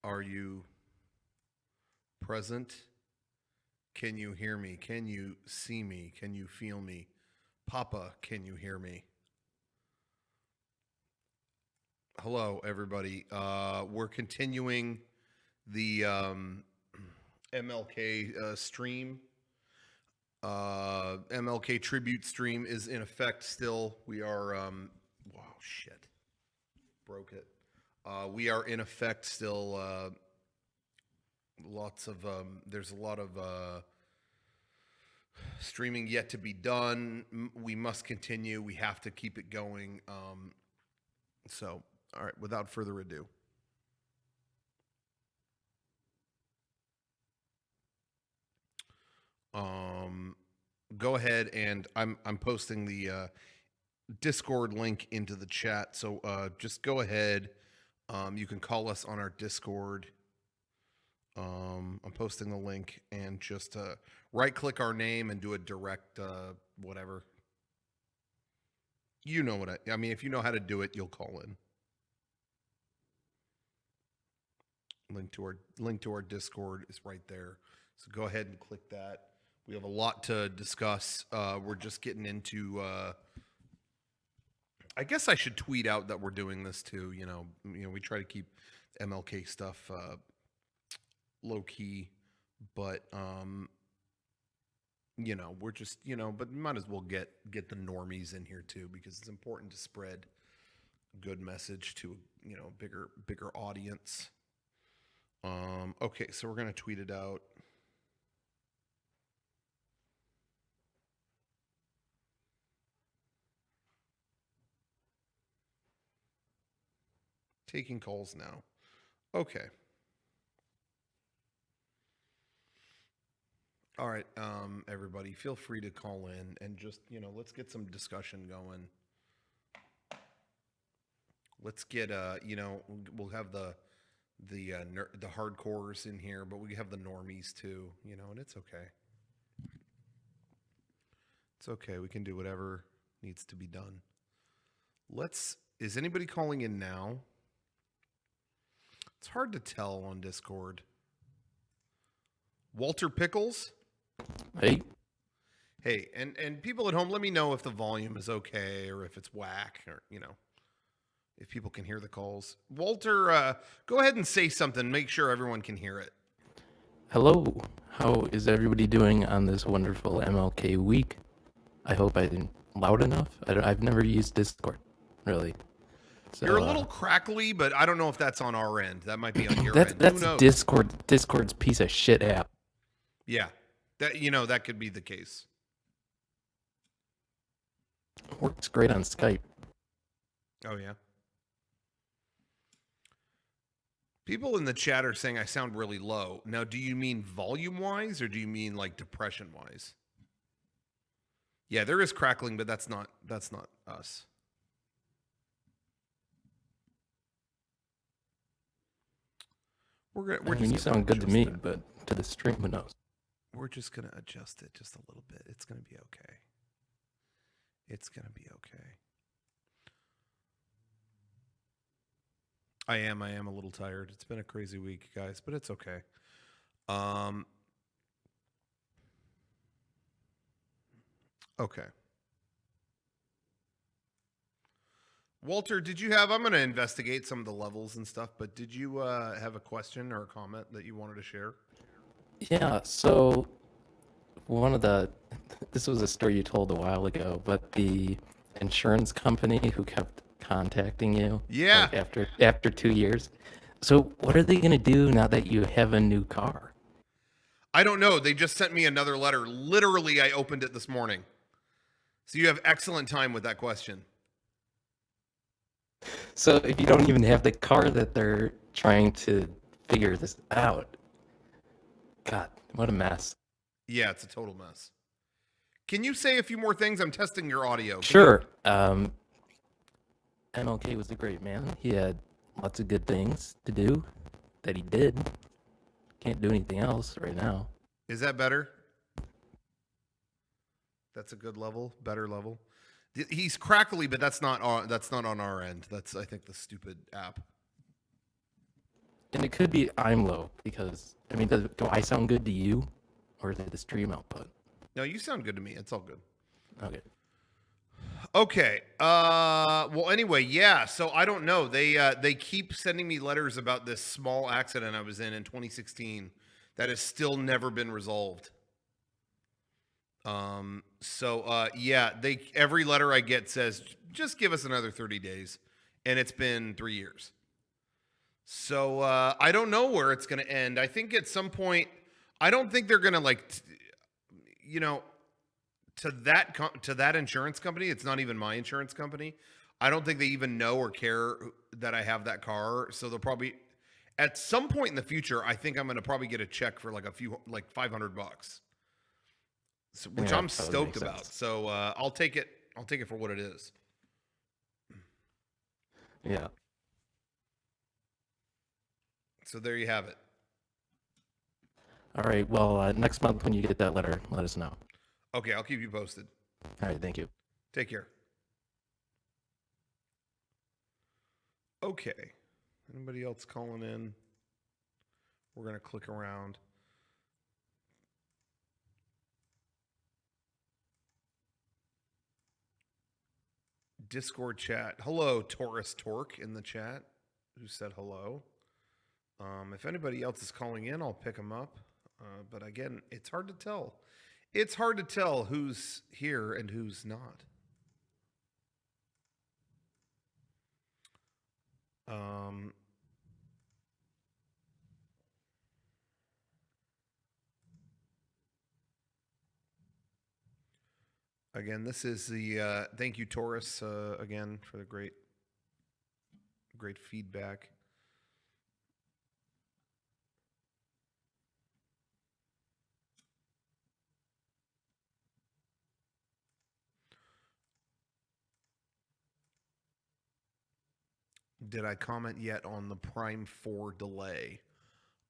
Are you present? Can you hear me? Can you see me? Can you feel me? Papa, can you hear me? Hello, everybody. We're continuing the MLK stream. MLK tribute stream is in effect still. We are, wow, shit. Broke it. We are in effect still. There's a lot of streaming yet to be done. We must continue. We have to keep it going. So, all right, without further ado. Go ahead and I'm posting the Discord link into the chat. So just go ahead. You can call us on our Discord. I'm posting the link and just right click our name and do a direct whatever. You know what I mean. If you know how to do it, you'll call in. Link to our Discord is right there. So go ahead and click that. We have a lot to discuss. We're just getting into. I guess I should tweet out that we're doing this too. You know, we try to keep MLK stuff low key, but we're just but we might as well get the normies in here too, because it's important to spread good message to bigger audience. Okay, so we're gonna tweet it out. Taking calls now. Okay. All right, everybody, feel free to call in and just, let's get some discussion going. Let's get, we'll have the hardcores in here, but we have the normies too, and it's okay. It's okay. We can do whatever needs to be done. Is anybody calling in now? It's hard to tell on Discord. Walter Pickles? Hey. Hey, and people at home, let me know if the volume is okay or if it's whack or, if people can hear the calls. Walter, go ahead and say something. Make sure everyone can hear it. Hello. How is everybody doing on this wonderful MLK week? I hope I'm loud enough. I've never used Discord, really. So, you're a little crackly, but I don't know if that's on our end. That might be on your end. That's Who knows? Discord's piece of shit app. Yeah, that that could be the case. Works great on Skype. Oh yeah. People in the chat are saying I sound really low. Now, do you mean volume-wise or do you mean like depression-wise? Yeah, there is crackling, but that's not us. You sound good to me, but to the stream, who knows? We're just gonna adjust it just a little bit. It's gonna be okay. It's gonna be okay. I am a little tired. It's been a crazy week, guys, but it's okay. Okay. Walter, I'm going to investigate some of the levels and stuff, but did you have a question or a comment that you wanted to share? Yeah, so this was a story you told a while ago, but the insurance company who kept contacting you after 2 years. So what are they going to do now that you have a new car? I don't know. They just sent me another letter. Literally, I opened it this morning. So you have excellent time with that question. So if you don't even have the car that they're trying to figure this out, God, what a mess. Yeah, it's a total mess. Can you say a few more things? I'm testing your audio. Sure. MLK was a great man. He had lots of good things to do that he did. Can't do anything else right now. Is that better? That's a good level, better level. He's crackly, but that's not on our end. That's, I think, the stupid app. And it could be I'm low because, I mean, do I sound good to you or is it the stream output? No, you sound good to me. It's all good. Okay. Okay. Well, anyway, yeah. So I don't know. They keep sending me letters about this small accident I was in 2016 that has still never been resolved. Yeah, every letter I get says just give us another 30 days, and it's been 3 years. So I don't know where it's going to end. I think at some point, I don't think they're going to you know, to that insurance company. It's not even my insurance company. I don't think they even know or care that I have that car. So they'll probably at some point in the future, I think I'm going to probably get a check for like $500, which Yeah, I'm that would make stoked about. sense. So I'll take it. I'll take it for what it is. Yeah. So there you have it. All right. Well, next month when you get that letter, let us know. Okay, I'll keep you posted. All right. Thank you. Take care. Okay. Anybody else calling in? We're going to click around. Discord chat. Hello, Taurus Torque in the chat who said hello. If anybody else is calling in, I'll pick them up. But again, it's hard to tell. It's hard to tell who's here and who's not. Again, this is the thank you, Taurus, again for the great feedback. Did I comment yet on the Prime 4 delay?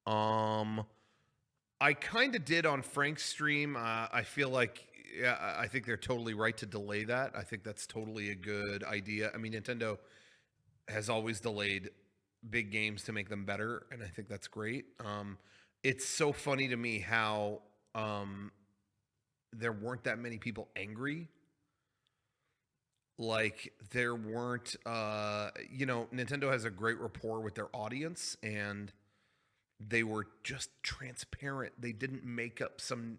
I kind of did on Frank's stream. I feel like, yeah, I think they're totally right to delay that. I think that's totally a good idea. I mean, Nintendo has always delayed big games to make them better, and I think that's great. It's so funny to me how there weren't that many people angry. Like there weren't, Nintendo has a great rapport with their audience, and they were just transparent. They didn't make up some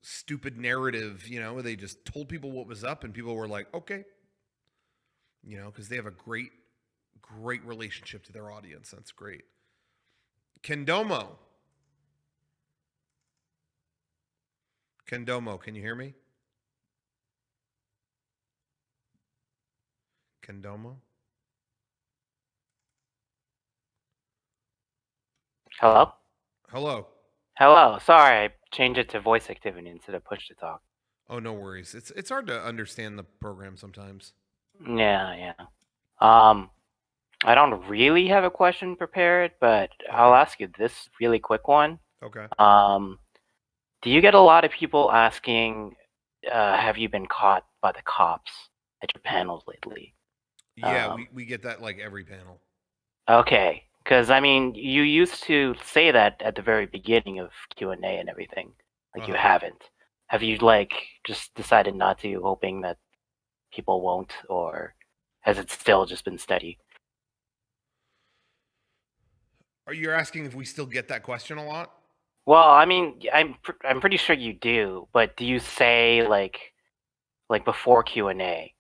stupid narrative, they just told people what was up and people were like, okay, because they have a great relationship to their audience. That's great. Kendomo, can you hear me? Kendomo? Hello? Hello. Hello. Sorry, I changed it to voice activity instead of push to talk. Oh, no worries. It's hard to understand the program sometimes. Yeah. I don't really have a question prepared, but Okay. I'll ask you this really quick one. Okay. Do you get a lot of people asking, have you been caught by the cops at your panels lately? Yeah, we get that like every panel. Okay, because I mean, you used to say that at the very beginning of Q&A and everything. Like you haven't. Have you just decided not to, hoping that people won't, or has it still just been steady? Are you asking if we still get that question a lot? Well, I mean, I'm pretty sure you do, but do you say like before Q&A?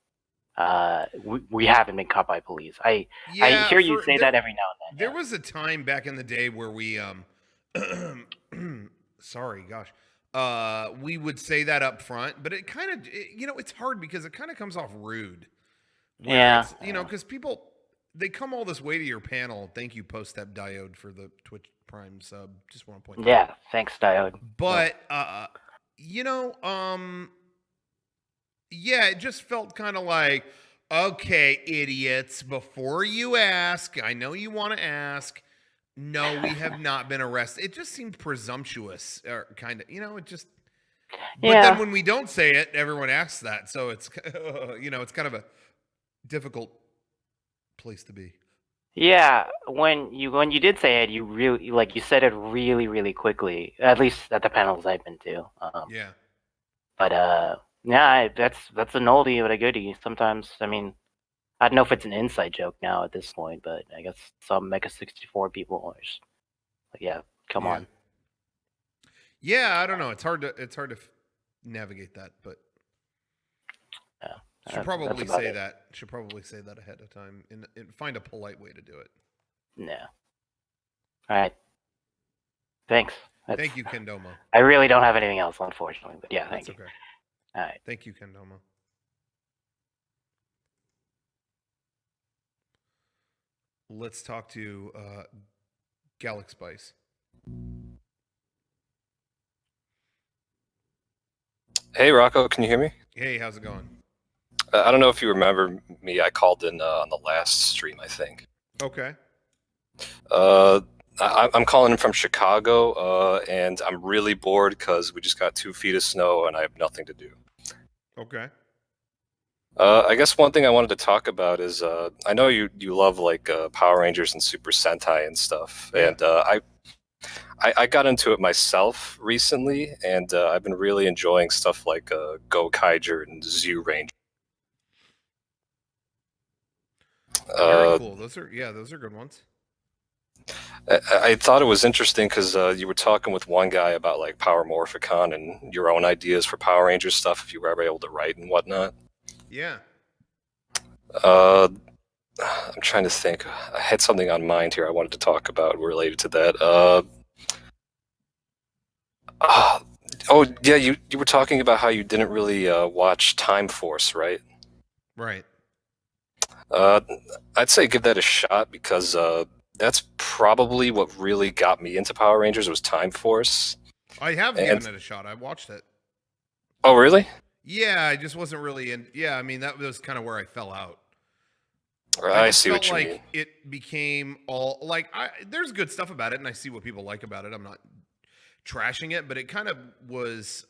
We haven't been caught by police. I hear you say that every now and then. There was a time back in the day where we sorry, gosh. We would say that up front, but it kind of it's hard because it kind of comes off rude. It's because people, they come all this way to your panel. Thank you, Post Step Diode, for the Twitch Prime sub. Just want to point that out. Yeah, thanks, Diode. But yeah, it just felt kind of like, okay, idiots, before you ask, I know you want to ask. No, we have not been arrested. It just seemed presumptuous, or kind of, it just. But then when we don't say it, everyone asks that. So it's, it's kind of a difficult place to be. Yeah, when you did say it, you really like you said it really quickly. At least at the panels I've been to. Yeah. But yeah, that's an oldie but a goodie. Sometimes, I mean, I don't know if it's an inside joke now at this point, but I guess some Mecha 64 people are just like, yeah, come Yeah. on. Yeah, I don't know. It's hard to navigate that, but Yeah, should that's probably about say it. that. Should probably say that ahead of time and find a polite way to do it. Yeah. All right. Thanks. That's. Thank you, Kendomo. I really don't have anything else, unfortunately. But yeah, thank That's you. okay. All right. Thank you, Kendomo. Let's talk to Gallic Spice. Hey Rocco, can you hear me? Hey, how's it going? I don't know if you remember me. I called in on the last stream, I think. Okay. I'm calling in from Chicago, and I'm really bored because we just got 2 feet of snow and I have nothing to do. Okay. I guess one thing I wanted to talk about is I know you love like Power Rangers and Super Sentai and stuff, Yeah. and I got into it myself recently, and I've been really enjoying stuff like Go Kaiger and Zoo Ranger. Very cool. Those are good ones. I thought it was interesting because you were talking with one guy about like Power Morphicon and your own ideas for Power Rangers stuff, if you were ever able to write and whatnot. Yeah. I'm trying to think. I had something on mind here I wanted to talk about related to that. Oh, yeah, you were talking about how you didn't really watch Time Force, right? Right. I'd say give that a shot because that's probably what really got me into Power Rangers was Time Force. I have And- given it a shot. I watched it. Oh, really? Yeah, I just wasn't really in. Yeah, I mean that was kind of where I fell out. I just see felt what you like mean. it became all like there's good stuff about it, and I see what people like about it. I'm not trashing it, but it kind of was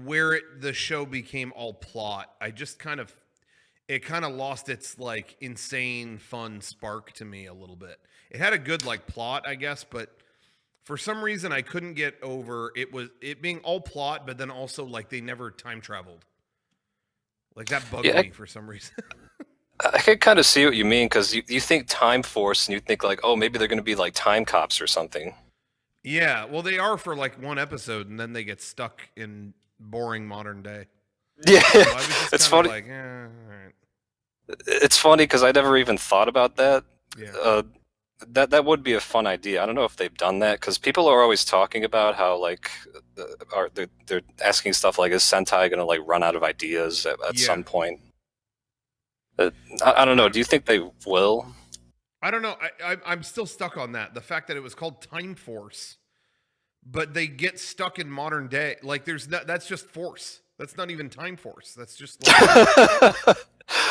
where the show became all plot. I just kind of it kind of lost its like insane fun spark to me a little bit. It had a good like plot, I guess, but for some reason I couldn't get over it being all plot, but then also like they never time traveled. Like that bugged Yeah, me for some reason. I can kind of see what you mean because you think Time Force and you think like, oh, maybe they're going to be like time cops or something. Yeah, well, they are for like one episode, and then they get stuck in boring modern day. Yeah, So I was just it's kind funny. of like, all right. It's funny because I never even thought about that. Yeah. That would be a fun idea. I don't know if they've done that because people are always talking about how like they're asking stuff like, is Sentai going to like run out of ideas at Yeah. some point? I don't know. Do you think they will? I don't know. I'm still stuck on that. The fact that it was called Time Force, but they get stuck in modern day. Like, that's just Force. That's not even Time Force. That's just like,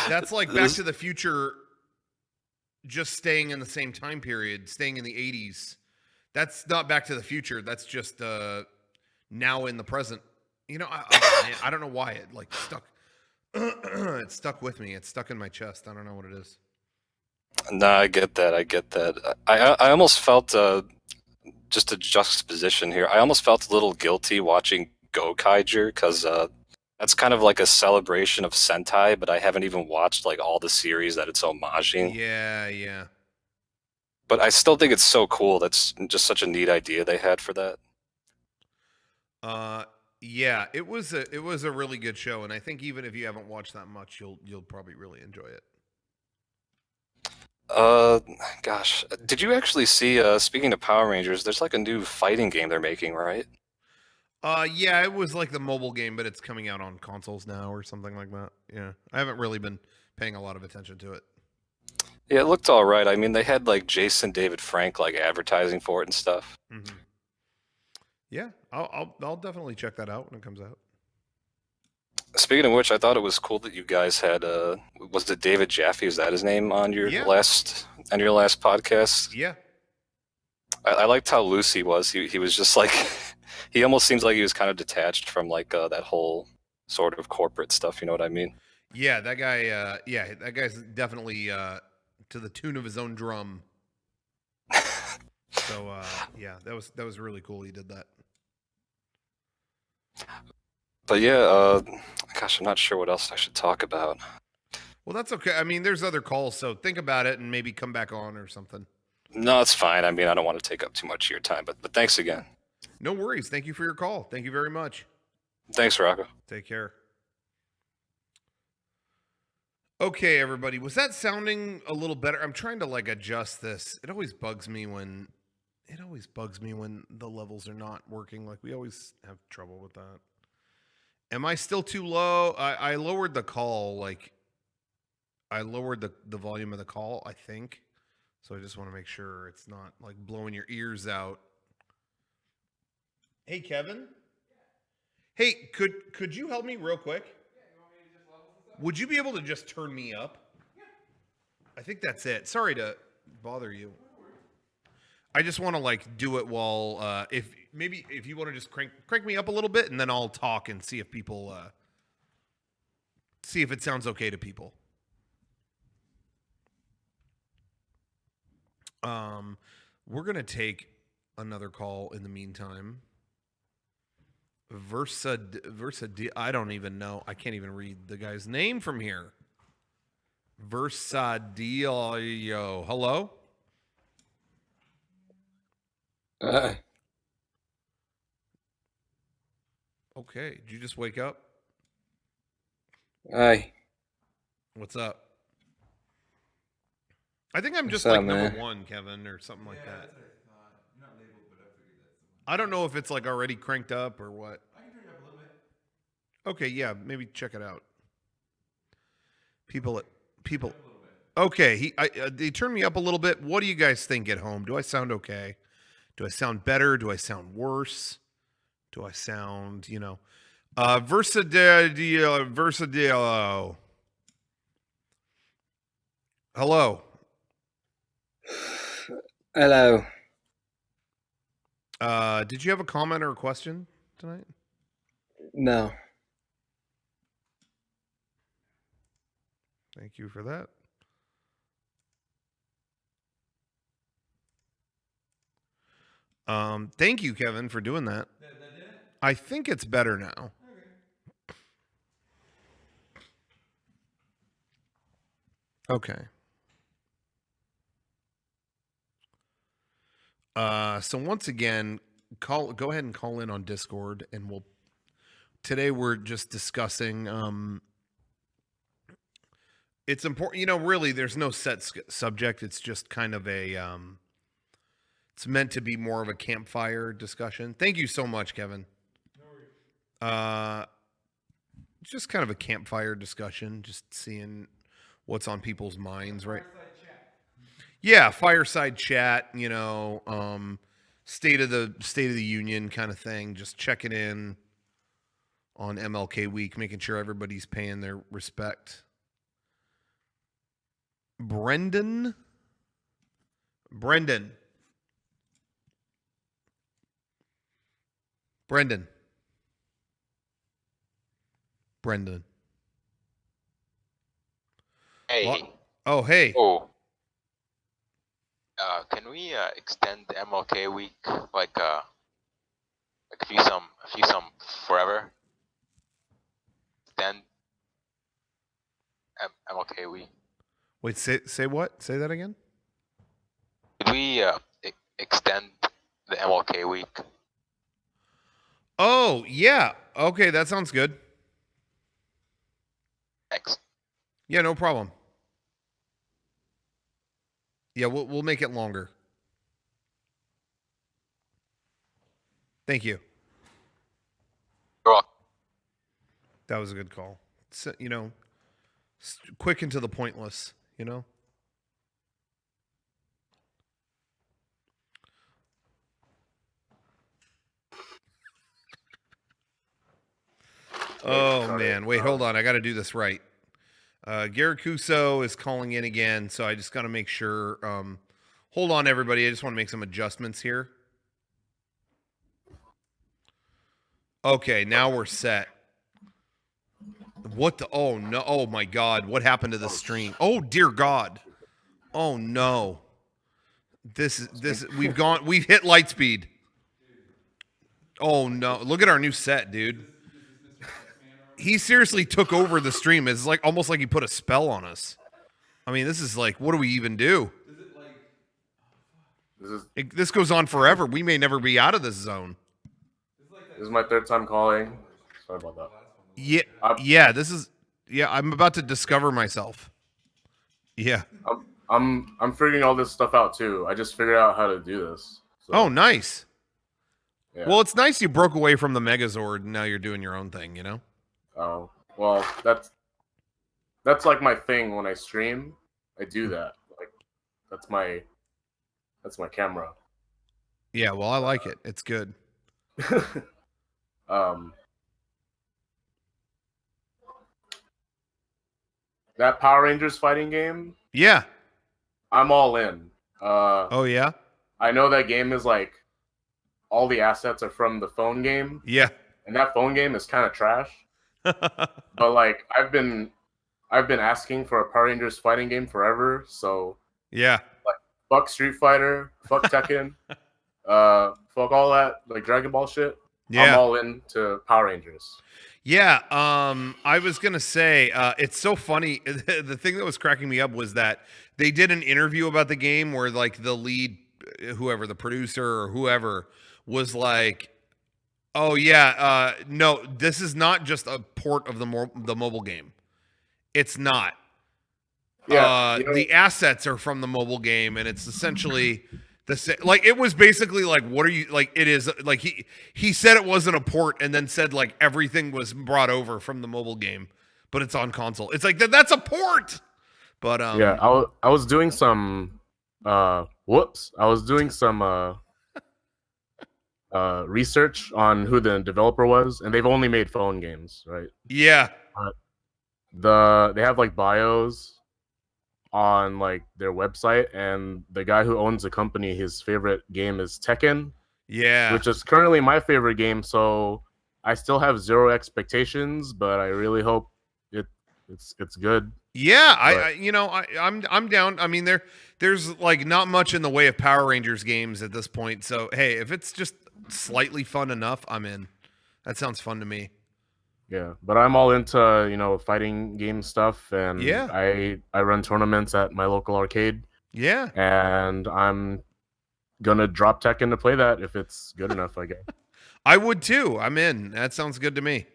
that's like Back to the Future, just staying in the same time period, staying in the 80s. That's not Back to the Future. That's just now in the present. You know, I don't know why it like stuck. It stuck with me. It's stuck in my chest. I don't know what it is. No, I get that. I get that. I almost felt just a juxtaposition here. I almost felt a little guilty watching Go Kaiger because that's kind of like a celebration of Sentai, but I haven't even watched like all the series that it's homaging. Yeah, yeah. But I still think it's so cool. That's just such a neat idea they had for that. Yeah, it was a really good show, and I think even if you haven't watched that much, you'll probably really enjoy it. Uh, Gosh, did you actually see? Speaking of Power Rangers, there's like a new fighting game they're making, right? Yeah, it was like the mobile game, but it's coming out on consoles now or something like that. Yeah, I haven't really been paying a lot of attention to it. Yeah, it looked all right. I mean, they had like Jason David Frank like advertising for it and stuff. Mm-hmm. Yeah, I'll definitely check that out when it comes out. Speaking of which, I thought it was cool that you guys had was it David Jaffe? Is that his name on your Yeah. last podcast? Yeah. I liked how loose he was. He was just like he almost seems like he was kind of detached from like that whole sort of corporate stuff. You know what I mean? Yeah, that guy. That guy's definitely to the tune of his own drum. So yeah, that was really cool. He did that. But yeah, gosh, I'm not sure what else I should talk about. Well, that's okay. I mean, there's other calls, so think about it and maybe come back on or something. No, it's fine. I mean, I don't want to take up too much of your time, but thanks again. No worries. Thank you for your call. Thank you very much. Thanks, Rocco. Take care. Okay, everybody. Was that sounding a little better? I'm trying to like adjust this. It always bugs me when the levels are not working. Like we always have trouble with that. Am I still too low? I lowered the call, like I lowered the volume of the call, I think. So I just want to make sure it's not like blowing your ears out. Hey Kevin? Hey, could you help me real quick? Would you be able to just turn me up? Yeah. I think that's it. Sorry to bother you. I just want to like do it while if you want to just crank me up a little bit and then I'll talk and see if people see if it sounds okay to people. We're going to take another call in the meantime. I don't even know. I can't even read the guy's name from here. Versadillo. Hello? Okay. Did you just wake up? Hi. What's up? I think I'm just What's like up, number man? one, Kevin, or something like that. I don't know if it's like already cranked up or what. I can turn it up a little bit. Okay, yeah, maybe check it out. People. Okay, they turned me up a little bit. What do you guys think at home? Do I sound okay? Do I sound better? Do I sound worse? Do I sound, Versadillo. Hello. Hello. Did you have a comment or a question tonight? No. Thank you for that. Thank you, Kevin, for doing that. I think it's better now. Okay. So once again, go ahead and call in on Discord, and today we're just discussing. It's important, really. There's no set subject. It's just kind of a. It's meant to be more of a campfire discussion. Thank you so much, Kevin. No worries. Just kind of a campfire discussion, just seeing what's on people's minds, right? Yeah, fireside chat, state of the union kind of thing, just checking in on MLK week, making sure everybody's paying their respect. Brendan. Brendan. Hey. Oh, hey. Oh. Can we extend the MLK week like a few some forever? Extend MLK week. Wait, say what? Say that again? Could we extend the MLK week? Oh, yeah. Okay, that sounds good. Thanks. Yeah, no problem. Yeah, we'll make it longer. Thank you. You're welcome. That was a good call. So, quick and to the pointless, Oh, man. Wait, hold on. I got to do this right. Garacuso is calling in again, so I just got to make sure. Hold on, everybody. I just want to make some adjustments here. Okay, now we're set. What the? Oh no! Oh my God! What happened to the stream? Oh dear God! Oh no! We've hit light speed. Oh no! Look at our new set, dude. He seriously took over the stream. It's like almost like he put a spell on us. I mean, this is like, what do we even do? This goes on forever. We may never be out of this zone. This is my third time calling. Sorry about that. Yeah. I'm about to discover myself. Yeah. I'm figuring all this stuff out too. I just figured out how to do this. So, Oh, nice. yeah. Well, it's nice you broke away from the Megazord and now you're doing your own thing, you know? Oh, well, that's like my thing when I stream. I do that. Like that's my camera. Yeah, well, I like it. It's good. That Power Rangers fighting game, Yeah. I'm all in. Oh, yeah? I know that game is like all the assets are from the phone game, Yeah. and that phone game is kind of trash. But like I've been asking for a Power Rangers fighting game forever, so Yeah. like fuck Street Fighter, fuck Tekken, fuck all that like Dragon Ball shit. Yeah. I'm all into Power Rangers. Yeah, I was gonna say it's so funny. The thing that was cracking me up was that they did an interview about the game where like the lead, whoever the producer or whoever was like, "Oh yeah, no, this is not just a port of the mobile game. It's not. Yeah, The assets are from the mobile game, and it's essentially." Like it was basically like, what are you like? It is like he said it wasn't a port, and then said like everything was brought over from the mobile game, but it's on console. It's like that's a port. But yeah, I was doing some I was doing some research on who the developer was, and they've only made phone games, right? Yeah. They have like bios on like their website, and the guy who owns the company, his favorite game is Tekken. Yeah. Which is currently my favorite game, so I still have zero expectations, but I really hope it's good. Yeah, I'm down. I mean, there's like not much in the way of Power Rangers games at this point. So hey, if it's just slightly fun enough, I'm in. That sounds fun to me. Yeah, but I'm all into fighting game stuff, and yeah, I run tournaments at my local arcade. Yeah, and I'm gonna drop Tekken to play that if it's good enough, I guess. I would too. I'm in. That sounds good to me.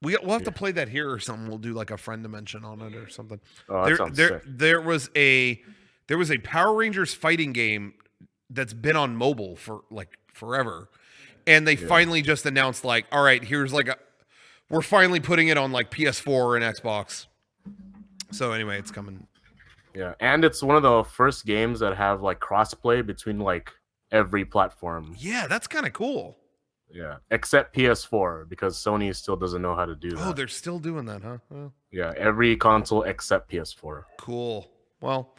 We'll have to play that here or something. We'll do like a friend dimension on it or something. Oh, that sounds sick. There was a Power Rangers fighting game that's been on mobile for like forever, and they finally just announced like, all right, here's like we're finally putting it on like PS4 and Xbox. So anyway, it's coming. Yeah, and it's one of the first games that have like crossplay between like every platform. Yeah, that's kind of cool. Yeah, except PS4 because Sony still doesn't know how to do that. Oh, they're still doing that, huh? Well, yeah, every console except PS4. Cool. Well,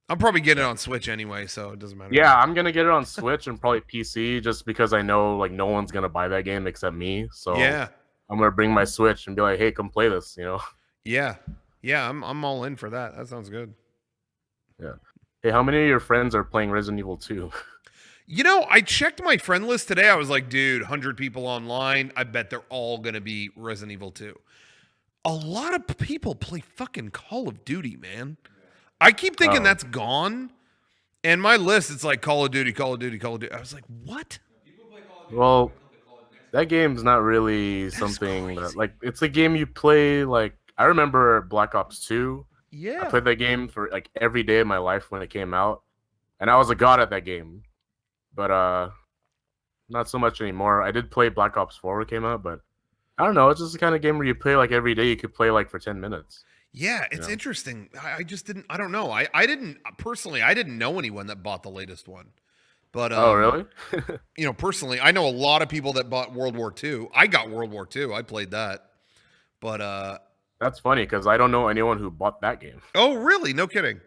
I'm probably getting it on Switch anyway, so it doesn't matter. Yeah, I'm gonna get it on Switch and probably PC just because I know like no one's gonna buy that game except me. So yeah, I'm gonna bring my Switch and be like, hey, come play this, Yeah. Yeah, I'm all in for that. That sounds good. Yeah. Hey, how many of your friends are playing Resident Evil 2? I checked my friend list today. I was like, dude, 100 people online. I bet they're all going to be Resident Evil 2. A lot of people play fucking Call of Duty, man. I keep thinking that's gone. And my list, it's like Call of Duty, Call of Duty, Call of Duty. I was like, what? Well, that game's not really something that, like, it's a game you play, like, I remember Black Ops 2. Yeah. I played that game for, like, every day of my life when it came out. And I was a god at that game. But, not so much anymore. I did play Black Ops 4 when it came out, but I don't know. It's just the kind of game where you play, like, every day. You could play, like, for 10 minutes. Yeah, it's interesting. I just didn't, I don't know. I didn't, personally, I didn't know anyone that bought the latest one. But oh, really? Personally, I know a lot of people that bought World War II. I got World War II. I played that. But that's funny because I don't know anyone who bought that game. Oh, really? No kidding.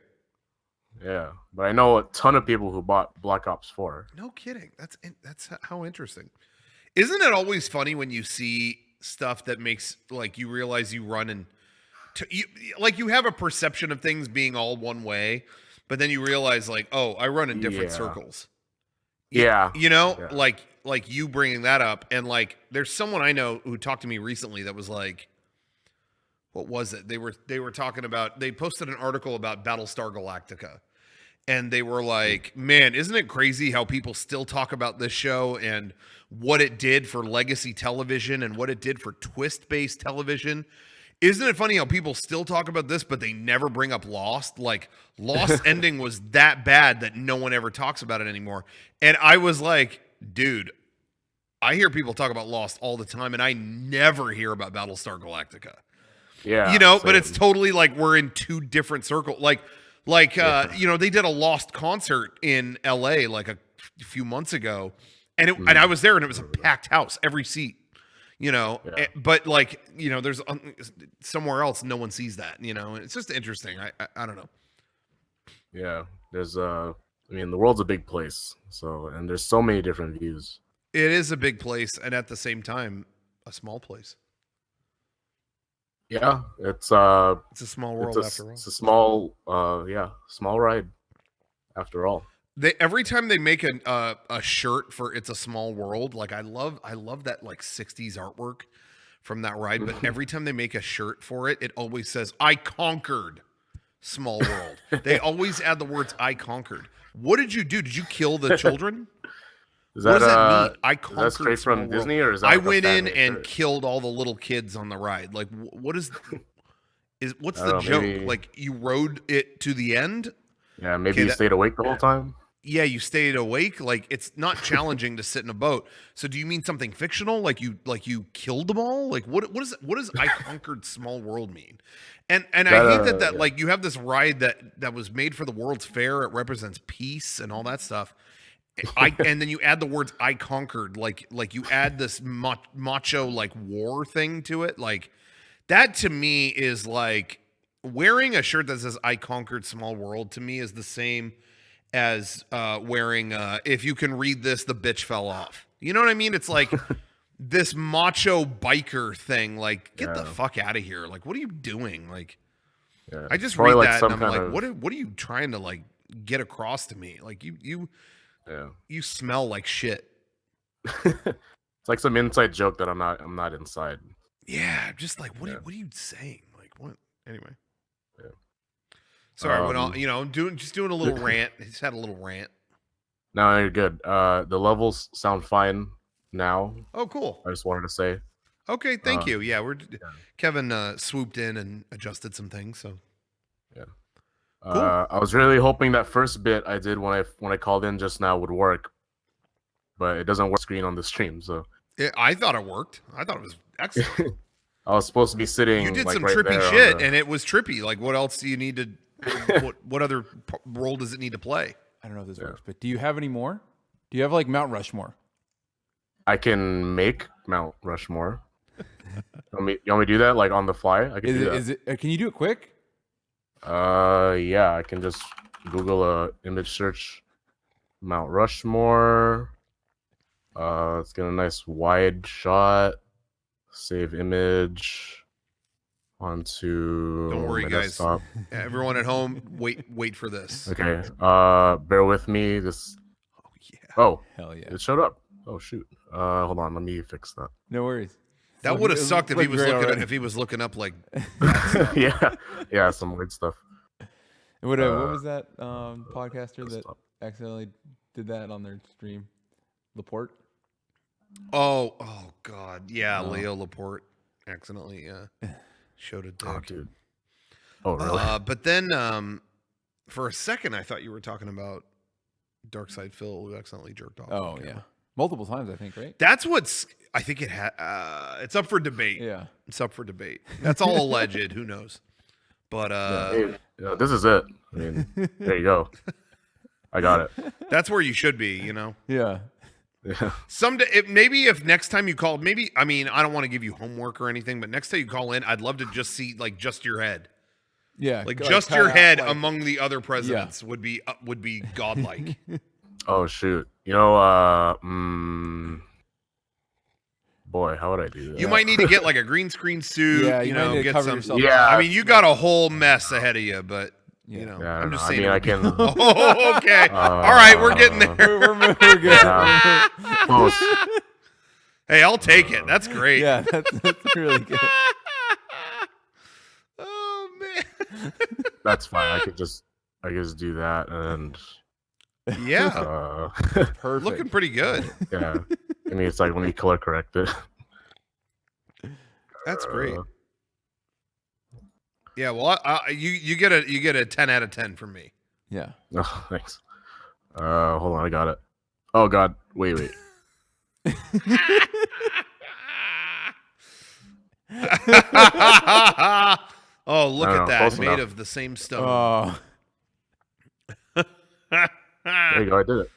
Yeah, but I know a ton of people who bought Black Ops 4. No kidding. That's how interesting. Isn't it always funny when you see stuff that makes like you realize you run and you have a perception of things being all one way, but then you realize like, oh, I run in different circles. Yeah. You know, like you bringing that up, and like there's someone I know who talked to me recently that was like, what was it? They were talking about, they posted an article about Battlestar Galactica. And they were like, man, isn't it crazy how people still talk about this show and what it did for legacy television and what it did for twist-based television? Isn't it funny how people still talk about this, but they never bring up Lost? Like, Lost ending was that bad that no one ever talks about it anymore. And I was like, dude, I hear people talk about Lost all the time, and I never hear about Battlestar Galactica. Yeah. You know, but it's totally like we're in two different circles. You know, they did a Lost concert in LA like a few months ago, and and I was there, and it was a packed house, every seat, you know, but like, you know, there's somewhere else no one sees that, you know, and it's just interesting. I don't know. Yeah, there's I mean, the world's a big place, so, and there's so many different views. It is a big place, and at the same time, a small place. Yeah, it's a small world after all. It's a small, small ride after all. Every time they make a shirt for "It's a Small World," like I love that like '60s artwork from that ride. But every time they make a shirt for it, it always says "I conquered Small World." They always add the words "I conquered." What did you do? Did you kill the children? What does that mean? I conquered. Is that straight from Disney, or is that I like went in and killed all the little kids on the ride? Like, what's the joke? Maybe... Like, you rode it to the end? Yeah, maybe you stayed awake the whole time. Yeah, you stayed awake. Like, it's not challenging to sit in a boat. So, do you mean something fictional? Like you killed them all? Like, what does "I conquered Small World" mean? And I hate that like you have this ride that was made for the World's Fair. It represents peace and all that stuff. And then you add the words "I conquered," like you add this macho like war thing to it. Like, that to me is like wearing a shirt that says "I conquered Small World." To me is the same as wearing "If you can read this, the bitch fell off." You know what I mean? It's like this macho biker thing. Like, get the fuck out of here. Like, what are you doing? Like, I just read like that and I'm like, what are you trying to like get across to me? Like, you smell like shit. It's like some inside joke that I'm not inside. Yeah, just like what are you saying? Like, what? Anyway. Yeah. Sorry, you know, just doing a little rant. I just had a little rant. No, you're good. The levels sound fine now. Oh, cool. I just wanted to say. Okay, thank you. Yeah, Kevin swooped in and adjusted some things. So. Yeah. Cool. I was really hoping that first bit I did when I called in just now would work, but it doesn't work screen on the stream. So I thought it worked. I thought it was excellent. I was supposed to be sitting. You did like, some right trippy shit, and it was trippy. Like, what else do you need to? what other role does it need to play? I don't know if this works, but do you have any more? Do you have like Mount Rushmore? I can make Mount Rushmore. You want me to do that like on the fly? I can do that. Can you do it quick? Yeah, I can just Google a image search Mount Rushmore. Let's get a nice wide shot. Save image onto. Don't worry, guys. Desktop. Everyone at home, wait for this. Okay. Bear with me. This. Oh yeah. Oh hell yeah! It showed up. Oh shoot. Hold on. Let me fix that. No worries. That would have sucked if he was looking up like. yeah, some weird stuff. What was that podcaster that accidentally did that on their stream? Laporte. Oh God, yeah, Leo Laporte accidentally showed a dick. Oh, dude. Oh really? But then for a second I thought you were talking about Dark Side Phil who accidentally jerked off. Oh yeah, multiple times I think, right? That's what's. I think it's up for debate. Yeah, it's up for debate. That's all alleged. Who knows? But this is it. I mean, there you go. I got it. That's where you should be. You know. Yeah. Yeah. Someday, maybe if next time you call, I mean, I don't want to give you homework or anything, but next time you call in, I'd love to just see like just your head. Yeah, like just your head among the other presidents would be godlike. Oh shoot! You know, boy, how would I do that? You might need to get like a green screen suit. Yeah, you might know, need to get cover some. yourself Yeah, up. I mean, you got a whole mess ahead of you, but you know, Yeah, I I'm don't just know. saying. I mean, I can. Oh, okay. All right, we're getting there. We're good. Yeah. Close. Hey, I'll take it. That's great. Yeah, that's really good. Oh man. That's fine. I could just do that and Yeah. Perfect. Looking pretty good. yeah. I mean, it's like when you color correct it. That's great. Yeah. Well, you get a 10 out of 10 from me. Yeah. Oh, thanks. Hold on, I got it. Oh God, wait. Oh, look No, at no, that! close Made enough. of the same stone. Oh. There you go. I did it.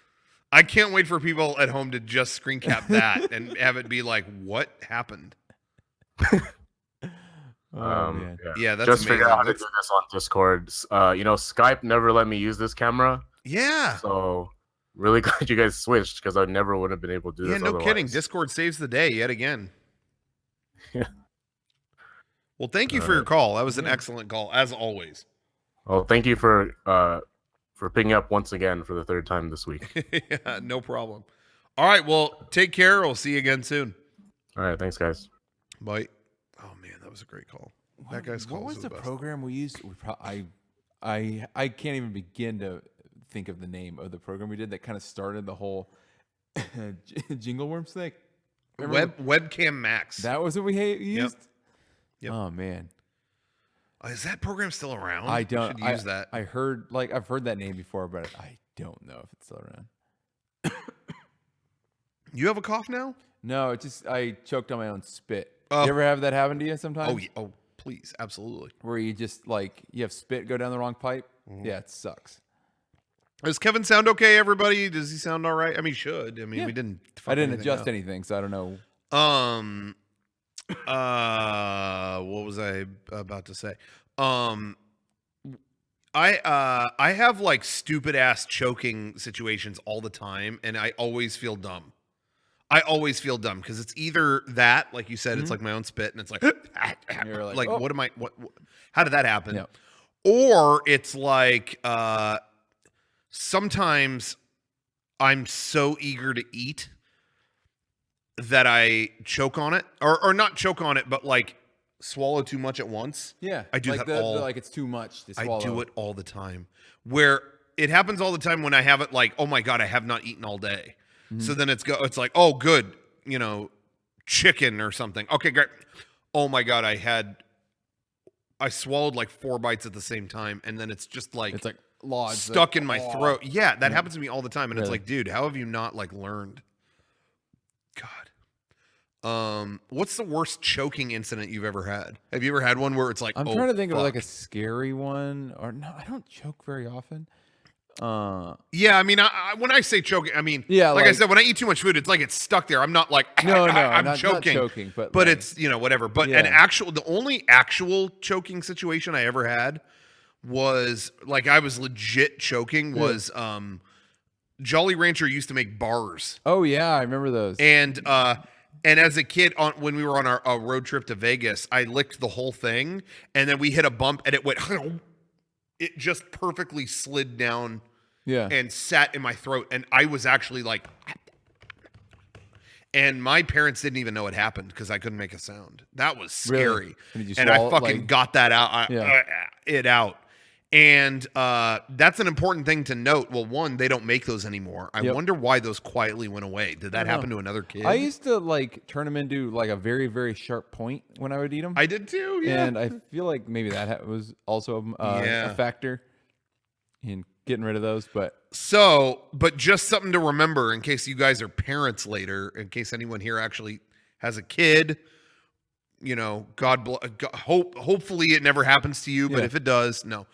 I can't wait for people at home to just screen cap that and have it be like, "What happened?" Man. Yeah, that's just figured out how to amazing. do this on Discord. Skype never let me use this camera, Yeah. so really glad you guys switched because I never would have been able to do Yeah, this. no otherwise. kidding. Discord saves the day yet again. Yeah. Well, thank you for your call. That was an excellent call, as always. Well, thank you for picking up once again for the third time this week. Yeah, no problem. All right, well, take care. We'll see you again soon. All right, thanks, guys. Bye. Oh man, that was a great call. That guy's call What was the the best. program we used? I can't even begin to think of the name of the program we did that kind of started the whole Jingle Worms thing. Webcam Max. That was what we used. Yep. Oh man, Is that program still around? I don't We should use that. I've heard that name before, but I don't know if it's still around. You have a cough now? No, it just I choked on my own spit. Oh. You ever have that happen to you sometimes? Oh, yeah. Oh, please, absolutely. Where you just you have spit go down the wrong pipe? Mm-hmm. Yeah, it sucks. Does Kevin sound okay, everybody? Does he sound all right? I mean, he should. I mean, Yeah. we didn't. I didn't adjust anything, so I don't know. What was I about to say? I have like stupid ass choking situations all the time, and I always feel dumb. Because it's either that, like you said, it's like my own spit, and it's like, You're like oh. what am I? What? How did that happen? Yeah. Or it's like sometimes I'm so eager to eat that I choke on it, or not choke on it, but like swallow too much at once. Yeah, I do that all. like it's too much to swallow. I do it all the time. Where it happens all the time when I have it like, oh my God, I have not eaten all day. Mm-hmm. So then it's like, oh good, chicken or something. Okay, great. Oh my God, I swallowed like 4 bites at the same time, and then it's just like It's like lodged, stuck in my throat. Yeah, that happens to me all the time, and it's Really? like, dude, how have you not like learned? God. What's the worst choking incident you've ever had? Have you ever had one where it's like, I'm oh, trying to think of like fuck. a scary one, or no, I don't choke very often. Yeah, I mean, when I say choking, I mean, Yeah, like I like- said, when I eat too much food, it's like it's stuck there. I'm not like, No, I'm not choking. choking, but like- it's whatever. But Yeah. the only actual choking situation I ever had was like I was legit choking. Was Jolly Rancher used to make bars, Oh yeah, I remember those. and as a kid, when we were on our road trip to Vegas, I licked the whole thing, and then we hit a bump, and it went. It just perfectly slid down yeah, and sat in my throat, and I was actually like, and my parents didn't even know it happened because I couldn't make a sound. That was scary. Really? And did you And I swallow it, fucking like- got that out, it out. And that's an important thing to note. Well, one, they don't make those anymore. I Yep. wonder why those quietly went away. Did that don't know. happen to another kid? I used to like turn them into like a very very sharp point when I would eat them. I did too. Yeah. And I feel like maybe that was also Yeah. a factor in getting rid of those. But But just something to remember in case you guys are parents later, in case anyone here actually has a kid, hopefully it never happens to you, but Yeah. if it does, no.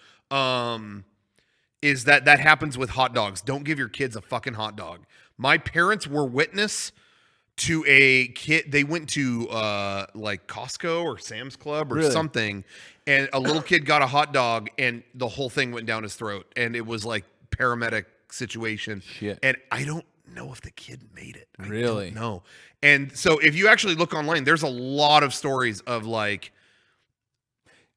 Is that happens with hot dogs. Don't give your kids a fucking hot dog. My parents were witness to a kid. They went to like Costco or Sam's Club or Really? something, and a little kid got a hot dog, and the whole thing went down his throat, and it was like paramedic situation. Shit. And I don't know if the kid made it. Really? I don't know. And so if you actually look online, there's a lot of stories of like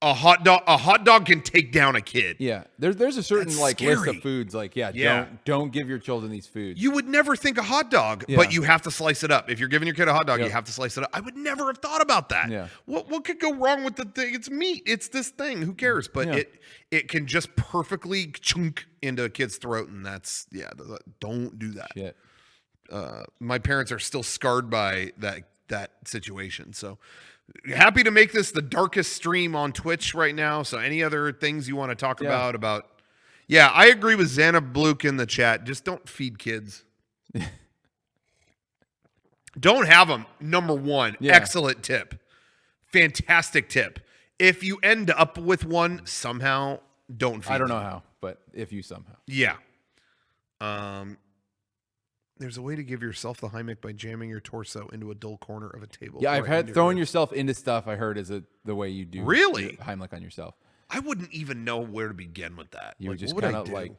a hot dog can take down a kid. Yeah, there's a certain That's like list scary. of foods. Like, Yeah. don't give your children these foods. You would never think a hot dog, Yeah. but you have to slice it up. If you're giving your kid a hot dog, Yep. you have to slice it up. I would never have thought about that. Yeah. What could go wrong with the thing? It's meat. It's this thing. Who cares? But Yeah. it can just perfectly chunk into a kid's throat, and that's don't do that. Shit. My parents are still scarred by that situation. So happy to make this the darkest stream on Twitch right now. So any other things you want to talk about? Yeah, I agree with Xana Bluk in the chat. Just don't feed kids. Don't have them. Number one, excellent tip. Fantastic tip. If you end up with one somehow, don't feed I don't them. know how, but if you somehow. Yeah. There's a way to give yourself the Heimlich by jamming your torso into a dull corner of a table. Yeah, I've Right had into throwing your yourself into stuff. I heard is the way you do. Really? Heimlich on yourself. I wouldn't even know where to begin with that. You would just what would kind I of do? like,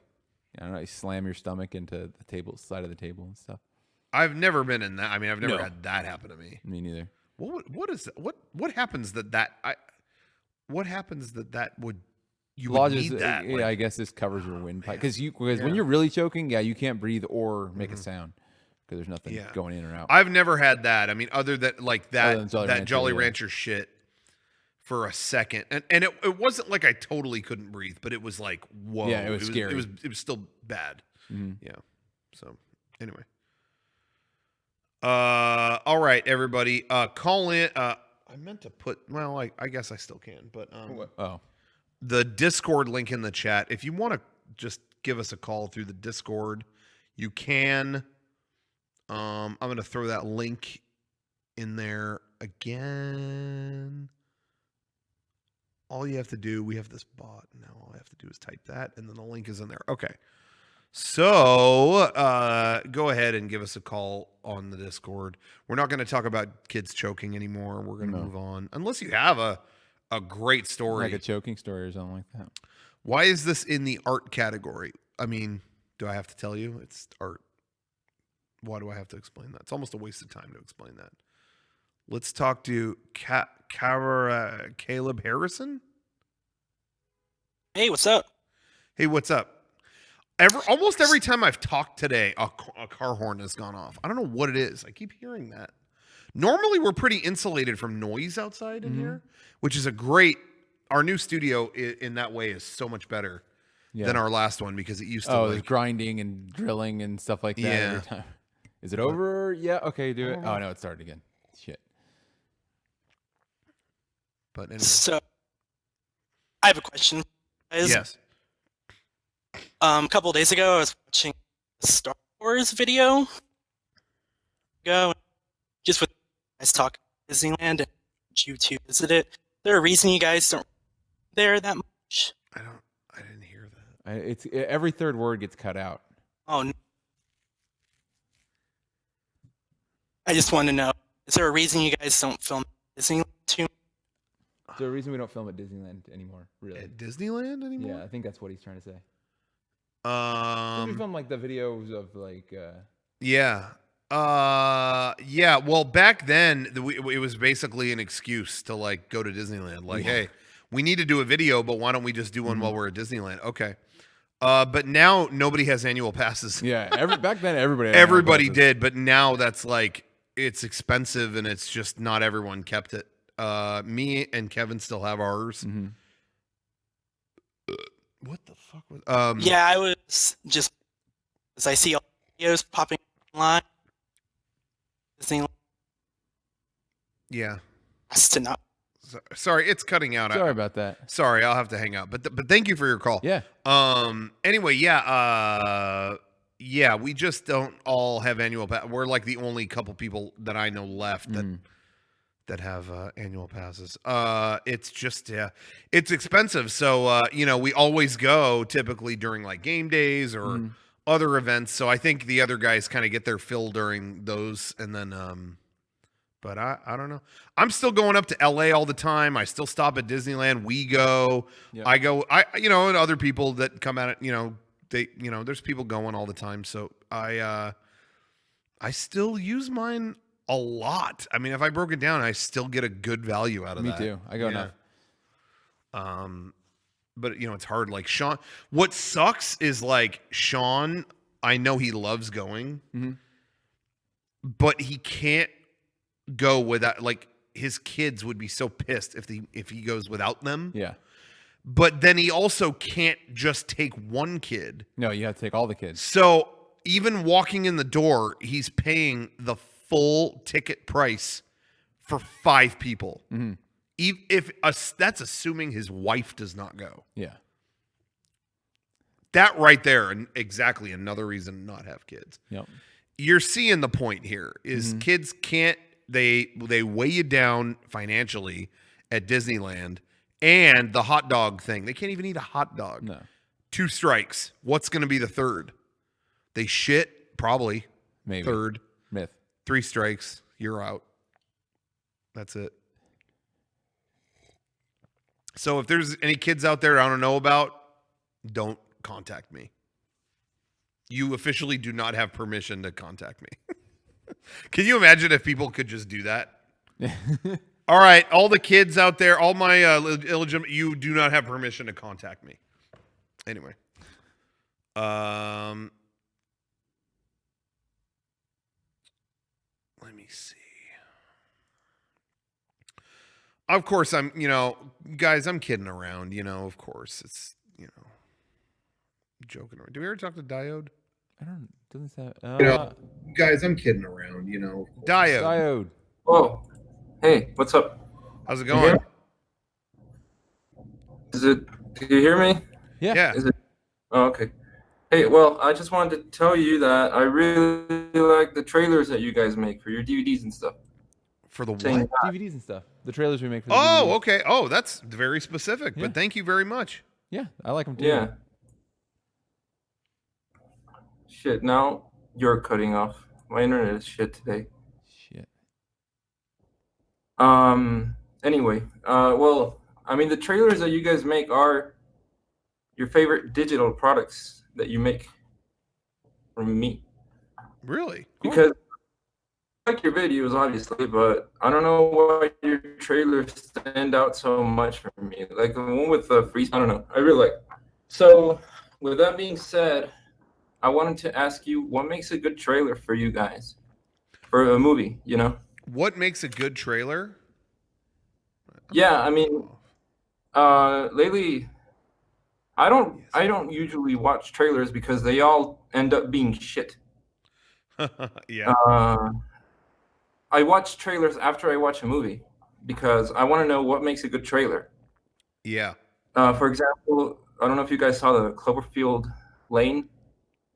I don't know, you slam your stomach into the table side of the table and stuff. I've never been in that. I mean, I've never had that happen to me. Me neither. What is what happens what happens that would you Law would just, need that? yeah, I guess this covers your windpipe because when you're really choking, you can't breathe or make a sound because there's nothing going in or out. I've never had that. I mean, other than like that Jolly Rancher, Rancher shit for a second, and it wasn't like I totally couldn't breathe, but it was like whoa, Yeah, it was scary. It was still bad. Mhm. Yeah. So anyway. All right, everybody. Call in. I meant to put. Well, I guess I still can, but the Discord link in the chat. If you want to just give us a call through the Discord, you can. I'm going to throw that link in there again. All you have to do, we have this bot now. All I have to do is type that, and then the link is in there. Okay. So go ahead and give us a call on the Discord. We're not going to talk about kids choking anymore. We're going to move on. Unless you have a great story. Like a choking story or something like that. Why is this in the art category? I mean, do I have to tell you? It's art. Why do I have to explain that? It's almost a waste of time to explain that. Let's talk to Caleb Harrison. Hey, what's up? Hey, what's up? Almost every time I've talked today, a car horn has gone off. I don't know what it is. I keep hearing that. Normally, we're pretty insulated from noise outside in here, which is our new studio in that way is so much better than our last one because it used to there's grinding and drilling and stuff like that every time. Is it over? Yeah. Okay, do it. Oh no, it started again. Shit. But anyway. So, I have a question. Guys. Yes. A couple of days ago, I was watching a Star Wars video. Just with guys talking about Disneyland and you two visit it. Is there a reason you guys don't there that much? I didn't hear that. It's every third word gets cut out. Oh no. I just want to know, is there a reason you guys don't film Disneyland too? Is there a reason we don't film at Disneyland anymore? Really? At Disneyland anymore? Yeah, I think that's what he's trying to say. We Um. film like the videos of like. Yeah. Yeah. Well, back then it was basically an excuse to like go to Disneyland. Like, hey, we need to do a video, but why don't we just do one while we're at Disneyland? Okay. But now nobody has annual passes. Yeah. Back then everybody. Had Everybody annual passes. did, but now that's like it's expensive and it's just not everyone kept it. Me and Kevin still have ours. Mm-hmm. What the fuck was? Yeah, I was just as I see all the videos popping online. Disneyland Yeah. has to not. Sorry, it's cutting out. Sorry about that. Sorry, I'll have to hang out. But thank you for your call. Yeah. Anyway, yeah. Yeah, we just don't all have annual pass. We're like the only couple people that I know left that have annual passes. It's just it's expensive. So we always go typically during like game days or other events. So I think the other guys kind of get their fill during those, and then but I don't know. I'm still going up to LA all the time. I still stop at Disneyland. We go. Yep. I go. And other people that come at it. There's people going all the time. So I I still use mine a lot. I mean, if I broke it down, I still get a good value out of Me that. too. I go enough. But you know, it's hard. Like Sean, what sucks is like Sean, I know he loves going, but he can't go without, like, his kids would be so pissed if he goes without them. Yeah. But then he also can't just take one kid. No, you have to take all the kids. So even walking in the door, he's paying the full ticket price for 5 people. That's assuming his wife does not go. Yeah. That right there, and exactly another reason to not have kids. Yep. You're seeing the point here is kids can't, they weigh you down financially at Disneyland, and the hot dog thing. They can't even eat a hot dog. No. 2 strikes. What's going to be the third? They shit, probably. Maybe. Third. Myth. 3 strikes, you're out. That's it. So if there's any kids out there I don't know about, don't contact me. You officially do not have permission to contact me. Can you imagine if people could just do that? All right, all the kids out there, all my illegitimate, you do not have permission to contact me. Anyway. Let me see. Of course, I'm kidding around, of course. It's, joking around. Did we ever talk to Diode? I don't, doesn't sound, Guys, I'm kidding around, Diode. Diode. Oh, hey, what's up? How's it going? Do you hear me? Yeah. Is it? Oh, okay. Hey, well, I just wanted to tell you that I really like the trailers that you guys make for your DVDs and stuff. For the what? DVDs and stuff. The trailers we make for the DVDs. DVDs. Okay. Oh, that's very specific, but thank you very much. Yeah, I like them too. Yeah. Shit, now you're cutting off. My internet is shit today. Shit. Anyway, well, I mean, the trailers that you guys make are your favorite digital products that you make from me. Really? Because I like your videos, obviously, but I don't know why your trailers stand out so much for me. Like the one with the freeze, I don't know. I really like. So, with that being said, I wanted to ask you, what makes a good trailer for you guys? For a movie, What makes a good trailer? Yeah, I mean, lately, I don't usually watch trailers because they all end up being shit. Yeah. I watch trailers after I watch a movie because I want to know what makes a good trailer. Yeah. For example, I don't know if you guys saw the Cloverfield Lane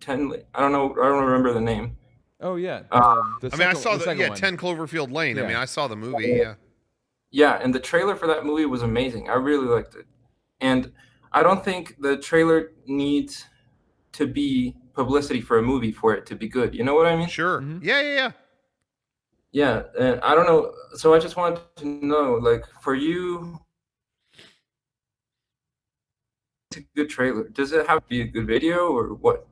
10. I don't know. I don't remember the name. Oh yeah. I saw the 10 10 Cloverfield Lane. Yeah. I mean, I saw the movie. Yeah. Yeah, and the trailer for that movie was amazing. I really liked it, and I don't think the trailer needs to be publicity for a movie for it to be good. You know what I mean? Sure. Yeah. Yeah, and I don't know. So I just wanted to know, like, for you, it's a good trailer. Does it have to be a good video or what?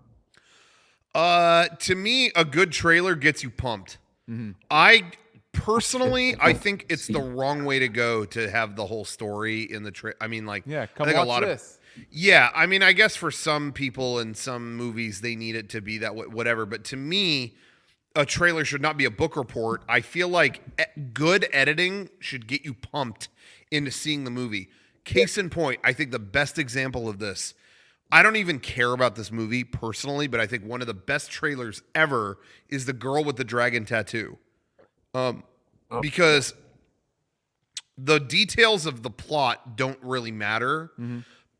To me, a good trailer gets you pumped. I personally, I think it's the wrong way to go to have the whole story in the trailer. I mean, like, come I think watch a lot this. Yeah, I mean, I guess for some people in some movies they need it to be that way, whatever. But to me, a trailer should not be a book report. I feel like good editing should get you pumped into seeing the movie. Case in point, I think the best example of this, I don't even care about this movie personally, but I think one of the best trailers ever is The Girl with the Dragon Tattoo. Because the details of the plot don't really matter.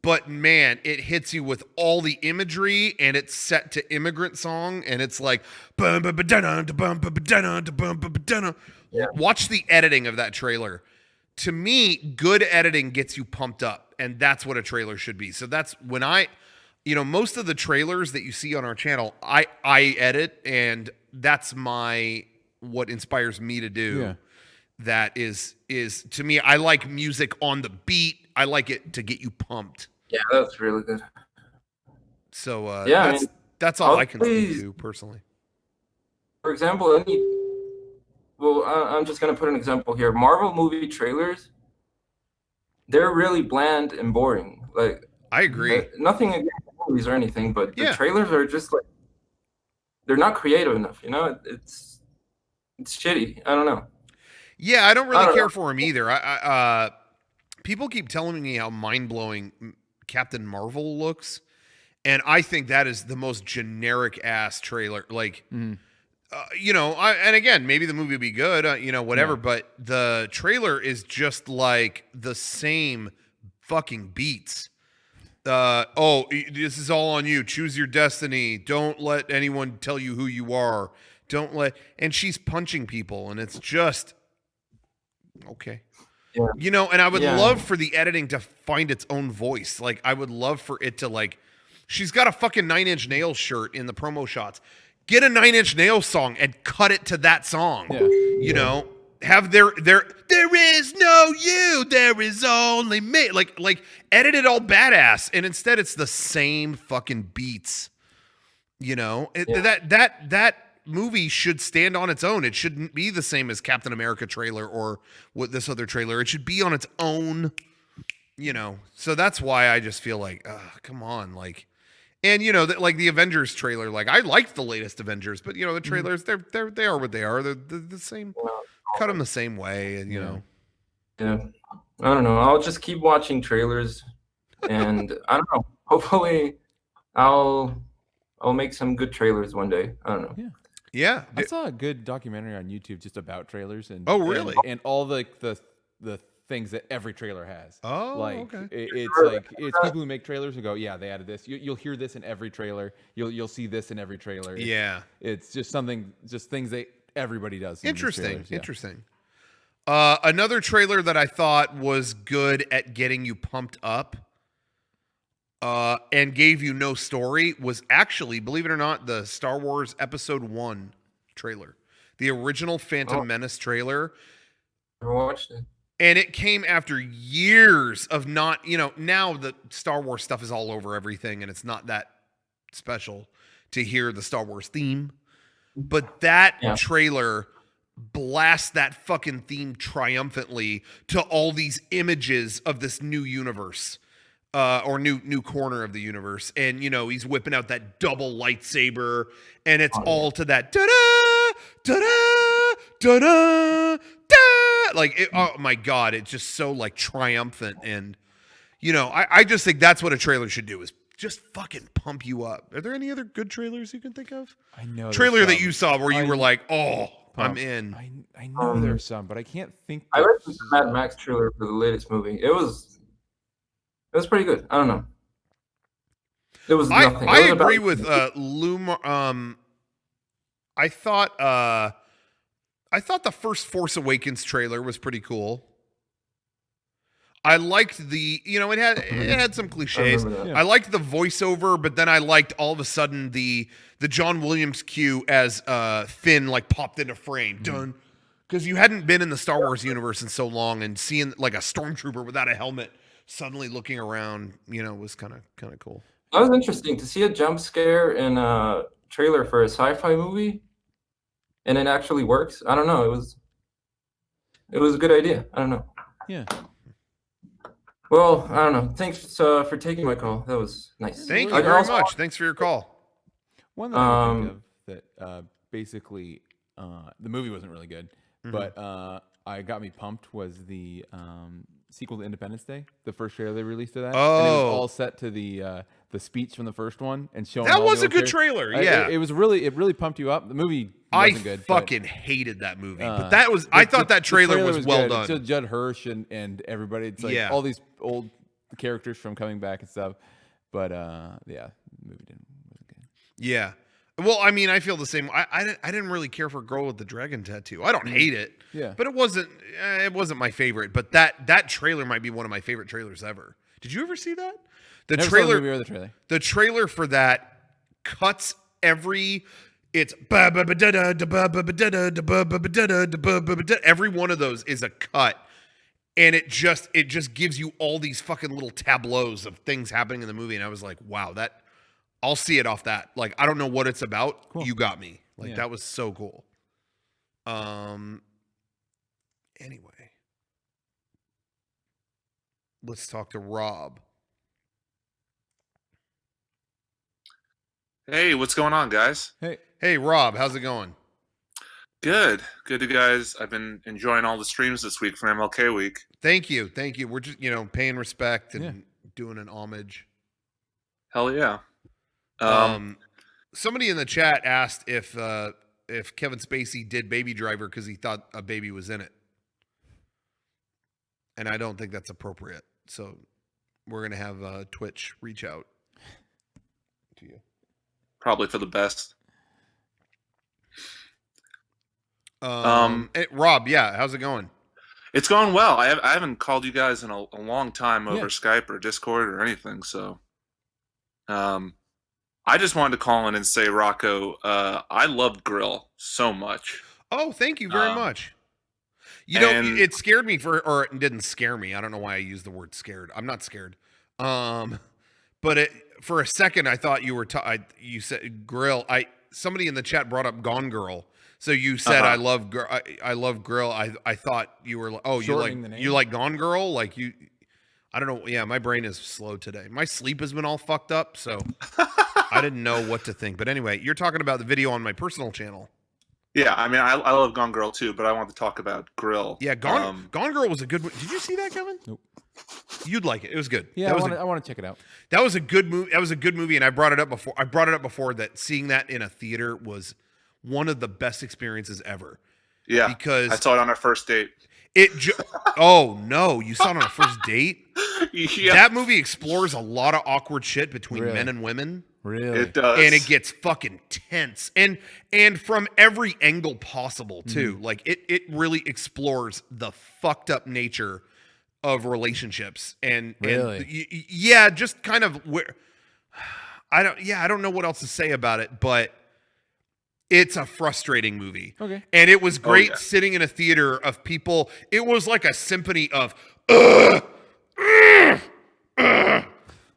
But man, it hits you with all the imagery, and it's set to immigrant song, and it's like watch the editing of that trailer. To me, good editing gets you pumped up, and that's what a trailer should be. So that's when most of the trailers that you see on our channel, I edit, and that's what inspires me to do. Yeah. That is to me, I like music on the beat. I like it to get you pumped. Yeah, that's really good. So yeah, that's all I can speak to personally. for example, I'm just gonna put an example here. Marvel movie trailers, they're really bland and boring. Like, I agree. Nothing against movies or anything, but the Yeah. trailers are just like, they're not creative enough. You know, it's shitty. I don't know. Yeah, I don't really care for him either. People keep telling me how mind-blowing Captain Marvel looks, and I think that is the most generic ass trailer. Like, you know, and again, maybe the movie will be good, you know, whatever. Yeah. But the trailer is just like the same fucking beats. This is all on you. Choose your destiny. Don't let anyone tell you who you are. And she's punching people, and it's just okay. Yeah. You know, and I would love for the editing to find its own voice. Like, I would love for it to, like, she's got a fucking 9 Inch Nails shirt in the promo shots. Get a 9 Inch Nails song and cut it to that song. Yeah. You know, have there is no you, there is only me. Like edit it all badass, and instead it's the same fucking beats. You know, that movie should stand on its own. It shouldn't be the same as Captain America trailer or what this other trailer. It should be on its own, you know. So that's why I just feel like, come on, like, and you know, like the Avengers trailer. Like, I liked the latest Avengers, but you know, the trailers they are what they are. They're the same. Cut them the same way, and you know. Yeah, I don't know. I'll just keep watching trailers, and I don't know. Hopefully, I'll make some good trailers one day. I don't know. Yeah. Yeah, I saw a good documentary on YouTube just about trailers and really? and all the things that every trailer has. Oh, like okay. It's people who make trailers who go, yeah, they added this. You'll hear this in every trailer. You'll see this in every trailer. It's just things that everybody does. Interesting. Another trailer that I thought was good at getting you pumped up and gave you no story was actually, believe it or not, the Star Wars Episode 1 trailer. The original Phantom Menace trailer. I watched it. And it came after years of not, you know, now the Star Wars stuff is all over everything and it's not that special to hear the Star Wars theme. But that trailer blasts that fucking theme triumphantly to all these images of this new universe. Or new corner of the universe. And, you know, he's whipping out that double lightsaber, and it's all to that da-da, da-da, da-da, da. Like, oh my God, it's just so, like, triumphant. And, you know, I just think that's what a trailer should do, is just fucking pump you up. Are there any other good trailers you can think of? I know. Trailer that you saw where you were like, oh, I'm in. I know there's some, but I can't think. I read the Mad Max trailer for the latest movie. It was pretty good. I don't know. It was nothing. I agree with Lumar. I thought the first Force Awakens trailer was pretty cool. I liked it had some cliches. I liked the voiceover, but then I liked all of a sudden the John Williams cue as Finn like popped into frame. Done. Because you hadn't been in the Star Wars universe in so long, and seeing like a stormtrooper without a helmet suddenly looking around, you know, was kind of cool. That was interesting to see a jump scare in a trailer for a sci-fi movie, and it actually works. I don't know. It was a good idea. I don't know. Yeah. Well, I don't know. Thanks for taking my call. That was nice. Thank you very much. Thanks for your call. One that I think of that basically the movie wasn't really good, but I got me pumped was the sequel to Independence Day, the first trailer they released of that. Oh, and it was all set to the speech from the first one and showing. That all was the a good trailer. Yeah, it really pumped you up. The movie wasn't good. I fucking hated that movie, but that was I thought that trailer was well done. So Judd Hirsch and everybody. It's like all these old characters from coming back and stuff. But the movie wasn't good. Yeah. Well, I mean, I feel the same. I didn't really care for Girl with the Dragon Tattoo. I don't hate it. Yeah. But it wasn't my favorite. But that trailer might be one of my favorite trailers ever. Did you ever see that? The Never trailer. Saw the movie or the trailer. The trailer for that cuts every. It's every one of those is a cut, and it just gives you all these fucking little tableaus of things happening in the movie. And I was like, wow, that. I'll see it off that. Like, I don't know what it's about. Cool. You got me. Like Yeah. that was so cool. Anyway, let's talk to Rob. Hey, what's going on, guys? Hey, Rob, how's it going? Good, good, you guys. I've been enjoying all the streams this week for MLK week. Thank you. We're just paying respect and doing an homage. Hell yeah. Somebody in the chat asked if Kevin Spacey did Baby Driver because he thought a baby was in it, and I don't think that's appropriate. So we're gonna have Twitch reach out to you. Probably for the best. Rob, yeah, how's it going? It's going well. I haven't called you guys in a long time over Skype or Discord or anything. So, I just wanted to call in and say, Rocco, I loved Grill so much. Oh, thank you very much. You know, it scared me or it didn't scare me. I don't know why I used the word scared. I'm not scared. But for a second, I thought you were. You said Grill. Somebody in the chat brought up Gone Girl. So you said I love Grill. I thought you were. Oh, you like Gone Girl? Like you. I don't know. Yeah, my brain is slow today. My sleep has been all fucked up, so I didn't know what to think. But anyway, you're talking about the video on my personal channel. Yeah, I mean, I love Gone Girl too, but I want to talk about Grill. Yeah, Gone Girl was a good. Did you see that, Kevin? Nope. You'd like it. It was good. Yeah, I want to check it out. That was a good movie. That was a good movie, and I brought it up before that seeing that in a theater was one of the best experiences ever. Yeah, because I saw it on our first date. Oh no, you saw it on a first date? Yeah. That movie explores a lot of awkward shit between men and women. Really? It does. And it gets fucking tense. And from every angle possible, too. Like it really explores the fucked up nature of relationships. And yeah, just kind of where I don't know what else to say about it, but it's a frustrating movie. Okay. And it was great sitting in a theater of people. It was like a symphony of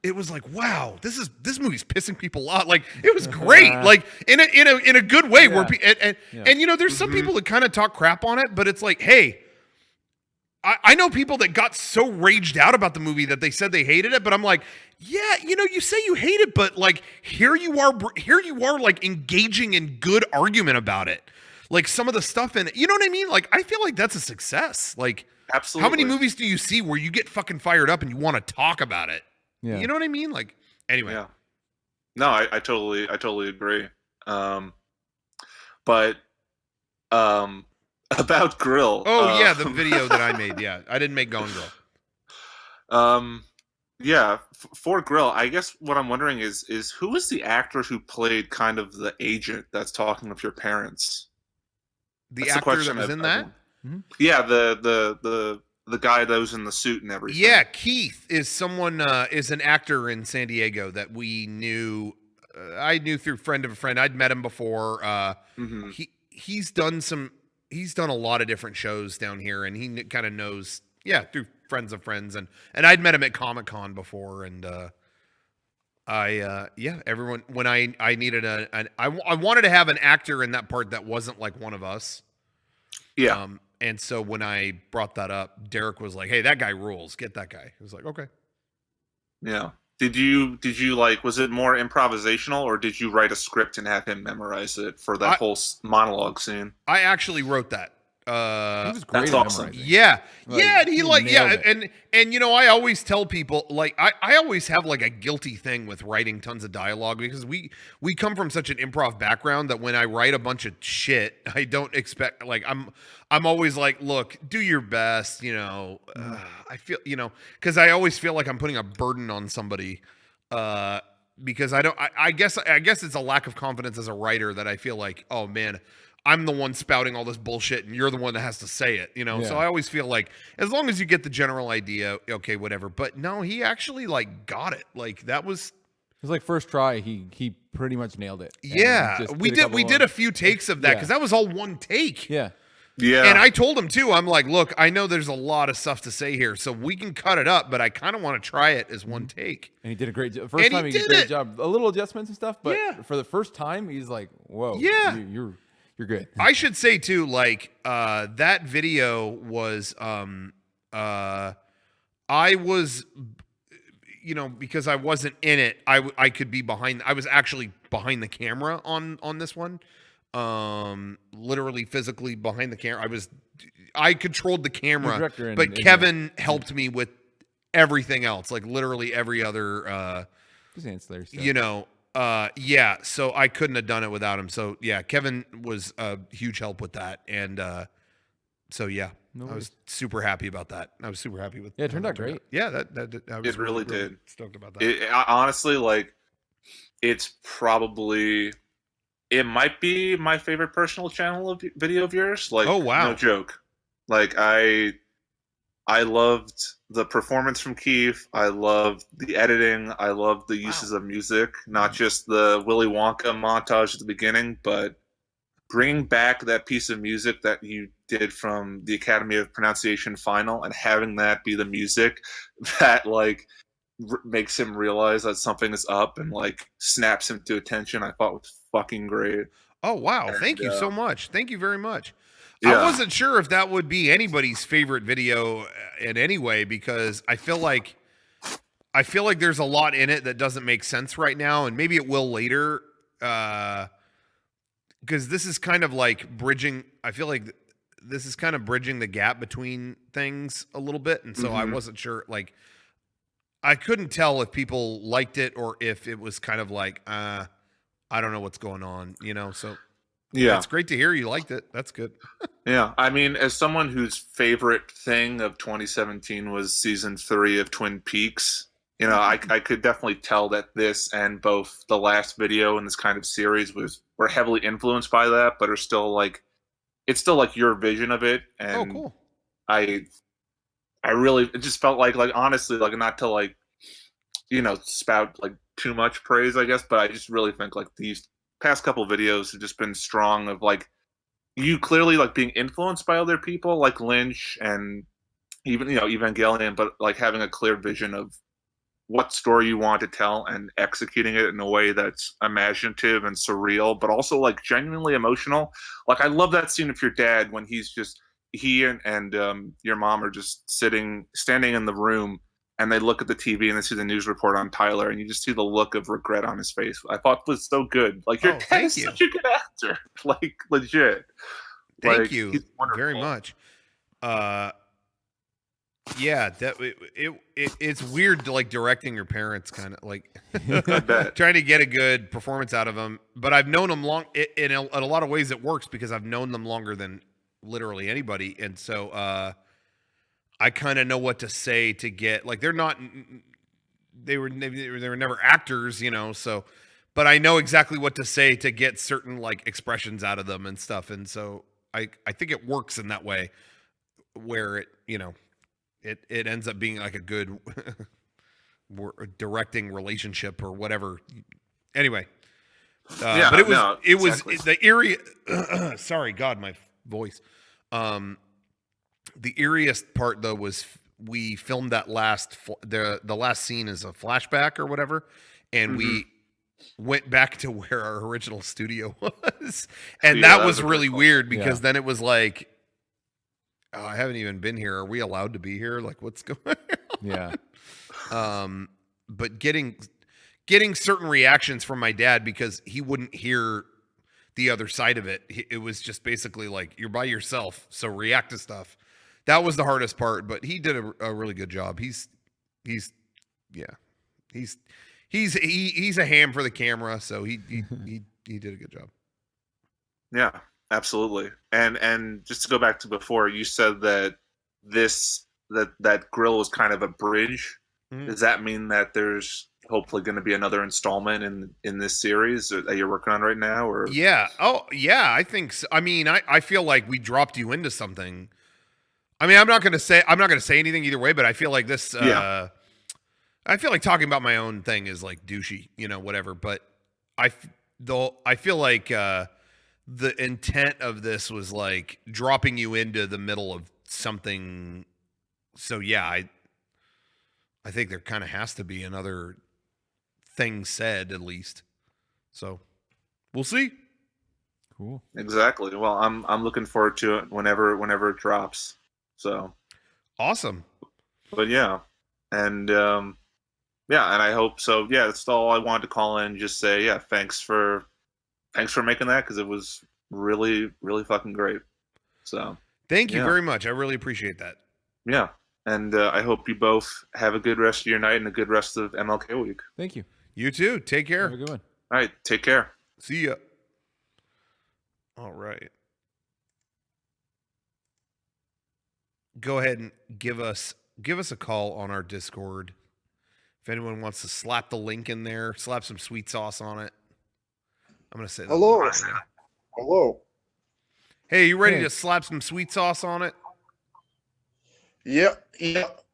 it was like, wow, this movie's pissing people off. Like it was great, like in a good way. Where and you know, there's some people that kind of talk crap on it, but it's like, hey, I know people that got so raged out about the movie that they said they hated it, but I'm like, yeah, you know, you say you hate it, but like here you are, like engaging in good argument about it. Like some of the stuff in it, you know what I mean? Like I feel like that's a success. Like, absolutely. How many movies do you see where you get fucking fired up and you want to talk about it? Yeah. You know what I mean? Like, anyway. Yeah. No, I totally agree. But about Grill. Oh yeah, the video that I made. Yeah, I didn't make Gone Girl. Yeah, for Grill, I guess what I'm wondering is who was the actor who played kind of the agent that's talking with your parents? The actor that was in that? Yeah, the guy that was in the suit and everything. Yeah, Keith is someone is an actor in San Diego that we knew. I knew through friend of a friend. I'd met him before. He's done a lot of different shows down here, and he kind of knows. Yeah, through friends of friends, and I'd met him at Comic-Con before, and everyone when I needed I wanted to have an actor in that part that wasn't like one of us. Yeah. And so when I brought that up, Derek was like, "Hey, that guy rules. Get that guy." I was like, "Okay." Yeah. Did you like? Was it more improvisational, or did you write a script and have him memorize it for that whole monologue scene? I actually wrote that. He was great. That's awesome. Yeah, and he it. and you know, I always tell people like I always have like a guilty thing with writing tons of dialogue because we come from such an improv background that when I write a bunch of shit, I don't expect like I'm always like, look, do your best, you know. I feel, you know, because I always feel like I'm putting a burden on somebody. Because I guess it's a lack of confidence as a writer that I feel like, oh man, I'm the one spouting all this bullshit and you're the one that has to say it, you know? Yeah. So I always feel like as long as you get the general idea, okay, whatever. But no, he actually like got it. Like that was... It was like first try, he pretty much nailed it. Yeah, we did a few takes of that because that was all one take. Yeah. Yeah. And I told him too, I'm like, look, I know there's a lot of stuff to say here, so we can cut it up, but I kind of want to try it as one take. And he did a great job. First time he did a great job. A little adjustments and stuff, but for the first time, he's like, whoa, you're good. I should say too, like, that video was, I was, you know, because I wasn't in it, I could be behind, I was actually behind the camera on this one. Literally physically behind the camera. I controlled the camera, but Kevin helped me with everything else, like literally every other, just ancillary stuff. you know, yeah, so I couldn't have done it without him. So yeah, Kevin was a huge help with that. And, so yeah, I was super happy about that. I was super happy with. Yeah, it turned out great. Yeah, I was it really did. Stoked about that. Honestly, like, it's probably, it might be my favorite personal channel of video of yours. Like, oh wow, no joke. Like, I loved the performance from Keith. I loved the editing. I loved the uses of music, not just the Willy Wonka montage at the beginning, but bringing back that piece of music that you did from the Academy of Pronunciation final and having that be the music that, like, makes him realize that something is up and, like, snaps him to attention, I thought was fucking great. Oh wow, thank you so much. Thank you very much. Yeah. I wasn't sure if that would be anybody's favorite video in any way, because I feel like there's a lot in it that doesn't make sense right now, and maybe it will later. Because this is kind of like bridging. I feel like this is kind of bridging the gap between things a little bit, and so I wasn't sure. Like, I couldn't tell if people liked it or if it was kind of like, I don't know what's going on, you know. So yeah, it's great to hear you liked it. That's good. Yeah, I mean, as someone whose favorite thing of 2017 was season 3 of Twin Peaks, you know, I could definitely tell that this and both the last video and this kind of series were heavily influenced by that, but are still like, it's still like your vision of it. And oh, cool. I really, it just felt like honestly, like, not to, like, you know, spout like too much praise, I guess, but I just really think like these past couple videos have just been strong of, like, you clearly, like, being influenced by other people like Lynch and even, you know, Evangelion, but, like, having a clear vision of what story you want to tell and executing it in a way that's imaginative and surreal, but also, like, genuinely emotional. Like, I love that scene of your dad when he and your mom are just standing in the room, and they look at the TV and they see the news report on Tyler, and you just see the look of regret on his face. I thought was so good. Like, your dad is such a good actor. Like, legit. Thank Like, you he's wonderful. very much. Yeah, that it's weird to, like, directing your parents, kind of like trying to get a good performance out of them. But I've known them long. In a lot of ways, it works because I've known them longer than literally anybody, and so I kind of know what to say to get, like, they were never actors, you know. So, but I know exactly what to say to get certain, like, expressions out of them and stuff, and so I think it works in that way, where it, you know. It ends up being like a good directing relationship or whatever. Anyway, yeah, but it was exactly. the eerie. Sorry, God, my voice. The eeriest part though was we filmed that the last scene is a flashback or whatever, and we went back to where our original studio was, and that was really weird because then it was like, oh, I haven't even been here. Are we allowed to be here? Like, what's going on? Yeah. But getting certain reactions from my dad, because he wouldn't hear the other side of it. It was just basically like, you're by yourself, so react to stuff. That was the hardest part, but he did a really good job. He's a ham for the camera, so he did a good job. Yeah. Absolutely. And just to go back to before, you said that that grill was kind of a bridge. Does that mean that there's hopefully going to be another installment in this series that you're working on right now? Or yeah. Oh yeah, I think so. I mean, I feel like we dropped you into something. I mean, I'm not going to say anything either way, but I feel like this. I feel like talking about my own thing is like douchey, you know, whatever. But I feel like the intent of this was like dropping you into the middle of something. So yeah, I think there kind of has to be another thing said at least. So we'll see. Cool. Exactly. Well, I'm looking forward to it whenever it drops. So awesome. But yeah, and yeah, and I hope so. Yeah, that's all I wanted to call in and just say. Yeah, thanks for making that, because it was really fucking great. So thank you very much. I really appreciate that. Yeah, and I hope you both have a good rest of your night and a good rest of MLK week. Thank you. You too. Take care. Have a good one. All right, take care. See ya. All right. Go ahead and give us a call on our Discord. If anyone wants to slap the link in there, slap some sweet sauce on it. I'm gonna say that. Hello. Hello. Hey, you ready to slap some sweet sauce on it? Yeah.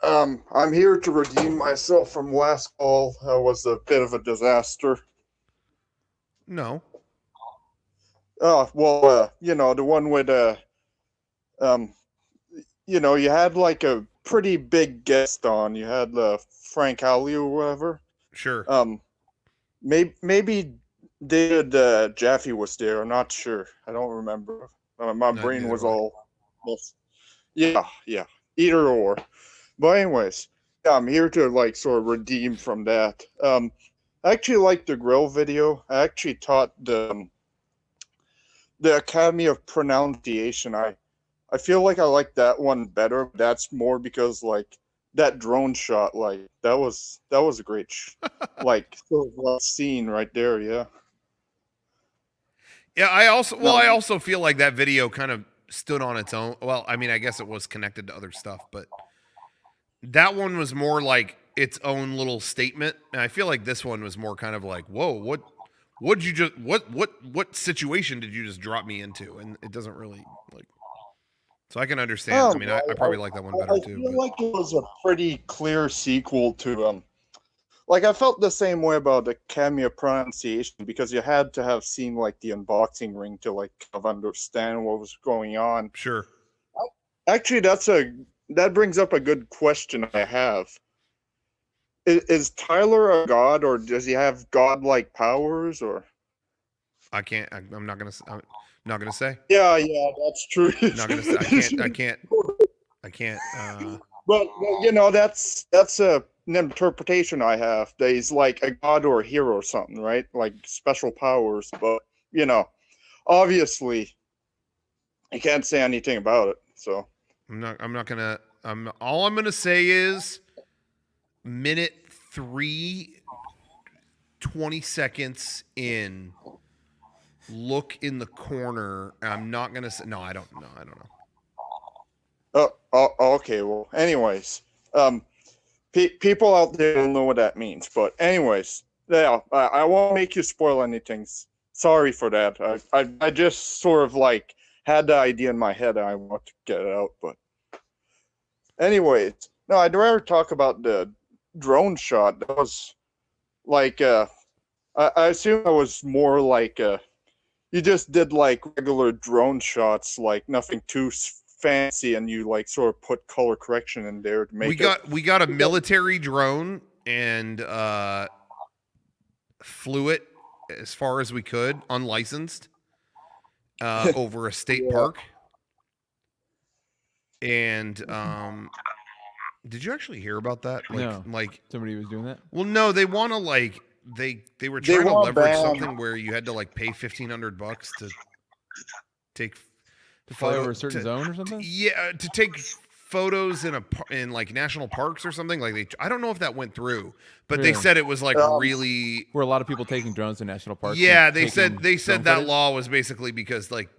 I'm here to redeem myself from last call. That was a bit of a disaster. No. Oh, well, the one with, you had like a pretty big guest on. You had Frank Howley or whatever. Sure. Maybe David Jaffe was there. I'm not sure. I don't remember. My brain was all. Yeah. Either or. But anyways, yeah, I'm here to like sort of redeem from that. I actually liked the grill video. I actually taught the Academy of Pronunciation. I feel like I like that one better. That's more because like that drone shot, like that was a great like sort of scene right there. Yeah. Yeah, I also feel like that video kind of stood on its own. Well, I mean, I guess it was connected to other stuff, but that one was more like its own little statement. And I feel like this one was more kind of like, whoa, what situation did you just drop me into? And it doesn't really like, so I can understand. I mean, I probably like that one better too. I feel like it was a pretty clear sequel to like I felt the same way about the Academy of Pronunciation, because you had to have seen like the unboxing ring to like kind of understand what was going on. Sure. Actually, that brings up a good question I have. Is Tyler a god, or does he have godlike powers, or? I'm not gonna say. Yeah, that's true. Not gonna say. I can't. But that's an interpretation I have. That he's like a god or a hero or something, right? Like special powers. But obviously, I can't say anything about it. So all I'm gonna say is minute 3, 20 seconds in. Look in the corner. I'm not gonna say. No, I don't know. Okay. Well, anyways, people out there don't know what that means. But anyways, yeah, I won't make you spoil anything. Sorry for that. I just sort of like had the idea in my head and I want to get it out. But anyways, no, I'd rather talk about the drone shot. That was like I assume that was more like you just did like regular drone shots, like nothing too fancy, and you like sort of put color correction in there to make we got a military drone and flew it as far as we could unlicensed over a state park. And did you actually hear about that? No. Like somebody was doing that? Well, no, they want to like they were trying to leverage something where you had to like pay $1,500 to take to fly over a certain zone or something. To take photos in like national parks or something. Like I don't know if that went through, but they said it was like really were a lot of people taking drones in national parks. Yeah, they said that law was basically because like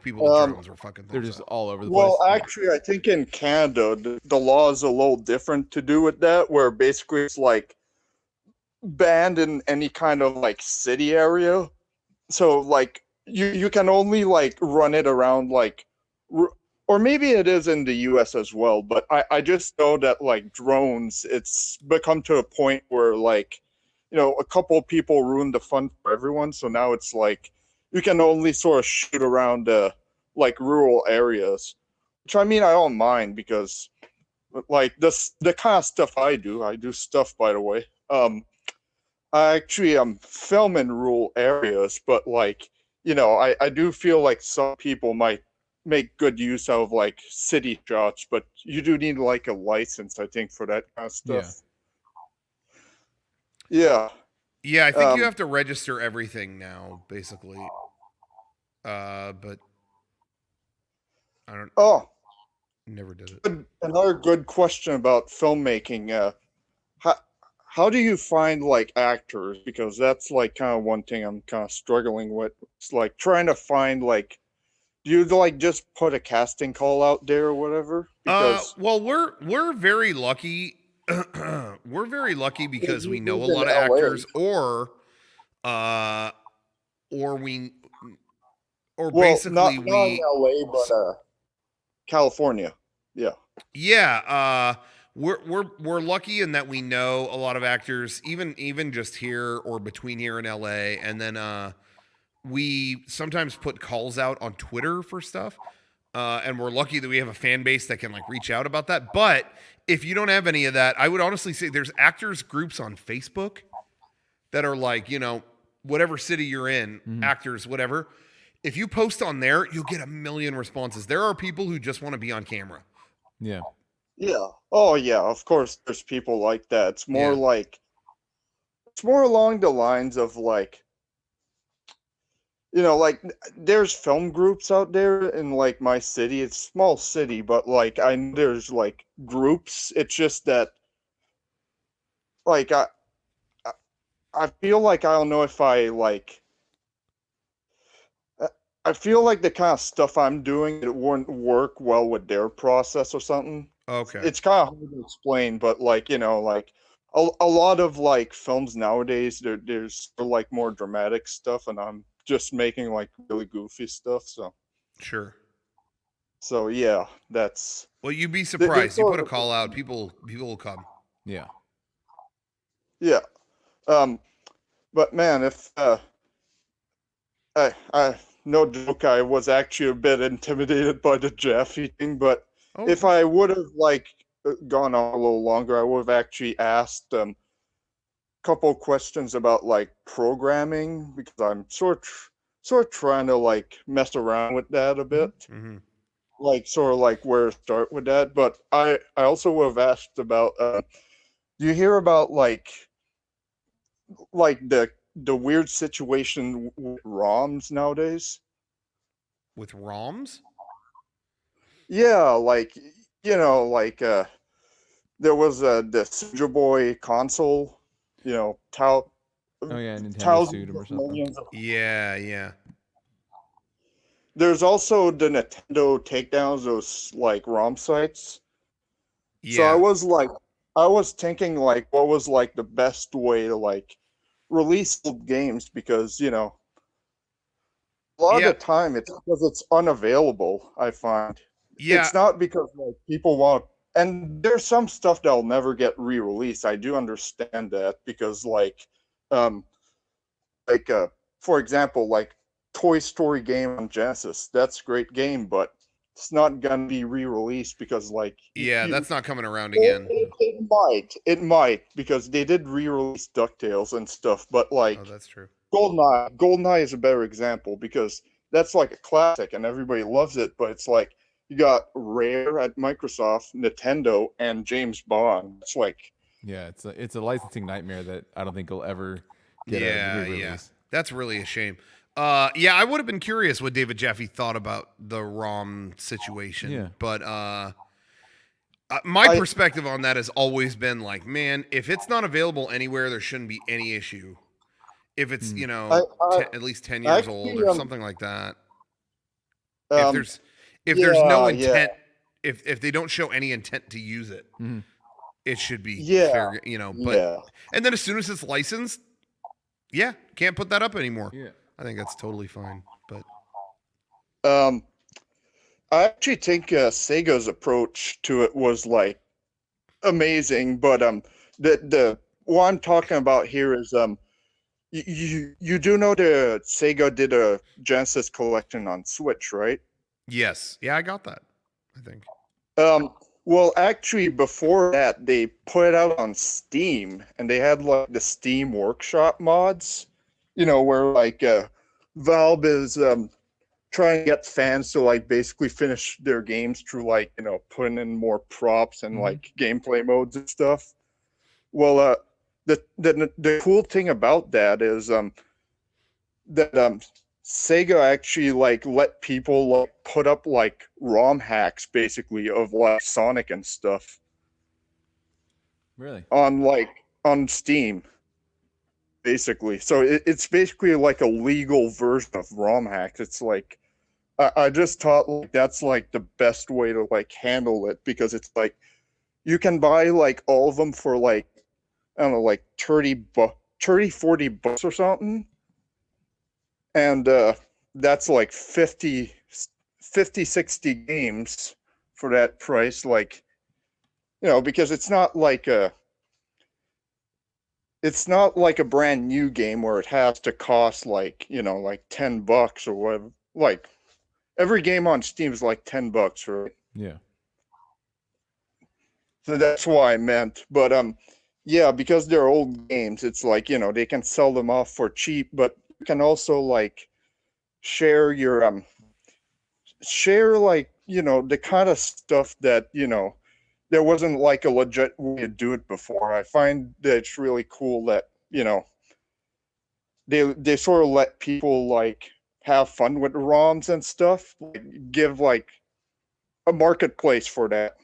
people with drones were fucking. They're just all over the place. Well, actually, I think in Canada the law is a little different to do with that, where basically it's like banned in any kind of like city area. So like you can only like run it around like, or maybe it is in the US as well, but I just know that like drones, it's become to a point where like, a couple of people ruined the fun for everyone. So now it's like, you can only sort of shoot around like rural areas, which I mean I don't mind because like the kind of stuff I do stuff, by the way. I actually film in rural areas, but like, you know, I do feel like some people might make good use out of like city shots, but you do need like a license, I think, for that kind of stuff. Yeah. Yeah, I think you have to register everything now, basically. But I don't. Oh, never did it. Another good question about filmmaking. How do you find like actors? Because that's like kind of one thing I'm kind of struggling with. It's like trying to find like, do you like just put a casting call out there or whatever? Because well, we're very lucky. We're very lucky because we know a live in lot of LA. actors, or we, or well, basically not we. in LA, but California. Yeah. Yeah, we're lucky in that we know a lot of actors, even just here or between here and LA, and then we sometimes put calls out on Twitter for stuff, and we're lucky that we have a fan base that can like reach out about that. But if you don't have any of that, I would honestly say there's actors groups on Facebook that are like, you know, whatever city you're in, actors, whatever. If you post on there, you'll get a million responses. There are people who just want to be on camera. Yeah. Yeah. Oh yeah, of course there's people like that. It's more like it's more along the lines of like, you know, like there's film groups out there in like my city. It's a small city, but like I know there's like groups. It's just that like I feel like I don't know if I feel like the kind of stuff I'm doing, it wouldn't work well with their process or something. Okay. It's kind of hard to explain, but like, you know, like a lot of like films nowadays, there's like more dramatic stuff, and I'm just making like really goofy stuff. Sure. So yeah, that's. Well, you'd be surprised. You put a call out, people will come. Yeah. Yeah. But man, if I no joke, I was actually a bit intimidated by the Jaffe thing, but if I would have like gone on a little longer, I would have actually asked a couple questions about like programming, because I'm sort of trying to like mess around with that a bit. Mm-hmm. Like sort of like where to start with that. But I also would have asked about do you hear about like the weird situation with ROMs nowadays? With ROMs? Yeah, like, you know, like there was the Soldier Boy console, you know, oh yeah, Nintendo sued him or something. Yeah. There's also the Nintendo takedowns, those like ROM sites. Yeah. So I was thinking like what was like the best way to like release old games, because, you know, a lot of the time it's because it's unavailable, I find. Yeah. It's not because like people want, and there's some stuff that'll never get re-released. I do understand that, because like for example, like Toy Story game on Genesis, that's a great game, but it's not gonna be re-released because like that's not coming around again. It might, because they did re-release DuckTales and stuff, but like that's true. GoldenEye is a better example, because that's like a classic and everybody loves it, but it's like you got Rare at Microsoft, Nintendo, and James Bond. It's like, yeah, it's a licensing nightmare that I don't think will ever get a re-release. Yeah. That's really a shame. Yeah, I would have been curious what David Jaffe thought about the ROM situation. Yeah. But my perspective on that has always been like, man, if it's not available anywhere, there shouldn't be any issue. If it's, you know, at least 10 years old or something like that. If there's no intent, if they don't show any intent to use it, it should be fair, you know. But and then as soon as it's licensed, can't put that up anymore. Yeah. I think that's totally fine. But I actually think Sega's approach to it was like amazing, but the what I'm talking about here is you do know the Sega did a Genesis collection on Switch, right? Yes. Yeah, I got that. I think. Well, actually, before that, they put it out on Steam, and they had like the Steam Workshop mods, where like Valve is trying to get fans to like basically finish their games through like putting in more props and like gameplay modes and stuff. Well, the cool thing about that is that Sega actually like let people like put up like ROM hacks basically of like Sonic and stuff. Really? On Steam, basically. So it's basically like a legal version of ROM hacks. It's like I just thought like that's like the best way to like handle it, because it's like you can buy like all of them for like I don't know, like 40 bucks or something. And that's like 50, 60 games for that price. Like, because it's not like a brand new game where it has to cost like, like $10 or whatever. Like every game on Steam is like $10, right? Yeah. So that's why I meant. But yeah, because they're old games, it's like, they can sell them off for cheap, but you can also like share your share like the kind of stuff that there wasn't like a legit way to do it before. I find that it's really cool that they sort of let people like have fun with the ROMs and stuff, like give like a marketplace for that.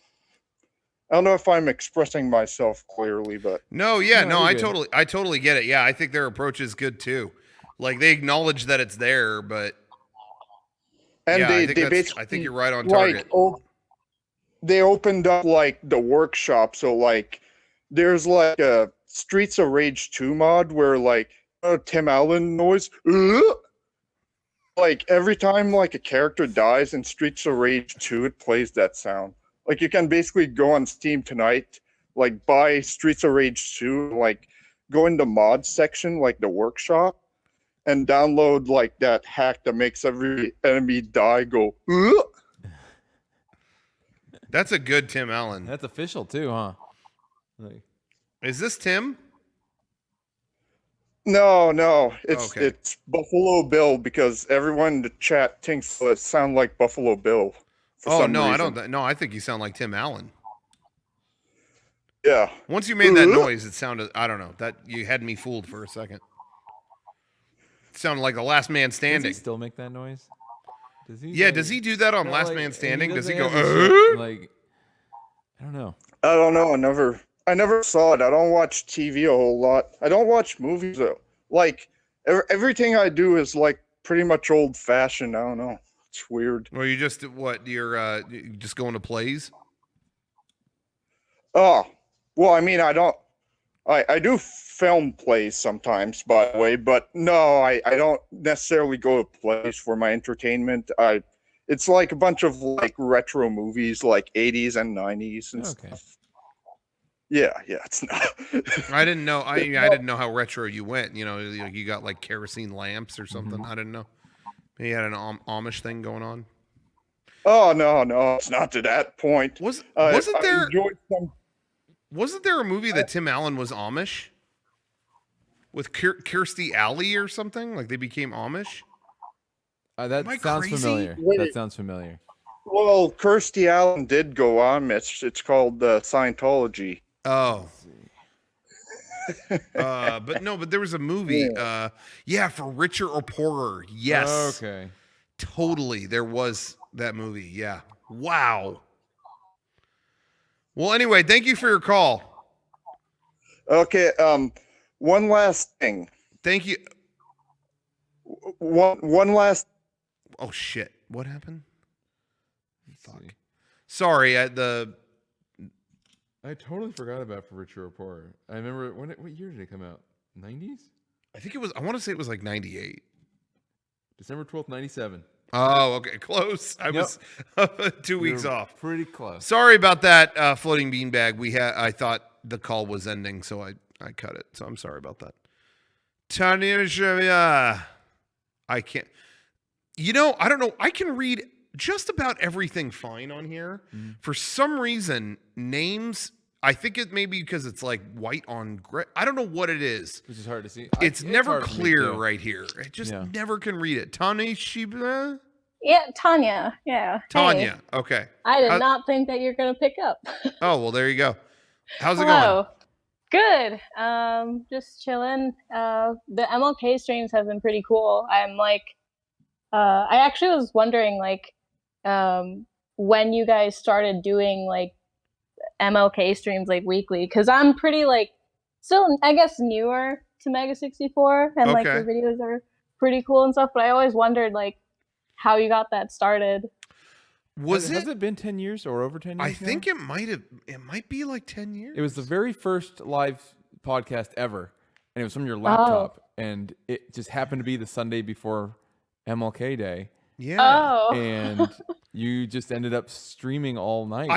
I don't know if I'm expressing myself clearly, but no, I totally get it. Yeah, I think their approach is good too. Like they acknowledge that it's there, but and yeah, they I think you're right on like target. they opened up like the workshop, so like there's like a Streets of Rage 2 mod where like Tim Allen noise, like every time like a character dies in Streets of Rage 2, it plays that sound. Like you can basically go on Steam tonight, like buy Streets of Rage 2, like go in the mod section, like the workshop, and download like that hack that makes every enemy die go. That's a good Tim Allen. That's official too, huh? Like, is this Tim? No, it's Buffalo Bill, because everyone in the chat thinks it sound like Buffalo Bill for some reason. I don't. No, I think you sound like Tim Allen. Yeah. Once you made that noise, it sounded. I don't know. That you had me fooled for a second. It sounded like the Last Man Standing. Does he still make that noise? Does he? Yeah. Like, does he do that on Last Man Standing? Does he go? Like, I don't know. I don't know. I never saw it. I don't watch TV a whole lot. I don't watch movies though. Like everything I do is like pretty much old fashioned. I don't know. It's weird. Well, you just you're just going to plays? Oh, well, I mean, I do film plays sometimes, by the way, but no, I don't necessarily go to plays for my entertainment. It's like a bunch of like retro movies, like 80s and 90s and stuff. Yeah, it's not. I didn't know. I didn't know how retro you went. You got like kerosene lamps or something. I didn't know. Maybe you had an Amish thing going on. Oh no, it's not to that point. Wasn't there a movie that Tim Allen was Amish with Kirstie Alley or something? Like they became Amish. That sounds familiar. That sounds familiar. Well, Kirstie Allen did go on. It's called Scientology. Oh. But there was a movie. For Richer or Poorer. Yes. Okay. Totally. There was that movie. Yeah. Wow. Well, anyway, thank you for your call. Okay. One last thing. Thank you. One last. Oh shit! What happened? Fuck. Sorry. I totally forgot about For Richer or Poorer. I remember what year did it come out? 90s? I think it was. I want to say it was like 98. December 12th, 97. Oh, okay, close. I was 2 weeks off. Pretty close. Sorry about that, floating beanbag. I thought the call was ending, so I cut it. So I'm sorry about that. Tanya, I can't. I don't know. I can read just about everything fine on here. For some reason, names. I think it may be because it's like white on gray. I don't know what it is. Which is hard to see. It's never hard for me, clear too. right here. I just never can read it. Tanishiba? Yeah, Tanya. Yeah. Tanya. Hey, Okay. I did not think that you're gonna pick up. Oh, well, there you go. How's it Hello. going? Good. Just chilling. The MLK streams have been pretty cool. I'm like, I actually was wondering like, when you guys started doing like MLK streams like weekly, because I'm pretty like still I guess newer to Mega 64 and like your videos are pretty cool and stuff, but I always wondered like how you got that started. Has it been 10 years or over 10 years? I think it might be like 10 years. It was the very first live podcast ever, and it was from your laptop, and it just happened to be the Sunday before MLK Day. Yeah. Oh. And you just ended up streaming all night.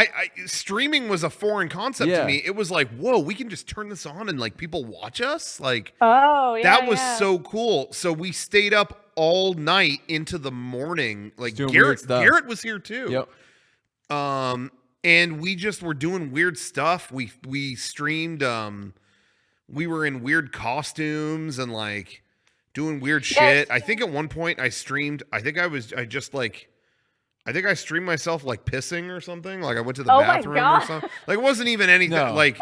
Streaming was a foreign concept to me. It was like, whoa, we can just turn this on and like people watch us. Like, that was so cool. So we stayed up all night into the morning. Like Garrett was here too. Yep. And we just were doing weird stuff. We streamed. We were in weird costumes and like doing weird shit. I think at one point I streamed. I think I streamed myself like pissing or something. Like I went to the bathroom or something. Like it wasn't even anything. Like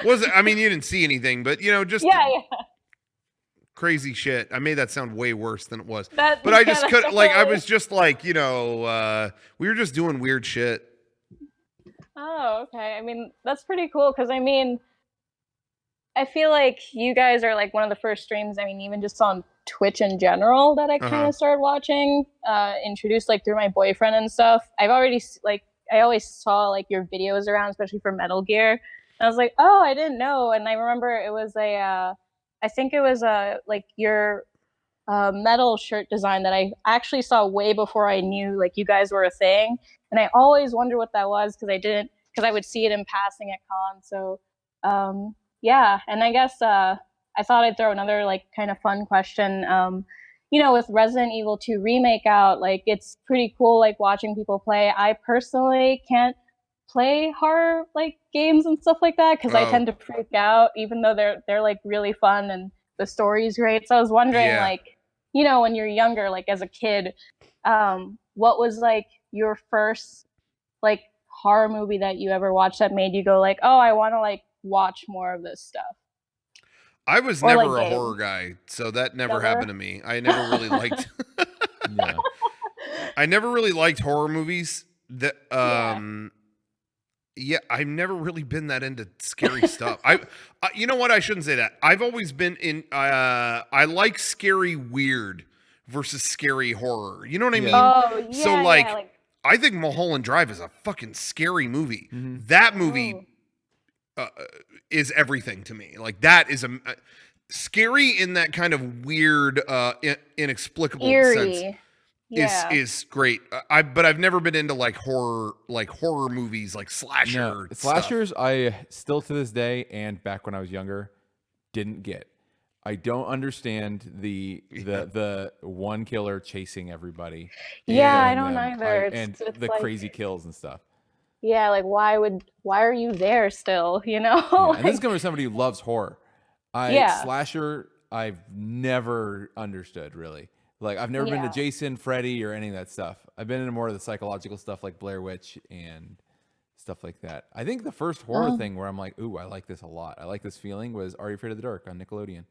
I mean, you didn't see anything, but just crazy shit. I made that sound way worse than it was. But I just couldn't. Like I was just like we were just doing weird shit. Oh, okay. I mean, that's pretty cool because I mean, I feel like you guys are like one of the first streams, I mean, even just on Twitch in general that I kind of started watching, introduced like through my boyfriend and stuff. I always saw like your videos around, especially for Metal Gear. And I was like, oh, I didn't know. And I remember it was I think it was like your metal shirt design that I actually saw way before I knew like you guys were a thing. And I always wondered what that was because I would see it in passing at cons. So, yeah, and I guess I thought I'd throw another like kind of fun question. With Resident Evil 2 Remake out, like it's pretty cool like watching people play. I personally can't play horror like games and stuff like that because I tend to freak out, even though they're like really fun and the story's great. So I was wondering like, when you're younger, like as a kid, what was like your first like horror movie that you ever watched that made you go like, oh, I want to like watch more of this stuff? I was never a horror guy, so that never happened to me. I never really liked I never really liked horror movies. That I've never really been that into scary stuff. You know what? I shouldn't say that. I've always been in I like scary weird versus scary horror. You know what I mean? Oh, yeah. So like I think Mulholland Drive is a fucking scary movie. That movie is everything to me. Like that is scary in that kind of weird, inexplicable sense. Is great. But I've never been into like horror movies, like slasher. Slashers, I still to this day and back when I was younger, didn't get. I don't understand the one killer chasing everybody. Yeah, I don't either. And the like, crazy kills and stuff. Yeah, like why are you there still? Yeah, and this is coming from somebody who loves horror. Slasher, I've never understood really. Like I've never been to Jason, Freddy, or any of that stuff. I've been into more of the psychological stuff like Blair Witch and stuff like that. I think the first horror thing where I'm like, ooh, I like this a lot. I like this feeling was Are You Afraid of the Dark on Nickelodeon.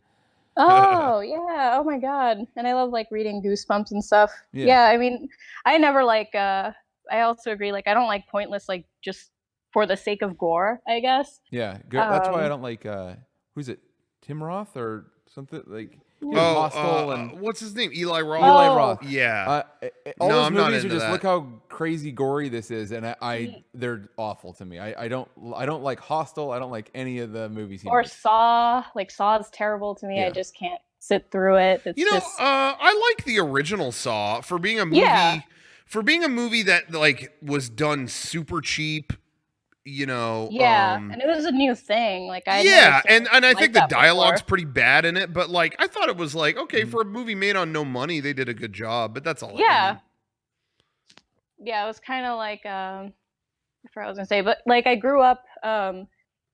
Oh yeah, oh my god. And I love like reading Goosebumps and stuff. Yeah, I mean, I never like I also agree like I don't like pointless like just for the sake of gore, I guess. Yeah, that's why I don't like who's it? Tim Roth or something like Hostel and what's his name? Eli Roth. Eli Roth. Yeah. All no, those I'm movies not are into just that. look how crazy gory this is, and they're awful to me. I don't like Hostel. I don't like any of the movies he made. Saw. Like Saw is terrible to me. Yeah. I just can't sit through it. It's just... I like the original Saw for being a movie. For being a movie that like was done super cheap, you know. Yeah, and it was a new thing. Like I Yeah, and I think the dialogue's before. pretty bad in it, but like I thought it was like okay for a movie made on no money, they did a good job. But that's all. Yeah. Yeah, it was kind of like I forgot what I was gonna say, but like I grew up,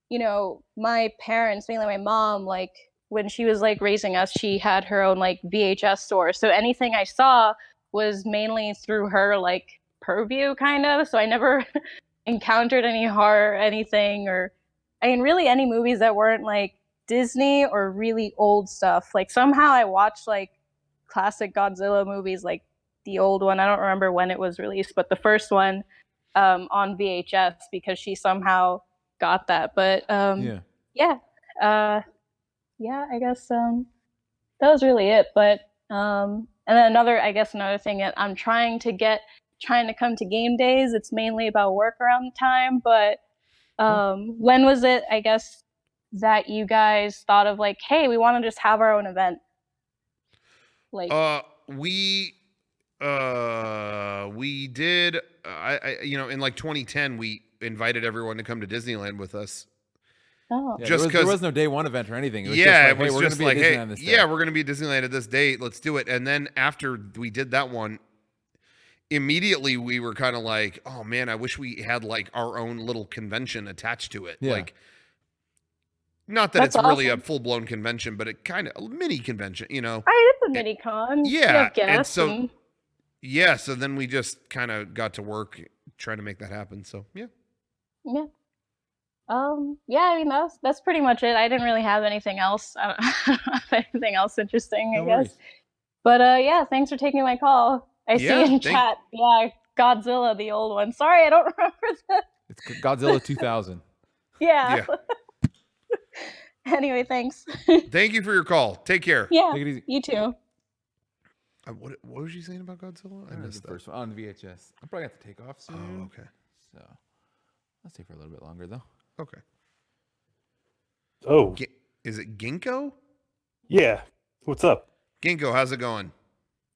you know, my parents, mainly my mom, like when she was like raising us, she had her own like VHS store. So anything I saw was mainly through her like purview, kind of. So I never encountered any horror, anything, or I mean, really any movies that weren't like Disney or really old stuff. Like somehow I watched like classic Godzilla movies, like the old one. I don't remember when it was released, but the first one on VHS because she somehow got that. But yeah, I guess that was really it. But and then another thing that I'm trying to come to game days. It's mainly about work around the time. But when was it? I guess that you guys thought of like, hey, we want to just have our own event. Like, we did. In like 2010, we invited everyone to come to Disneyland with us. Oh, yeah, there was no day one event or anything. It was just like, hey, we're going to be at Disneyland this day. Yeah, we're going to be at Disneyland at this date. Let's do it. And then after we did that one, immediately we were kind of like, oh man, I wish we had like our own little convention attached to it. Yeah. Like, not that That's it's really a awesome. full blown convention, but it kind of a mini convention, you know. Right, it's a mini con. You Yeah, have guests and so then we just kind of got to work trying to make that happen. So yeah. Yeah. Yeah, I mean that's pretty much it. I didn't really have anything else. I don't have anything else interesting, I guess. But yeah, thanks for taking my call. I see in chat. Yeah, Godzilla, the old one. Sorry, I don't remember that. It's Godzilla 2000. Yeah. Anyway, thanks. Thank you for your call. Take care. Yeah. Take it easy. You too. What was you saying about Godzilla? I missed the first one on VHS. I'm probably have to take off soon. Oh, okay. So I'll stay for a little bit longer though. Okay. Oh. Is it Ginkgo? Yeah. What's up? Ginkgo, how's it going?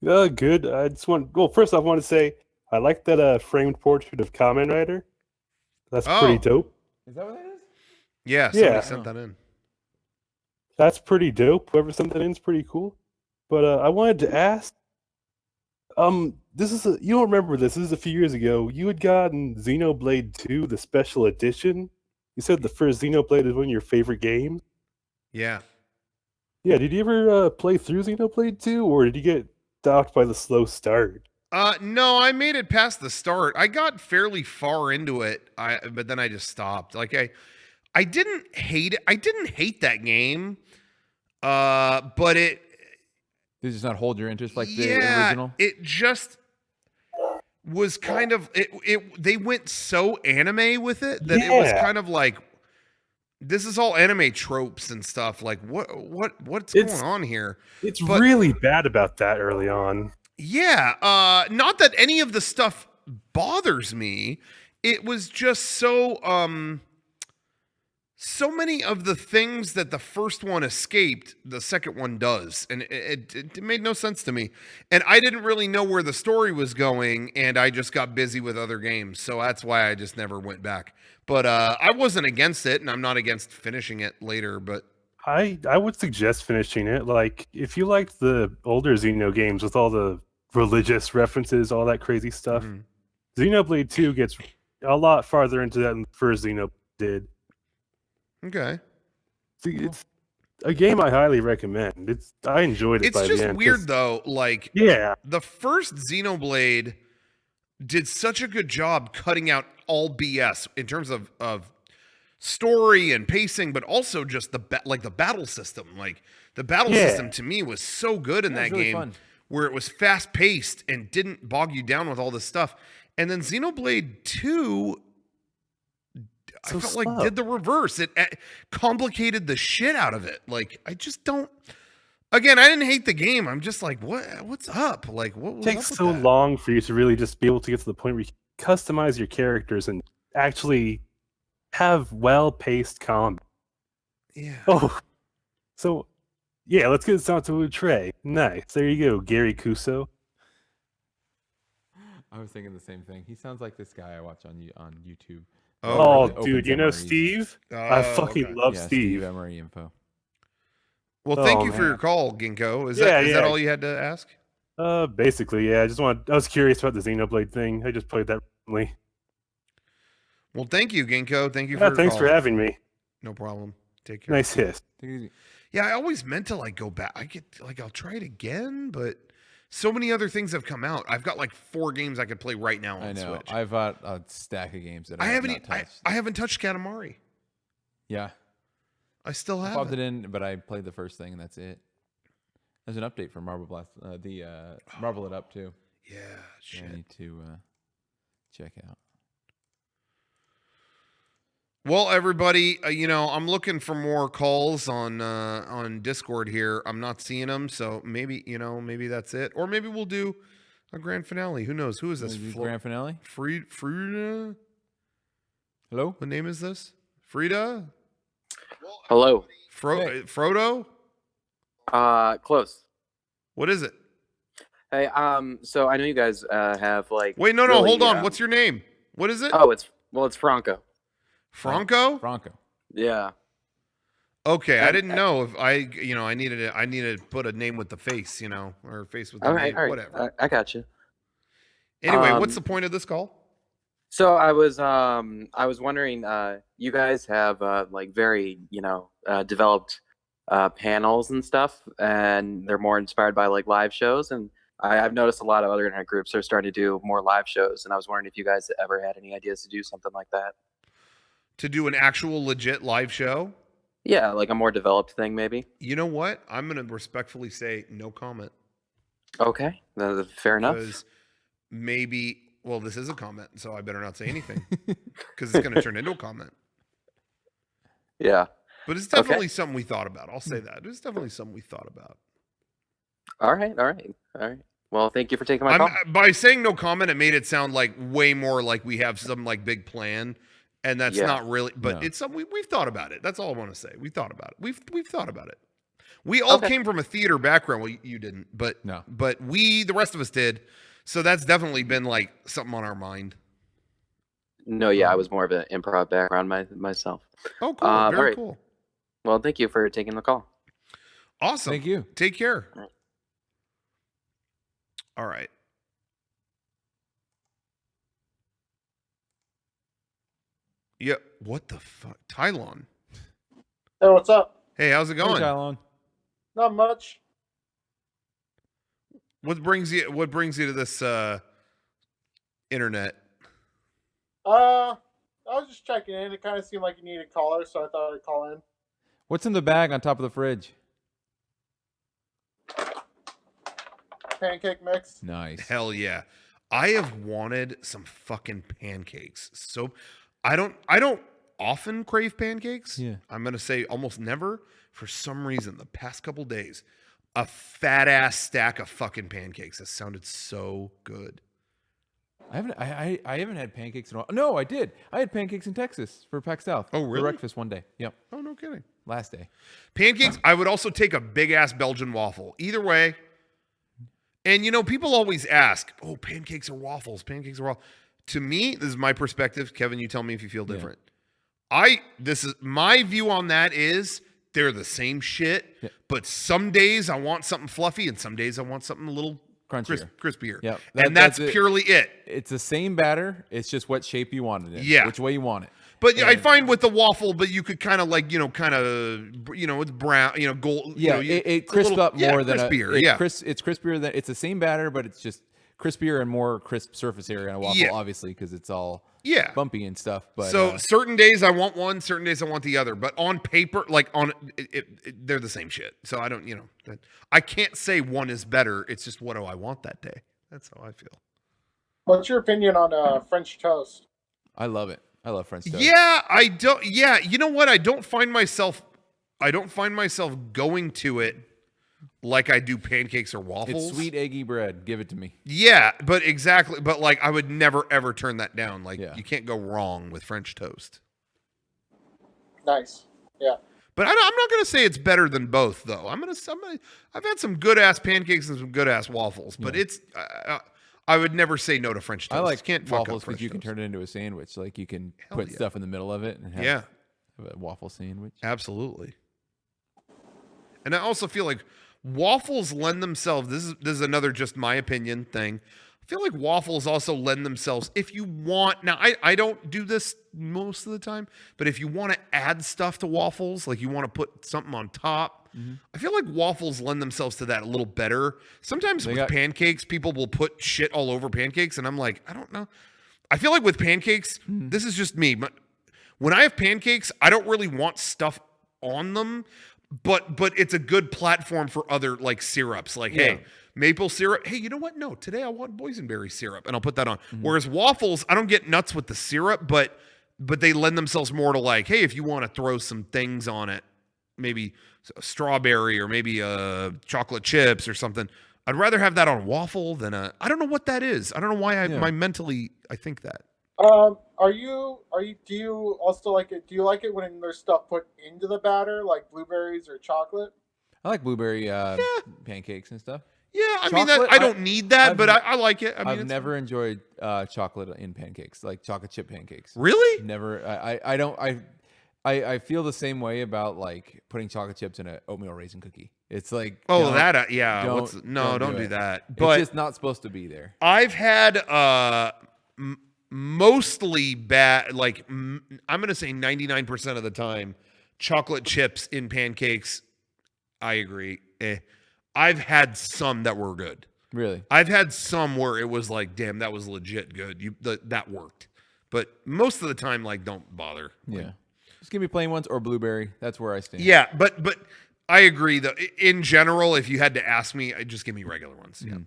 Good. I just first off, I want to say I like that framed portrait of Kamen Rider. That's pretty dope. Is that what that is? Yeah, somebody sent that in. That's pretty dope. Whoever sent that in is pretty cool. But I wanted to ask, this is you don't remember this. This is a few years ago. You had gotten Xenoblade 2, the special edition. You said the first Xenoblade is one of your favorite games. Yeah. Yeah, did you ever play through Xenoblade 2, or did you get stopped by the slow start? No, I made it past the start. I got fairly far into it, but then I just stopped. Like I didn't hate it. I didn't hate that game, but it did just not hold your interest like the original. It just was kind of they went so anime with it that it was kind of like, this is all anime tropes and stuff. Like what's going on here? It's really bad about that early on. Yeah, not that any of the stuff bothers me. It was just so many of the things that the first one escaped, the second one does, and it made no sense to me. And I didn't really know where the story was going, and I just got busy with other games, so that's why I just never went back. But I wasn't against it, and I'm not against finishing it later. But I would suggest finishing it. Like, if you liked the older Xeno games with all the religious references, all that crazy stuff, Xenoblade 2 gets a lot farther into that than the first Xenoblade did. Okay. See, it's a game I highly recommend. I enjoyed it. It's just weird though. Like, the first Xenoblade did such a good job cutting out all BS in terms of story and pacing, but also just the battle system. Like the battle system to me was so good in that really game, fun. where it was fast paced and didn't bog you down with all this stuff. And then Xenoblade 2. I felt like did the reverse. It complicated the shit out of it. Like I just don't. Again, I didn't hate the game. I'm just like, what's up? Like, what was It takes up with so that? long for you to really just be able to get to the point where you can customize your characters and actually have well-paced combat. Yeah. Oh, so yeah, let's get this out to Trey. Nice. There you go, Gary Kuso. I was thinking the same thing. He sounds like this guy I watch on YouTube. Oh, Opens dude, you know MREs. Steve? I fucking okay. love Yeah, Steve. MRE info. Well, thank Oh, you for your man. call, Ginkgo. Is Yeah, that yeah. all you had to ask? Basically, yeah. I was curious about the Xenoblade thing. I just played that recently. Well, thank you, Ginkgo. Thank you for Yeah, your thanks call. for having me. No problem. Take care. Nice hiss. Take it easy. Yeah, I always meant to like go back. I'll try it again, but so many other things have come out. I've got like 4 games I could play right now on I know. Switch. I've got a stack of games that I I have haven't. not touched. I haven't touched Katamari. Yeah. I still I have. popped it in, but I played the first thing and that's it. There's an update for Marble Blast. Marble It Up too. Yeah, shit. I need to check out. Well, everybody, I'm looking for more calls on Discord here. I'm not seeing them, so maybe that's it, or maybe we'll do a grand finale. Who knows? Who is this? Grand finale? Frida? Hello? What name is this? Frida? Hello. Frodo? Close. What is it? Hey, so I know you guys have like. Wait, no, really, hold on. What's your name? What is it? Oh, it's Franco. Franco? Franco. Yeah. Okay, I didn't know if I needed to put a name with the face, or face with the name, All right. whatever. I got you. Anyway, what's the point of this call? So I was wondering, you guys have like very developed panels and stuff, and they're more inspired by like live shows, and I've noticed a lot of other internet groups are starting to do more live shows, and I was wondering if you guys ever had any ideas to do something like that. To do an actual legit live show? Yeah, like a more developed thing, maybe. You know what? I'm going to respectfully say no comment. Okay, fair enough. Because this is a comment, so I better not say anything because it's going to turn into a comment. Yeah. But it's definitely something we thought about. I'll say that. It's definitely something we thought about. All right. Well, thank you for taking my call. By saying no comment, it made it sound like way more like we have some like big plan. And that's not really, but it's something we've thought about it. That's all I want to say. We thought about it. We've thought about it. We all came from a theater background. Well, you didn't, but the rest of us did. So that's definitely been like something on our mind. No, yeah, I was more of an improv background myself. Oh, cool. Very cool. Well, thank you for taking the call. Awesome. Thank you. Take care. All right. Yeah, what the fuck? Tylon. Hey, what's up? Hey, how's it going? Hey, Tylon. Not much. What brings you to this internet? I was just checking in. It kind of seemed like you needed a caller, so I thought I'd call in. What's in the bag on top of the fridge? Pancake mix. Nice. Hell yeah. I have wanted some fucking pancakes. So I don't often crave pancakes. Yeah. I'm going to say almost never. For some reason, the past couple days, a fat ass stack of fucking pancakes. That sounded so good. I haven't had pancakes in a while. No, I did. I had pancakes in Texas for PAX South. Oh, really? For breakfast one day. Yep. Oh, no kidding. Last day. Pancakes, I would also take a big ass Belgian waffle. Either way. And people always ask, oh, pancakes or waffles? Pancakes or waffles? To me, this is my perspective. Kevin, you tell me if you feel different. This is my view on that is they're the same shit, but some days I want something fluffy and some days I want something a little crispier. Yep. And that's purely it. It's the same batter. It's just what shape you want it in. Yeah. Which way you want it. But I find with the waffle, but you could kind of like, it's brown, gold. Yeah, it crisps up more than crispier. It's crispier than it's the same batter, but it's just crispier and more crisp surface area on a waffle, obviously, because it's all bumpy and stuff. But so certain days I want one, certain days I want the other. But on paper, like they're the same shit. So I don't, I can't say one is better. It's just what do I want that day? That's how I feel. What's your opinion on French toast? I love it. I love French toast. Yeah, I don't. Yeah, you know what? I don't find myself going to it like I do pancakes or waffles. It's sweet eggy bread. Give it to me. Yeah, but exactly. But like, I would never ever turn that down. Like, you can't go wrong with French toast. Nice. Yeah. But I'm not gonna say it's better than both, though. I've had some good ass pancakes and some good ass waffles, but I would never say no to French toast. I like Can't fuck up waffles because French you can toast. turn it into a sandwich. Like you can Hell put yeah. stuff in the middle of it and have, Yeah. have a waffle sandwich. Absolutely. And I also feel like waffles lend themselves. This is another just my opinion thing. I feel like waffles also lend themselves if you want. Now I don't do this most of the time, but if you want to add stuff to waffles, like you want to put something on top, I feel like waffles lend themselves to that a little better. Sometimes with pancakes, people will put shit all over pancakes, and I'm like, I don't know. I feel like with pancakes, this is just me, but when I have pancakes, I don't really want stuff on them. But it's a good platform for other like syrups. Like, hey, maple syrup. Hey, you know what? No, today I want boysenberry syrup, and I'll put that on. Whereas waffles, I don't get nuts with the syrup, but they lend themselves more to like, hey, if you want to throw some things on it, maybe a strawberry or maybe chocolate chips or something. I'd rather have that on waffle than a. I don't know what that is. I don't know why I mentally I think that. Do you also like it? Do you like it when there's stuff put into the batter, like blueberries or chocolate? I like blueberry pancakes and stuff. Yeah, I mean, I don't need that, but I like it. I mean, I've never enjoyed chocolate in pancakes, like chocolate chip pancakes. Really? Never. I don't. I feel the same way about like putting chocolate chips in an oatmeal raisin cookie. It's like Oh, don't- that yeah. Don't, Don't do it. that. But it's just not supposed to be there. I've had mostly bad. Like I'm gonna say 99% of the time, chocolate chips in pancakes. I agree. I've had some that were good. Really? I've had some where it was like, damn, that was legit good. That worked. But most of the time, like, don't bother. Yeah. Just give me plain ones or blueberry. That's where I stand. Yeah, but I agree though. In general, if you had to ask me, I'd just give me regular ones. Yeah.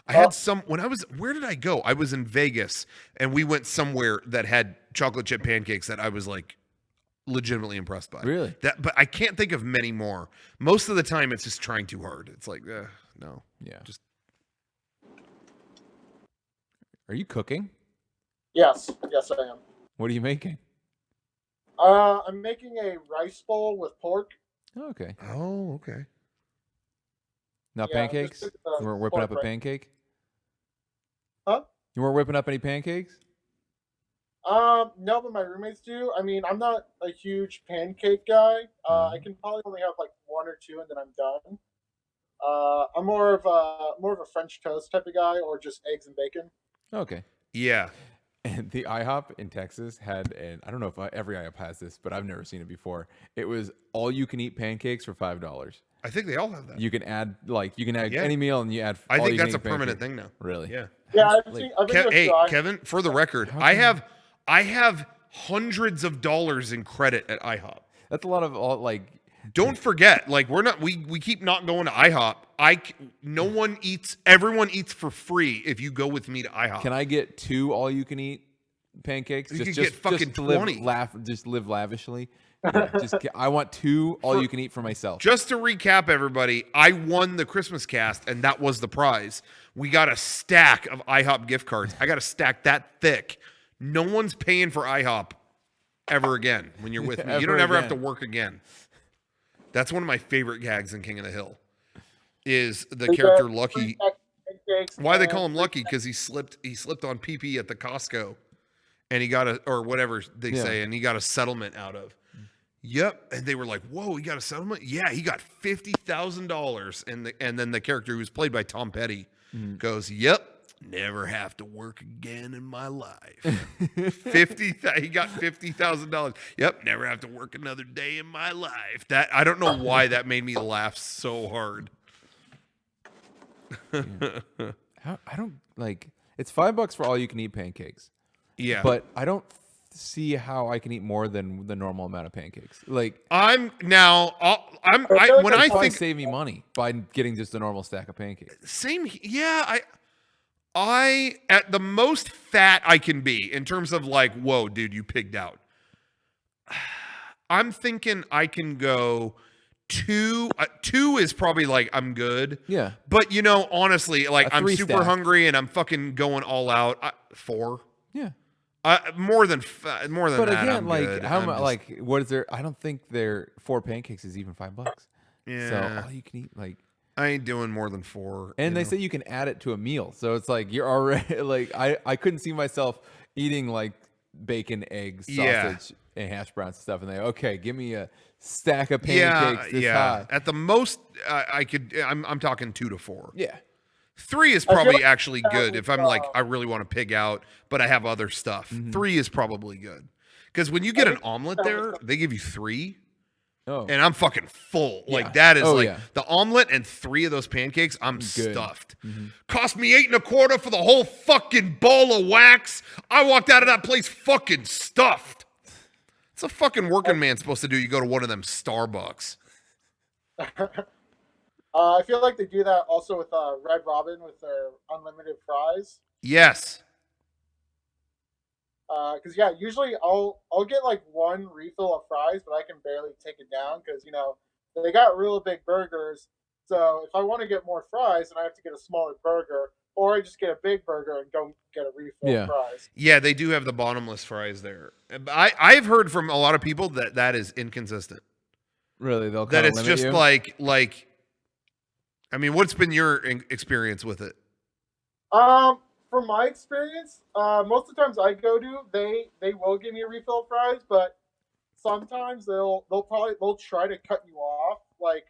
I had some when I was. Where did I go? I was in Vegas, and we went somewhere that had chocolate chip pancakes that I was like legitimately impressed by. Really? But I can't think of many more. Most of the time, it's just trying too hard. It's like, no. Yeah. Just. Are you cooking? Yes, I am. What are you making? I'm making a rice bowl with pork. Oh, okay. Oh, okay. Not Yeah, pancakes? just, You weren't whipping pork up a rice. pancake? Huh? You weren't whipping up any pancakes? No, but my roommates do. I mean, I'm not a huge pancake guy. I can probably only have like one or two, and then I'm done. I'm more of a French toast type of guy, or just eggs and bacon. Okay. Yeah. And the IHOP in Texas had, and I don't know if every IHOP has this, but I've never seen it before. It was all you can eat pancakes for $5. I think they all have that. You can add Yeah. any meal and you add. I all think you can that's a eat permanent pancake. thing now. Really? Yeah. Yeah, I've been to a Hey, few. Kevin, for the record, I have hundreds of dollars in credit at IHOP. That's a lot of Don't forget, like we keep not going to IHOP. Everyone eats for free if you go with me to IHOP. Can I get 2 all you can eat pancakes? You could get fucking to live, 20. just live lavishly. Yeah, I want 2 all you can eat for myself. Just to recap, everybody, I won the Christmas cast, and that was the prize. We got a stack of IHOP gift cards. I got a stack that thick. No one's paying for IHOP ever again when you're with me. You don't ever have to work again. That's one of my favorite gags in King of the Hill. Is the character Lucky? Why they call him Lucky? Because he slipped on PP at the Costco, and he got or whatever they say, and he got a settlement out of. Yep, and they were like, "Whoa, he got a settlement? Yeah, he got $50,000." And then the character who was played by Tom Petty goes, "Yep, never have to work again in my life." He got $50,000. Yep, never have to work another day in my life. That I don't know why that made me laugh so hard. I don't like. It's $5 for all you can eat pancakes. Yeah, but I don't see how I can eat more than the normal amount of pancakes. Like when I think save me money by getting just a normal stack of pancakes. Same, yeah. I at the most fat I can be in terms of like, whoa, dude, you pigged out. I'm thinking I can go 2. 2 is probably like I'm good. Yeah. But honestly, like I'm 3 super stack. hungry and I'm fucking going all out. 4. Yeah. More than But that. again, I'm like good. how I'm much? just- Like what is there? I don't think 4 pancakes is even $5. Yeah. So all you can eat, like I ain't doing more than 4. And they say you can add it to a meal, so it's like you're already like I couldn't see myself eating like bacon, eggs, sausage, and hash browns and stuff. And okay, give me a stack of pancakes this high. At the most, I could. I'm talking 2 to 4. Yeah. 3 is probably actually good if I'm like I really want to pig out, but I have other stuff. 3 is probably good because when you get an omelet there, they give you 3. Oh. And I'm fucking full. Yeah. Like that is yeah. the omelet and 3 of those pancakes. I'm Good. stuffed. Cost me $8.25 for the whole fucking bowl of wax. I walked out of that place fucking stuffed. It's a fucking working man supposed to do. You go to one of them Starbucks. I feel like they do that also with Red Robin with their unlimited fries. Yes. Because usually I'll get like 1 refill of fries, but I can barely take it down because they got real big burgers. So if I want to get more fries, then I have to get a smaller burger, or I just get a big burger and go get a refill of fries. Yeah, they do have the bottomless fries there. I've heard from a lot of people that is inconsistent. Really, they'll that it's limit just you? like. I mean, what's been your experience with it? From my experience, most of the times I go to, they will give me a refill of fries, but sometimes they'll try to cut you off, like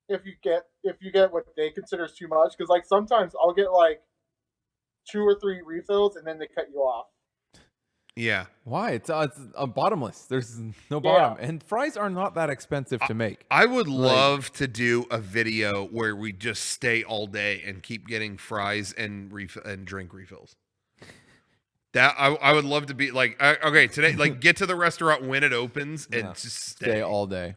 if you get what they consider is too much, because like sometimes I'll get like 2 or 3 refills and then they cut you off. Yeah. Why? It's bottomless. There's no bottom, and fries are not that expensive to make. I would love to do a video where we just stay all day and keep getting fries and drink refills. That I would love to be like, okay, today, like get to the restaurant when it opens and just stay all day.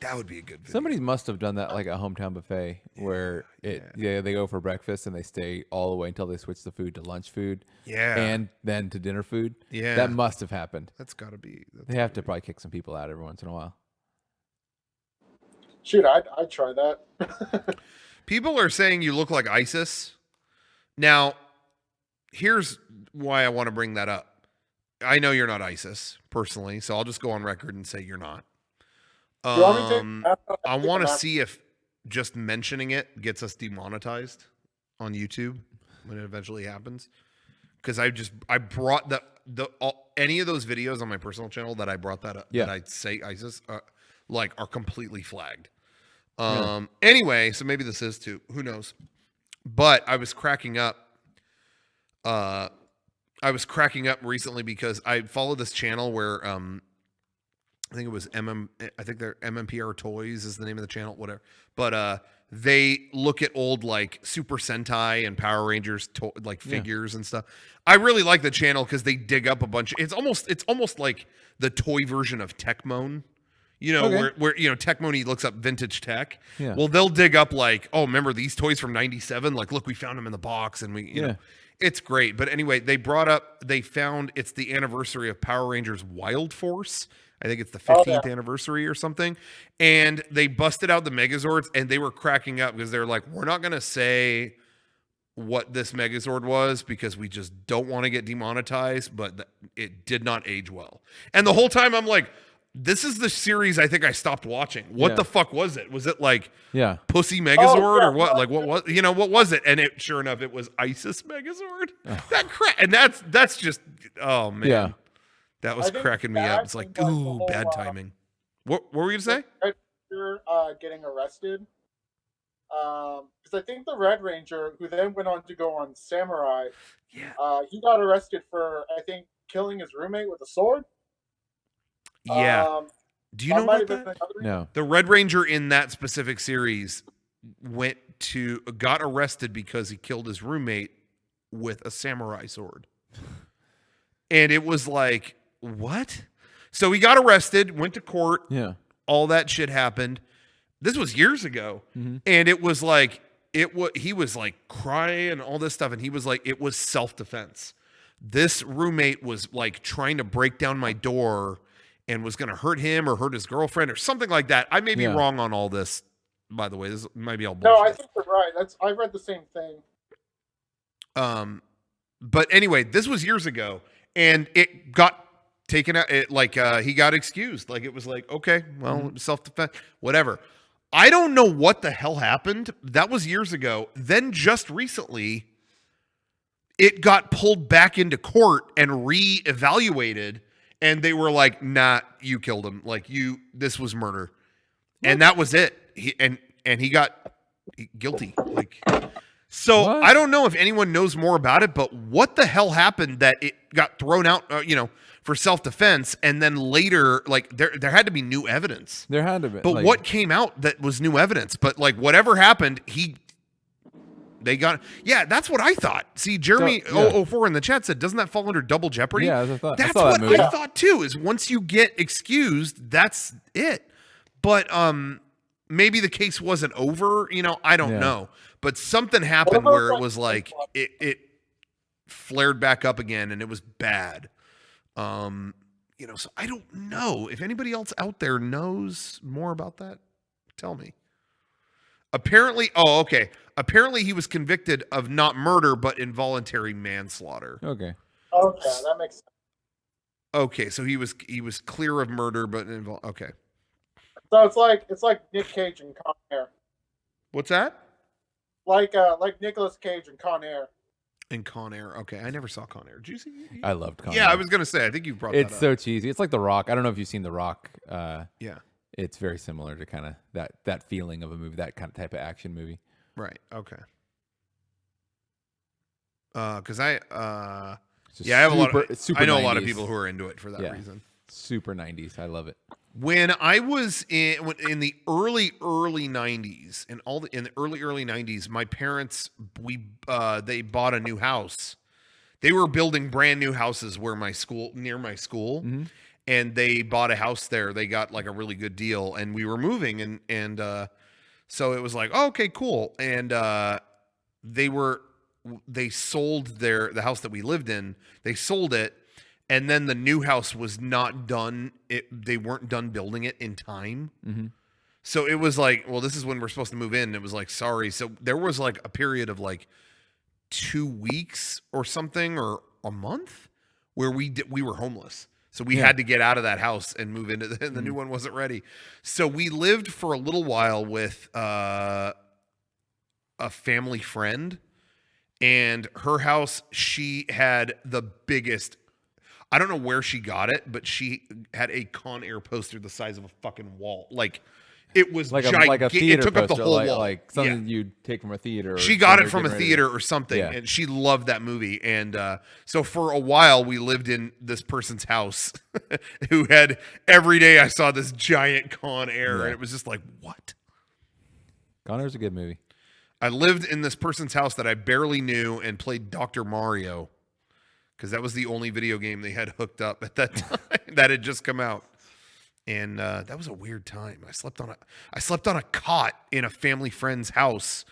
That would be a good video. Somebody must have done that like a hometown buffet where they go for breakfast and they stay all the way until they switch the food to lunch food. Yeah. And then to dinner food. Yeah. That must have happened. That's got to be. They have to probably kick some people out every once in a while. Shoot, I'd try that. People are saying you look like ISIS. Now, here's why I want to bring that up. I know you're not ISIS personally, so I'll just go on record and say you're not. I want to see if just mentioning it gets us demonetized on YouTube when it eventually happens. Because I brought any of those videos on my personal channel that I brought that up, that I say ISIS are completely flagged. Anyway, so maybe this is too. Who knows? But I was cracking up. I was cracking up recently because I follow this channel where I think it was I think they're MMPR Toys is the name of the channel, whatever. But they look at old like Super Sentai and Power Rangers figures and stuff. I really like the channel because they dig up a bunch. It's almost like the toy version of Tecmone. Where Tecmone, he looks up vintage tech. Yeah. Well, they'll dig up like, oh, remember these toys from '97? Like, look, we found them in the box, and you know, it's great. But anyway, they found it's the anniversary of Power Rangers Wild Force. I think it's the 15th anniversary or something. And they busted out the Megazords, and they were cracking up because they're like, we're not going to say what this Megazord was because we just don't want to get demonetized, but it did not age well. And the whole time I'm like, this is the series I think I stopped watching. What the fuck was it? Was it like Pussy Megazord or what? Like what was it? And sure enough, it was ISIS Megazord. And that's just, oh man. Yeah. That was cracking me up. It's like, ooh, bad timing. What were you going to say? Getting arrested. Because I think the Red Ranger, who then went on to go on Samurai, he got arrested for, I think, killing his roommate with a sword. Yeah. Do you know about that? No. The Red Ranger in that specific series got arrested because he killed his roommate with a samurai sword. And it was like, what? So he got arrested, went to court. Yeah. All that shit happened. This was years ago. Mm-hmm. And it was like, he was like crying and all this stuff. And he was like, it was self-defense. This roommate was like trying to break down my door and was going to hurt him or hurt his girlfriend or something like that. I may be wrong on all this, by the way. This might be all bullshit. No, I think you're right. I read the same thing. But anyway, this was years ago, and it got taken out. He got excused. Like it was like, okay, well, self-defense, whatever. I don't know what the hell happened. That was years ago. Then just recently, it got pulled back into court and re-evaluated, and they were like, "Nah, you killed him. Like this was murder," and that was it. He got guilty. Like, so What? I don't know if anyone knows more about it, but what the hell happened that it got thrown out? For self-defense, and then later, like there had to be new evidence. There had to be. But what came out that was new evidence? But like whatever happened, they got. Yeah, that's what I thought. See, Jeremy 004 in the chat said, "Doesn't that fall under double jeopardy?" Yeah, that's what I thought. That's I saw what that movie. I thought too. Is once you get excused, that's it. But maybe the case wasn't over. I don't know. But something happened where it was like it flared back up again, and it was bad. So I don't know if anybody else out there knows more about that. Tell me. Apparently, apparently he was convicted of not murder but involuntary manslaughter. Okay. Okay, that makes sense. Okay, so he was clear of murder but okay. So it's like Nick Cage and Con Air. What's that? Like Nicolas Cage and Con Air. In Con Air. Okay, I never saw Con Air. Did you see? I loved Con Air. Yeah, I was gonna say. I think you brought that up. It's so cheesy. It's like The Rock. I don't know if you've seen The Rock. Yeah. It's very similar to kind of that feeling of a movie, that kind of type of action movie. Right. Okay. Because I It's have a lot of. super I know 90s. a lot of people who are into it for that reason. Super 90s. I love it. When I was in the early 90s, in the early 90s, my parents they bought a new house. They were building brand new houses near my school, Mm-hmm. and they bought a house there. They got like a really good deal, and we were moving, and so it was like, oh, okay, cool. And they sold the house that we lived in. They sold it. And then the new house was not done. They weren't done building it in time. Mm-hmm. So it was like, well, this is when we're supposed to move in. And it was like, sorry. So there was like a period of like 2 weeks or something, or a month, where we were homeless. So we had to get out of that house and move into the new one wasn't ready. So we lived for a little while with a family friend, and her house, she had the biggest. I don't know where she got it, but she had a Con Air poster the size of a fucking wall. Like, it was like gigantic. a theater It took poster, up the whole wall. like something you'd take from a theater. Or she got it somewhere from a getting ready theater to- or something, Yeah. and she loved that movie. And so for a while, we lived in this person's house who had every day I saw this giant Con Air, Yeah. and it was just like, what? Con Air's a good movie. I lived in this person's house that I barely knew and played Dr. Mario, because that was the only video game they had hooked up at that time that had just come out. And that was a weird time. I slept on a cot in a family friend's house,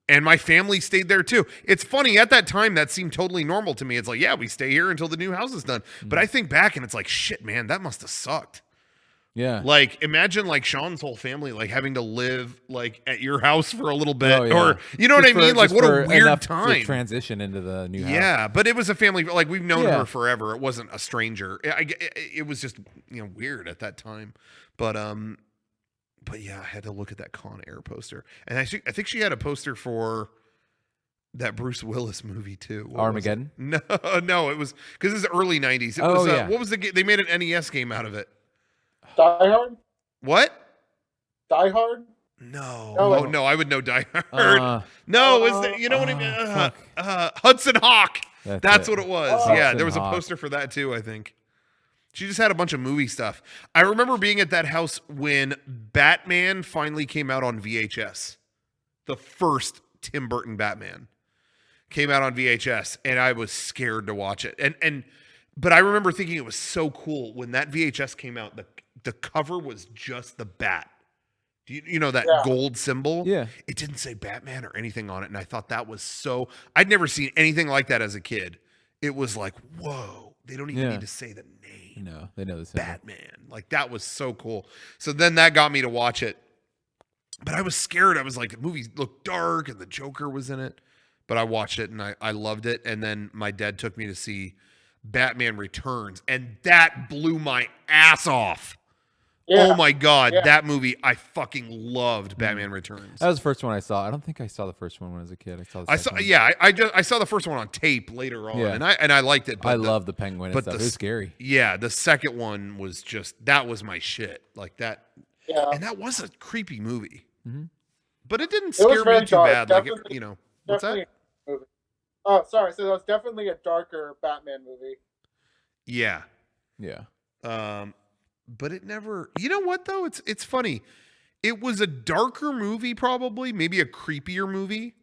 and my family stayed there too. It's funny, at that time that seemed totally normal to me. It's like, yeah, we stay here until the new house is done. But I think back and it's like, shit, man, that must have sucked. Yeah. Like, imagine like Sean's whole family like having to live like at your house for a little bit, Oh, yeah. or you know what I mean? Like, what a weird enough time. to transition into the new house. Yeah, but it was a family. Like, we've known Yeah. her forever. It wasn't a stranger. It was just weird at that time. But yeah, I had to look at that Con Air poster, and I think she had a poster for that Bruce Willis movie too. What was Armageddon? it? No, it was because it's early '90s. It Oh, was yeah. what was the game? They made an NES game out of it. Die Hard? What? Die Hard? No, No, oh, like- no, I would know Die Hard. No, is that, you know what I mean? fuck. Hudson Hawk. That's it. what it was. Oh. Yeah, Hudson there was a Hawk. poster for that too, I think. She just had a bunch of movie stuff. I remember being at that house when Batman finally came out on VHS. The first Tim Burton Batman came out on VHS, and I was scared to watch it. But I remember thinking it was so cool when that VHS came out. The cover was just the bat. Do you know that gold symbol? Yeah. It didn't say Batman or anything on it, and I thought that was so. I'd never seen anything like that as a kid. It was like, whoa, they don't even Yeah. need to say the name. No, they know the symbol. Batman. Like, that was so cool. So then that got me to watch it. But I was scared. I was like, the movie looked dark and the Joker was in it. But I watched it and I loved it. And then my dad took me to see Batman Returns. And that blew my ass off. Oh my god, Yeah. that movie I fucking loved. Batman Returns. That was the first one I saw. I don't think I saw the first one when I was a kid. I saw the second one. Yeah, I saw the first one on tape later on, Yeah. and I liked it. But I love the Penguin and but stuff. It was scary. Yeah, the second one was that was my shit. Like that. Yeah. And that was a creepy movie. Mm-hmm. But it didn't It was scare very me too dark. bad. Like Definitely- what's definitely that? a movie. Oh, sorry. So that was definitely a darker Batman movie. Yeah. Yeah. But it never. You know what though? It's funny. It was a darker movie, probably, maybe a creepier movie.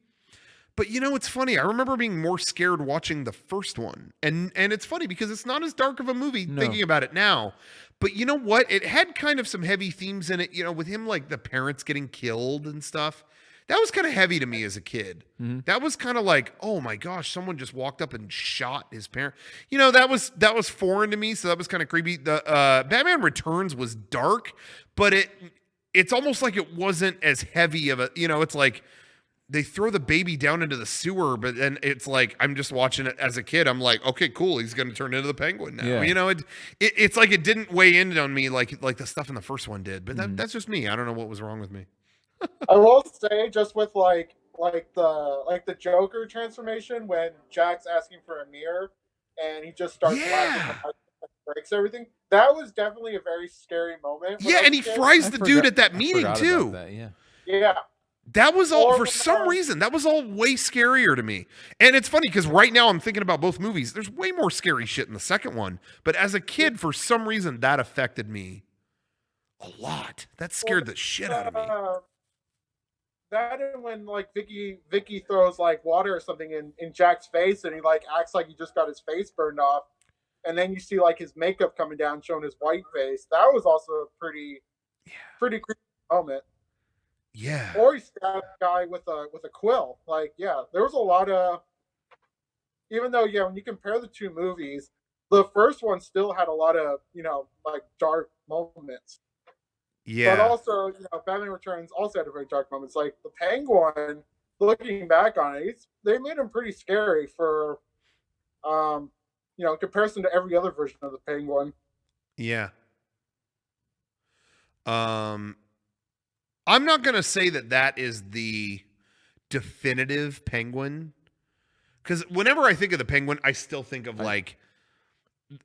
But you know, it's funny. I remember being more scared watching the first one, and it's funny because it's not as dark of a movie thinking about it now. But you know what? It had kind of some heavy themes in it. You know, with him like the parents getting killed and stuff. That was kind of heavy to me as a kid. Mm-hmm. That was kind of like, oh my gosh, someone just walked up and shot his parent. You know, that was foreign to me, so that was kind of creepy. The Batman Returns was dark, but it's almost like it wasn't as heavy of a. You know, it's like they throw the baby down into the sewer, but then it's like I'm just watching it as a kid. I'm like, okay, cool, he's going to turn into the Penguin now. Yeah. You know, it's like it didn't weigh in on me like the stuff in the first one did. But that's just me. I don't know what was wrong with me. I will say, just with like the Joker transformation when Jack's asking for a mirror and he just starts laughing and breaks everything. That was definitely a very scary moment. Yeah, and he fries the dude at that meeting too. That, yeah. Yeah. That was all, for some reason, that was all way scarier to me. And it's funny because right now I'm thinking about both movies. There's way more scary shit in the second one. But as a kid, for some reason, that affected me a lot. That scared the shit out of me. That and when like Vicky throws like water or something in Jack's face and he like acts like he just got his face burned off. And then you see like his makeup coming down showing his white face. That was also a pretty creepy moment. Yeah. Or he stabbed a guy with a quill. Like, yeah, there was a lot of, even though, yeah, when you compare the two movies, the first one still had a lot of, you know, like dark moments. Yeah. But also, you know, Batman Returns also had a very dark moments. Like the Penguin, looking back on it, they made him pretty scary for, you know, in comparison to every other version of the Penguin. Yeah. I'm not going to say that is the definitive Penguin. Because whenever I think of the Penguin, I still think of like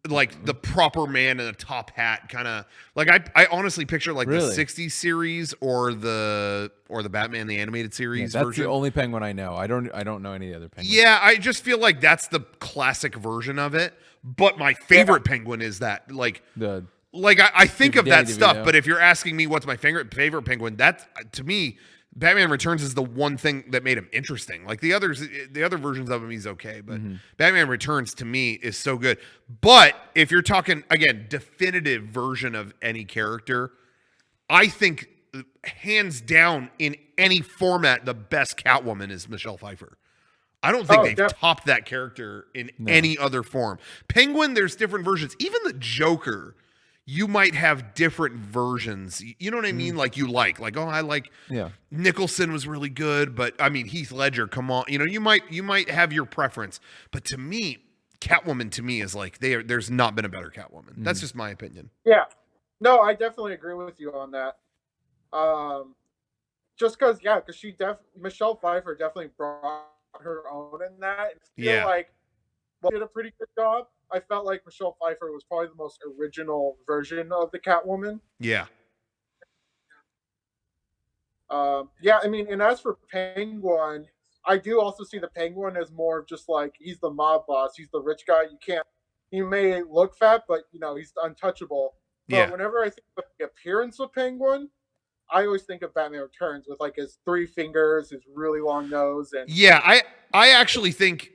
the proper man in a top hat kind of like I honestly picture like the 60s series or the Batman the animated series that's version. the only Penguin I know. I don't know any other Penguin. Yeah, I just feel like that's the classic version of it. But my favorite Penguin is that I think of that stuff, but if you're asking me what's my favorite Penguin, that's to me, Batman Returns is the one thing that made him interesting. Like the other versions of him, he's okay, but Batman Returns to me is so good. But if you're talking again, definitive version of any character, I think hands down in any format, the best Catwoman is Michelle Pfeiffer. I don't think they've topped that character in any other form. Penguin, there's different versions. Even the Joker, you might have different versions. You know what I mean? Like I like Nicholson was really good, but I mean Heath Ledger, come on. You know, you might have your preference. But to me, Catwoman to me is like there's not been a better Catwoman. That's just my opinion. Yeah. No, I definitely agree with you on that. Just because Michelle Pfeiffer definitely brought her own in that. And feel like did a pretty good job. I felt like Michelle Pfeiffer was probably the most original version of the Catwoman. Yeah. Yeah, I mean, and as for Penguin, I do also see the Penguin as more of just like he's the mob boss, he's the rich guy. He may look fat, but you know he's untouchable. But whenever I think of the appearance of Penguin, I always think of Batman Returns with like his 3 fingers, his really long nose, and I actually think,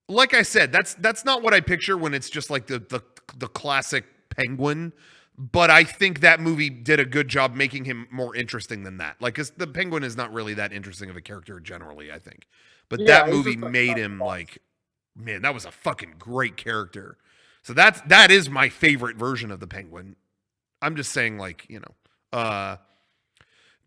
like I said, that's not what I picture when it's just like the classic Penguin. But I think that movie did a good job making him more interesting than that. Like, 'cause the Penguin is not really that interesting of a character generally, I think. But that movie made him like, man, that was a fucking great character. So that is my favorite version of the Penguin. I'm just saying, like, you know,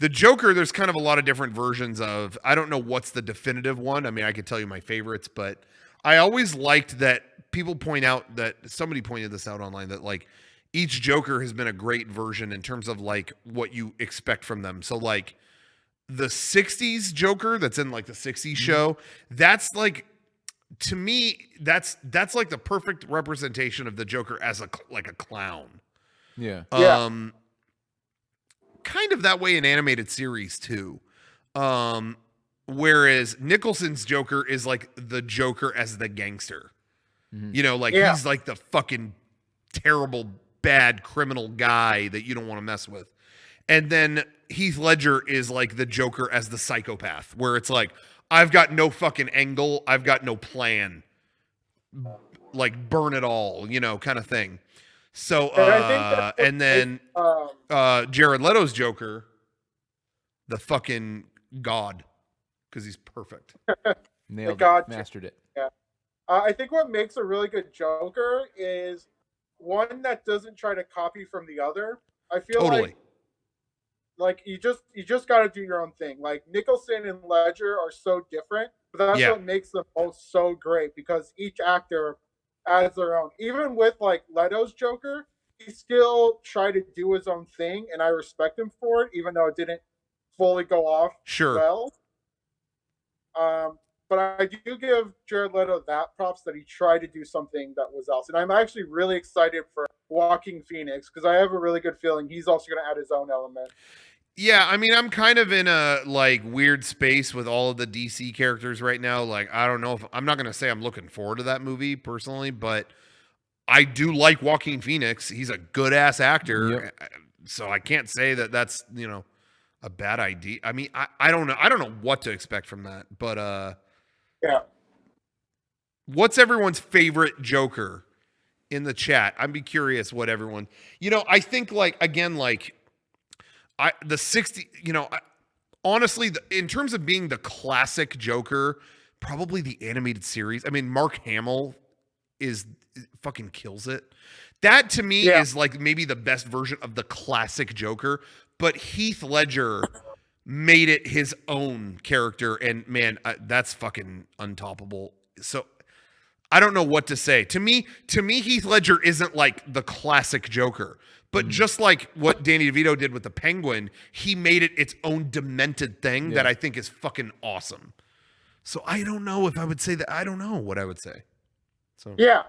the Joker, there's kind of a lot of different versions of. I don't know what's the definitive one. I mean, I could tell you my favorites, but I always liked that people point out that somebody pointed this out online that like each Joker has been a great version in terms of like what you expect from them. So like the 60s Joker that's in like the 60s show, that's like, to me, that's like the perfect representation of the Joker as a clown. Yeah. Kind of that way in animated series too. Whereas Nicholson's Joker is like the Joker as the gangster. You know, like he's like the fucking terrible, bad criminal guy that you don't want to mess with. And then Heath Ledger is like the Joker as the psychopath, where it's like, I've got no fucking angle, I've got no plan. Like, burn it all, you know, kind of thing. So, and then Jared Leto's Joker, the fucking god, because he's perfect. Nailed it. Mastered it. Yeah. I think what makes a really good Joker is one that doesn't try to copy from the other. I feel like you just got to do your own thing. Like Nicholson and Ledger are so different, but that's what makes them both so great, because each actor adds their own. Even with like Leto's Joker, he still tried to do his own thing, and I respect him for it, even though it didn't fully go off well. But I do give Jared Leto that props that he tried to do something that was else. And I'm actually really excited for Joaquin Phoenix, because I have a really good feeling he's also going to add his own element. Yeah, I mean, I'm kind of in a like weird space with all of the DC characters right now. Like, I don't know if I'm not going to say I'm looking forward to that movie personally, but I do like Joaquin Phoenix. He's a good ass actor. So I can't say that that's, you know, a bad idea. I mean, I don't know. I don't know what to expect from that, but yeah. What's everyone's favorite Joker in the chat? I'd be curious what everyone, you know, I think like, again, like the 60, you know, honestly, in terms of being the classic Joker, probably the animated series. I mean, Mark Hamill fucking kills it. That to me is like maybe the best version of the classic Joker, but Heath Ledger made it his own character, and man, that's fucking untoppable. So I don't know what to say. To me, Heath Ledger isn't like the classic Joker, but just like what Danny DeVito did with the Penguin, he made it its own demented thing that I think is fucking awesome. So I don't know if I would say that. I don't know what I would say. So yeah,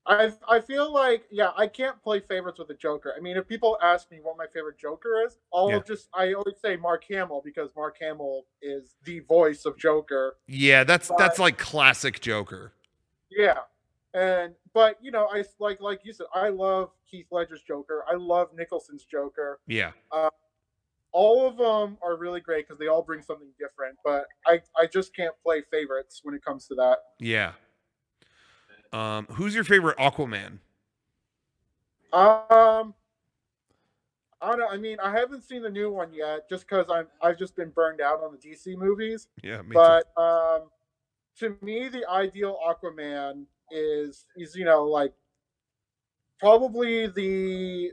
I feel like I can't play favorites with the Joker. I mean, if people ask me what my favorite Joker is, I always say Mark Hamill, because Mark Hamill is the voice of Joker. Yeah, that's like classic Joker. Yeah, but you know, I like you said, I love Heath Ledger's Joker. I love Nicholson's Joker. Yeah. All of them are really great because they all bring something different. But I just can't play favorites when it comes to that. Yeah. Who's your favorite Aquaman? I don't know. I mean, I haven't seen the new one yet, just because I've just been burned out on the DC movies. Yeah, me too. To me, the ideal Aquaman is you know, like probably the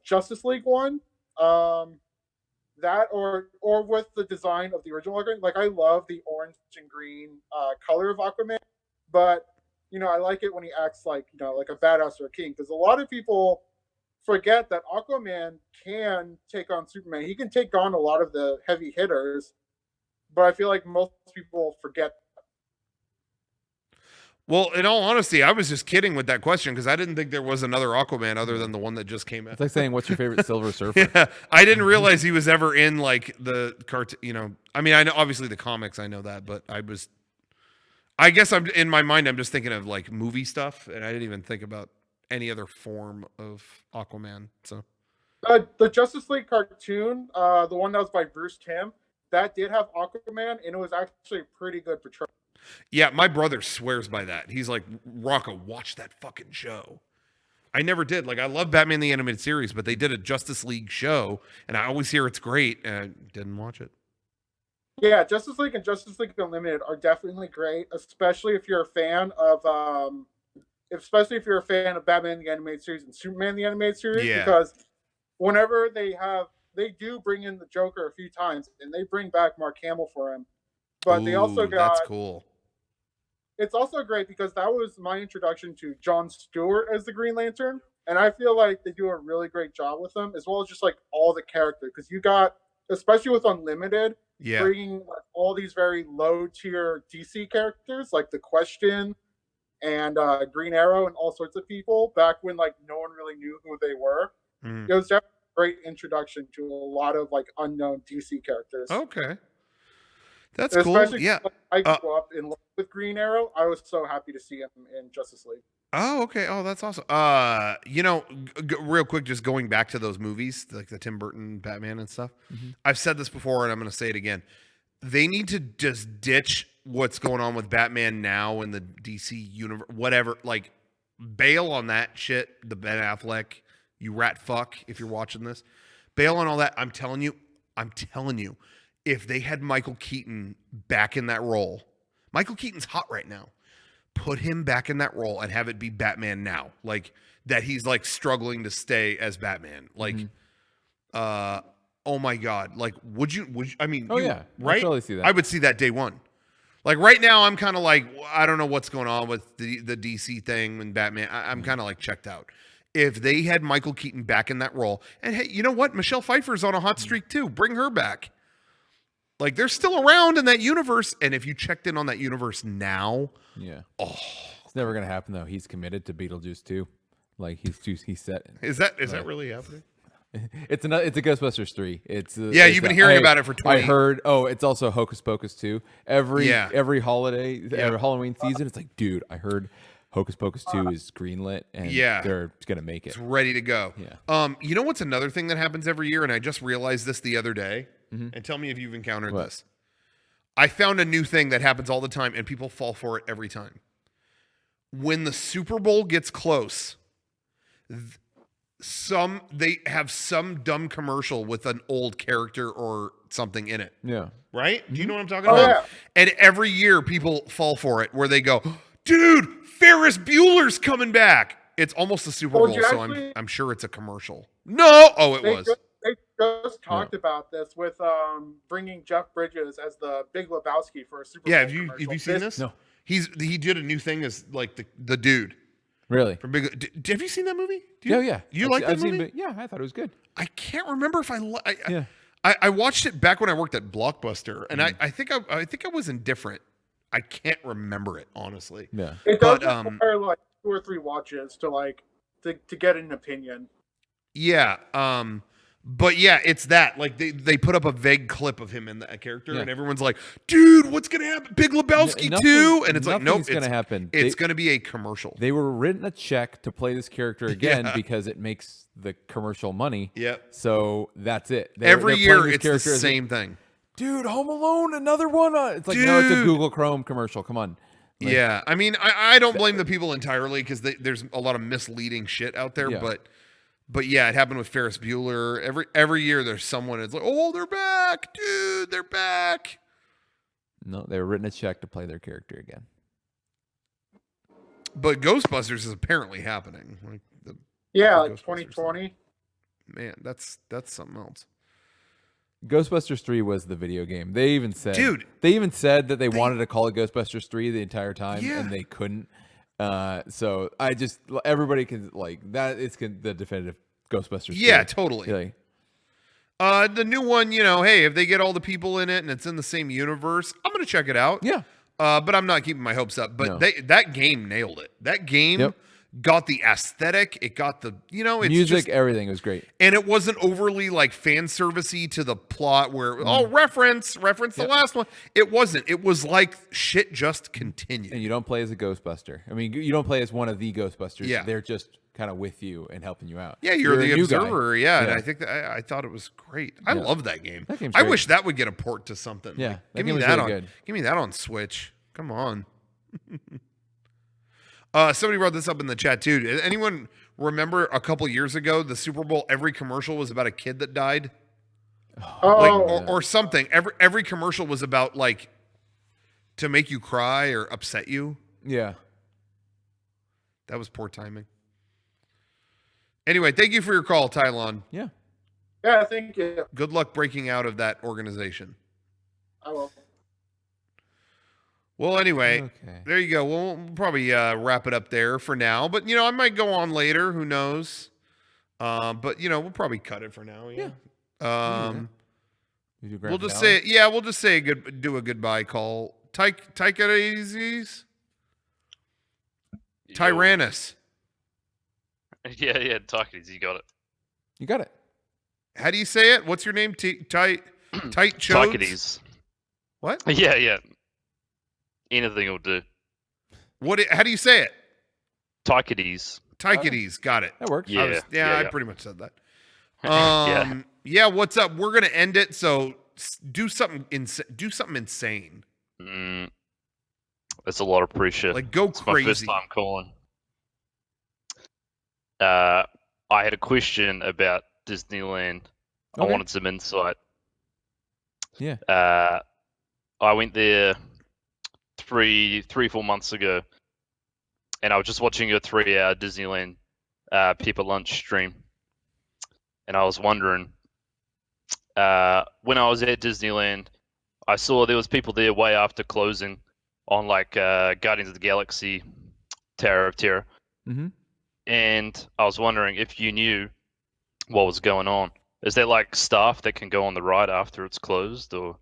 Justice League one. That or with the design of the original Aquaman. Like, I love the orange and green color of Aquaman, but you know, I like it when he acts like, you know, like a badass or a king, because a lot of people forget that Aquaman can take on Superman. He can take on a lot of the heavy hitters, but I feel like most people forget. Well, in all honesty, I was just kidding with that question, because I didn't think there was another Aquaman other than the one that just came out. It's like saying, what's your favorite Silver Surfer? Yeah, I didn't realize he was ever in like the cartoon. You know, I mean, I know obviously the comics, I know that, but I guess I'm in my mind, I'm just thinking of like movie stuff, and I didn't even think about any other form of Aquaman. So the Justice League cartoon, the one that was by Bruce Timm, that did have Aquaman, and it was actually a pretty good portrayal. Yeah, my brother swears by that. He's like, Rocco, watch that fucking show. I never did. Like, I love Batman the Animated Series, but they did a Justice League show, and I always hear it's great, and I didn't watch it. Yeah, Justice League and Justice League Unlimited are definitely great, especially if you're a fan of Batman the Animated Series and Superman the Animated Series. Yeah. Because whenever they do bring in the Joker a few times, and they bring back Mark Hamill for him. But they also got, that's cool. It's also great because that was my introduction to Jon Stewart as the Green Lantern. and I feel like they do a really great job with them, as well as just like all the characters, because you got, especially with Unlimited, bringing like all these very low tier DC characters like the Question and Green Arrow and all sorts of people back when like no one really knew who they were. Mm. It was definitely a great introduction to a lot of like unknown DC characters. Okay. That's Especially cool. Yeah. I grew up in love with Green Arrow. I was so happy to see him in Justice League. Oh, okay. Oh, that's awesome. Real quick, just going back to those movies, like the Tim Burton Batman and stuff. Mm-hmm. I've said this before, and I'm going to say it again. They need to just ditch what's going on with Batman now in the DC universe, whatever. Like, bail on that shit. The Ben Affleck, you rat fuck. If you're watching this, bail on all that. I'm telling you. If they had Michael Keaton back in that role, Michael Keaton's hot right now. Put him back in that role and have it be Batman now. Like, that he's like struggling to stay as Batman. Like, oh my God. Like, would you I mean, Oh, yeah. right? I'd totally see that. I would see that day one. Like right now, I'm kind of like, I don't know what's going on with the DC thing and Batman. I'm kind of like checked out. If they had Michael Keaton back in that role, and hey, you know what? Michelle Pfeiffer's on a hot streak too. Bring her back. Like, they're still around in that universe, and if you checked in on that universe now, it's never gonna happen though. He's committed to Beetlejuice 2. Like he's set. Is that really happening? It's a Ghostbusters 3. You've been hearing about it for 20. I heard. Oh, it's also Hocus Pocus 2. Every holiday, every Halloween season, it's like, dude, I heard Hocus Pocus 2 is greenlit, and they're gonna make it. It's ready to go. Yeah. You know what's another thing that happens every year, and I just realized this the other day. And tell me if you've encountered this. I found a new thing that happens all the time, and people fall for it every time. When the Super Bowl gets close, they have some dumb commercial with an old character or something in it. Yeah. Right? Do you know what I'm talking about? Yeah. And every year people fall for it, where they go, dude, Ferris Bueller's coming back. It's almost the Super Bowl, so I'm sure it's a commercial. No! Oh, it was. They just talked about this with bringing Jeff Bridges as the Big Lebowski for a Super Bowl. Have you seen this? No. He did a new thing as like the dude. Really? From Big. Have you seen that movie? Yeah. You like that movie? Yeah, I thought it was good. I can't remember if I watched it back when I worked at Blockbuster, and I think I was indifferent. I can't remember it, honestly. Yeah. It does require like 2 or 3 watches to get an opinion. Yeah. But yeah, it's that. Like they put up a vague clip of him in that character, and everyone's like, "Dude, what's gonna happen? Big Lebowski too?" And it's like, "Nope, it's gonna happen. It's gonna be a commercial." They were written a check to play this character again because it makes the commercial money. Yep. So that's it. Every year, it's the same thing. Dude, Home Alone, another one. It's like, no, it's a Google Chrome commercial. Come on. Like, yeah, I mean, I don't blame the people entirely because there's a lot of misleading shit out there, But yeah, it happened with Ferris Bueller. Every year there's someone that's like, oh, they're back, dude, they're back. No, they were written a check to play their character again. But Ghostbusters is apparently happening. Like like 2020. Man, that's something else. Ghostbusters 3 was the video game. They even said, that they wanted to call it Ghostbusters 3 the entire time, and they couldn't. So everybody can like that. It's the definitive Ghostbusters. Yeah, totally. The new one, hey, if they get all the people in it and it's in the same universe, I'm gonna check it out. Yeah. But I'm not keeping my hopes up. But that game nailed it. That game got the aesthetic. It got the it's music, everything was great. And it wasn't overly like fan servicey to the plot where reference the last one. It wasn't. It was like shit just continued. And you don't play as a Ghostbuster. I mean, you don't play as one of the Ghostbusters. Yeah. They're just kind of with you and helping you out. Yeah, you're the observer. And I think I thought it was great. I love that game. That game's I great. wish that would get a port to something. Yeah, Like, that give me game was that really on. good. Give me that on Switch. Come on. Somebody brought this up in the chat too. Anyone remember a couple years ago the Super Bowl? Every commercial was about a kid that died, or something. Every commercial was about like to make you cry or upset you. Yeah, that was poor timing. Anyway, thank you for your call, Tylon. Yeah, thank you. Good luck breaking out of that organization. I will. Well, anyway, Okay. there you go. We'll probably wrap it up there for now. But, I might go on later. Who knows? But, we'll probably cut it for now. Yeah. We'll just say, we'll just say do a goodbye call. Tychonides? Tyrannus. Yeah, Tychonides, you got it. You got it. How do you say it? What's your name? Tight Tychonides. What? Yeah. Anything will do. How do you say it? Tychonides. Tychonides, got it. That works. Yeah. I pretty much said that. Yeah, what's up? We're gonna end it. So do something insane. That's a lot of pressure. Like go it's crazy. My first time calling. I had a question about Disneyland. Okay. I wanted some insight. Yeah. I went there 4 months ago, and I was just watching a 3-hour Disneyland Pepper Lunch stream, and I was wondering, when I was at Disneyland, I saw there was people there way after closing on like Guardians of the Galaxy, Tower of Terror, and I was wondering if you knew what was going on. Is there like staff that can go on the ride after it's closed, or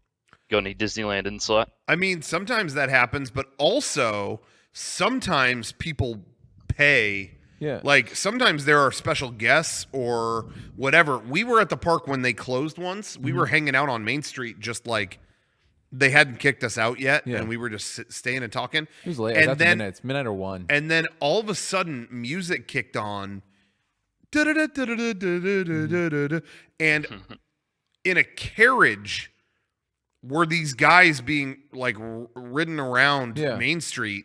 got any Disneyland insight? I mean, sometimes that happens, but also sometimes people pay. Yeah. Like sometimes there are special guests or whatever. We were at the park when they closed once. We were hanging out on Main Street, just like they hadn't kicked us out yet, and we were just staying and talking. It was late. And then it's midnight or 1. And then all of a sudden, music kicked on. And in a carriage were these guys being like ridden around Main Street,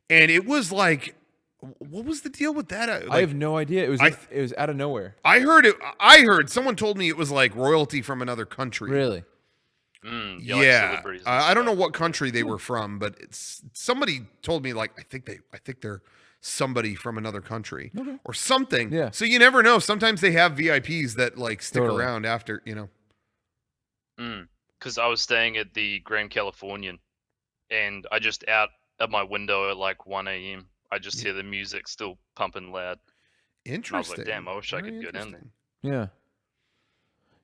and it was like, what was the deal with that? I have no idea. It was out of nowhere. I heard someone told me it was like royalty from another country. Really? Yeah, I don't know what country they were from, but somebody told me like I think they're somebody from another country or something. Yeah. So you never know. Sometimes they have VIPs that like stick around after, Because I was staying at the Grand Californian, and I just out at my window at like 1 a.m. I just hear the music still pumping loud. Interesting. I was like, damn, I wish I could get in there. Yeah.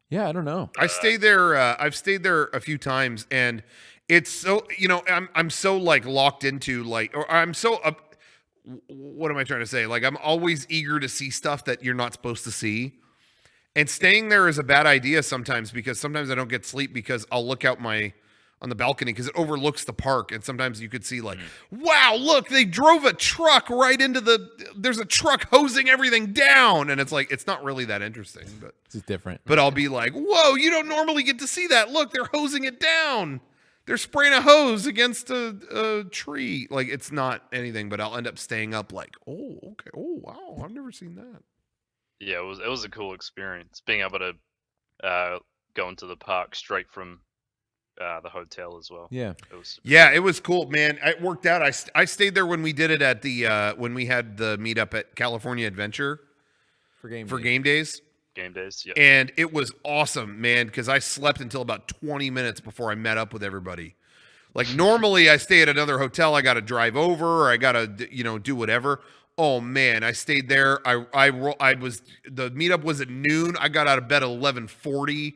Yeah, I don't know. I stayed there. I've stayed there a few times, and it's so I'm so like locked into like, or I'm so what am I trying to say? Like I'm always eager to see stuff that you're not supposed to see, and staying there is a bad idea sometimes because sometimes I don't get sleep because I'll look out on the balcony because it overlooks the park, and sometimes you could see like, wow, look, they drove a truck right into there's a truck hosing everything down, and it's like it's not really that interesting, but it's different. But I'll be like, whoa, you don't normally get to see that. Look, they're hosing it down. They're spraying a hose against a tree. Like it's not anything, but I'll end up staying up like, oh, okay, oh wow, I've never seen that. Yeah, it was a cool experience being able to go into the park straight from the hotel as well. Yeah, it was cool, man. It worked out. I stayed there when we did it at the when we had the meetup at California Adventure for game days. Game days, yeah. And it was awesome, man, because I slept until about 20 minutes before I met up with everybody. Like normally I stay at another hotel, I got to drive over, or I got to do whatever. Oh man, I stayed there. I was the meetup was at noon. I got out of bed at 11:40.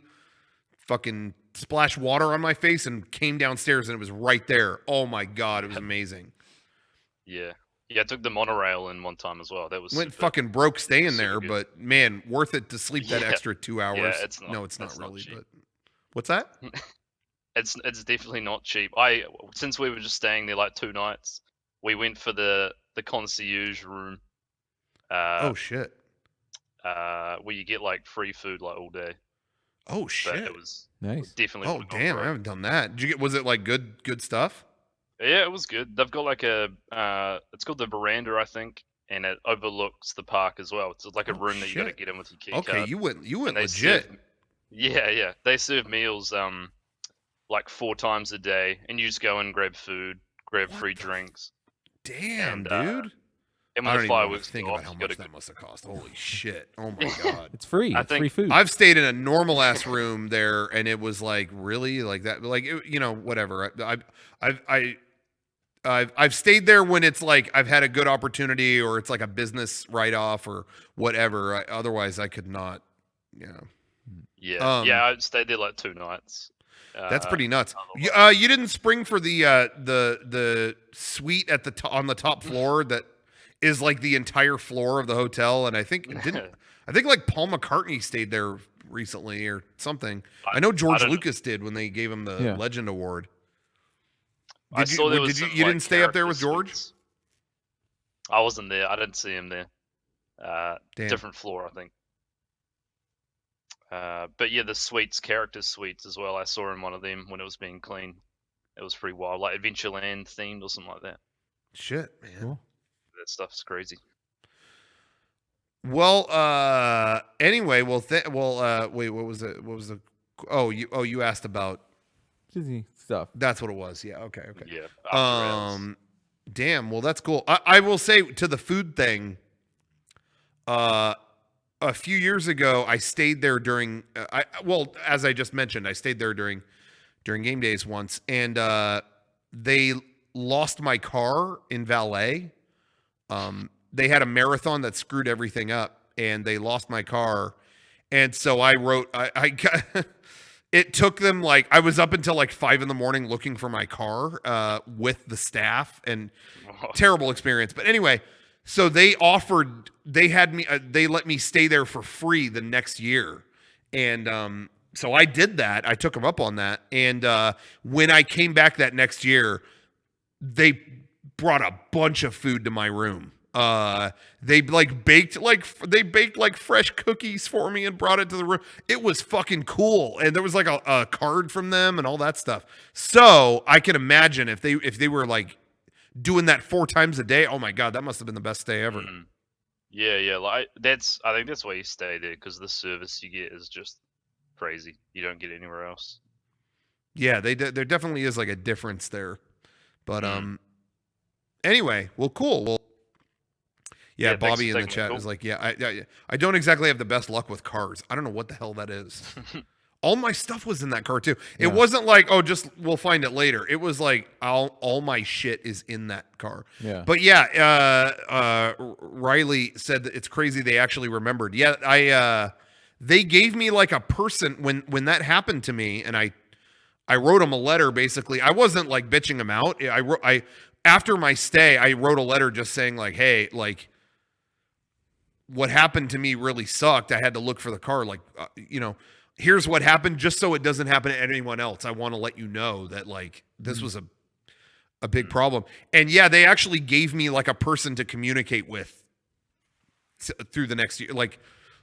Fucking splashed water on my face and came downstairs and it was right there. Oh my god, it was amazing. Yeah, I took the monorail in one time as well. That was went fucking broke staying there, good. But man, worth it to sleep that extra 2 hours. Yeah, it's not, it's not really. Not but what's that? It's definitely not cheap. Since we were just staying there like 2 nights, we went for the concierge room. Oh shit. Where you get like free food like all day. Oh shit. But it was nice. Definitely. Oh damn, I haven't done that. Did you was it like good stuff? Yeah, it was good. They've got like it's called the veranda, I think, and it overlooks the park as well. It's like a room that you got to get in with your key card. Okay, you went legit. Yeah. They serve meals like 4 times a day, and you just go and grab food, grab free drinks. Damn, dude. And I when don't the even fireworks think go about off, how you much gotta that must have cost. Holy shit! Oh my god, it's free. I It's think free food. I've stayed in a normal ass room there, and it was like really like that. Like whatever. I I've stayed there when it's like I've had a good opportunity or it's like a business write off or whatever. Otherwise, I could not. Yeah. Yeah, I stayed there like 2 nights. That's pretty nuts. You didn't spring for the suite at the on the top floor that is like the entire floor of the hotel, and I think like Paul McCartney stayed there recently or something. I know George Lucas did when they gave him the Legend Award. I saw there was Did you? some, You like, didn't stay up there character with George? suites. I wasn't there. I didn't see him there. Damn. Different floor, I think. But yeah, the suites, character suites as well. I saw in one of them when it was being cleaned. It was pretty wild, like Adventureland themed or something like that. Shit, man. Cool. That stuff's crazy. Well, anyway, wait, what was it? What was the? You asked about Disney stuff. That's what it was. Yeah. Okay. Yeah. After hours. Damn. Well, that's cool. I will say to the food thing. A few years ago, I stayed there during. As I just mentioned, I stayed there during game days once, and they lost my car in valet. They had a marathon that screwed everything up, and they lost my car. And so I wrote. I got. It took them like I was up until like 5 a.m. looking for my car with the staff, and terrible experience. But anyway. So they let me stay there for free the next year. And so I did that. I took them up on that. And when I came back that next year, they brought a bunch of food to my room. They baked fresh cookies for me and brought it to the room. It was fucking cool. And there was like a card from them and all that stuff. So I can imagine if they were like doing that 4 times a day. Oh my God, that must have been the best day ever. Mm. Yeah. Like I think that's why you stay there, because the service you get is just crazy. You don't get anywhere else. Yeah, there definitely is like a difference there. But anyway, well, cool. Well, yeah, Bobby in the chat is like, I don't exactly have the best luck with cars. I don't know what the hell that is. All my stuff was in that car too. It wasn't like, we'll find it later. It was like all my shit is in that car. Yeah. But Riley said that it's crazy they actually remembered. Yeah, they gave me like a person when that happened to me, and I wrote them a letter basically. I wasn't like bitching them out. I after my stay, I wrote a letter just saying like, hey, like what happened to me really sucked. I had to look for the car, like here's what happened, just so it doesn't happen to anyone else. I want to let you know that like this was a big problem. And yeah, they actually gave me like a person to communicate with through the next year. Like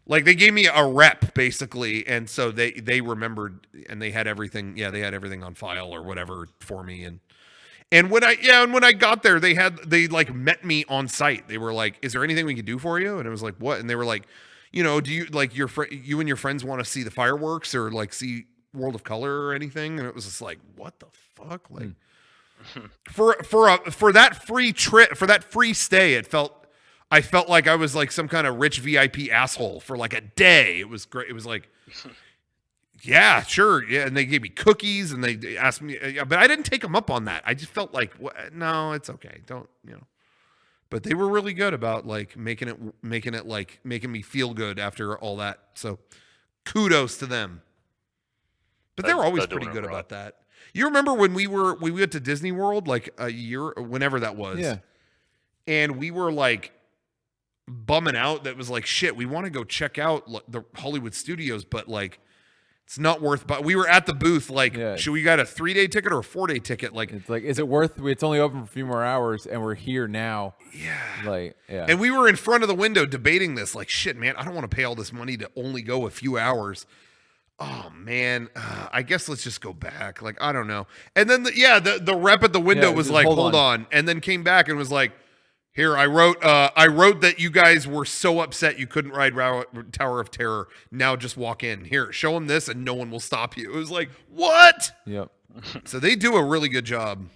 they gave me a rep basically. And so they remembered, and they had everything. Yeah, they had everything on file or whatever for me. And when I got there, they like met me on site. They were like, "Is there anything we can do for you?" And I was like, "What?" And they were like, do you like you and your friends want to see the fireworks or like see World of Color or anything? And it was just like, what the fuck? Like for that free trip, for that free stay, I felt like I was like some kind of rich VIP asshole for like a day. It was great. It was like, yeah, sure. Yeah. And they gave me cookies and they asked me, but I didn't take them up on that. I just felt like, no, it's okay. Don't, But they were really good about like making me feel good after all that. So kudos to them. But they're always pretty good about that. You remember when we went to Disney World like a year, whenever that was. Yeah. And we were like bumming out that was like, shit, we want to go check out the Hollywood Studios, but like it's not worth. But we were at the booth like, should we got a 3-day ticket or a 4-day ticket? Like, it's like, is it worth? It's only open for a few more hours, and we're here now. Yeah. And we were in front of the window debating this. Like, shit, man, I don't want to pay all this money to only go a few hours. Oh man, I guess let's just go back. Like, I don't know. And then the rep at the window was like, hold on, and then came back and was like, here, I wrote that you guys were so upset you couldn't ride Tower of Terror. Now just walk in. Here, show them this and no one will stop you. It was like, what? Yep. So they do a really good job.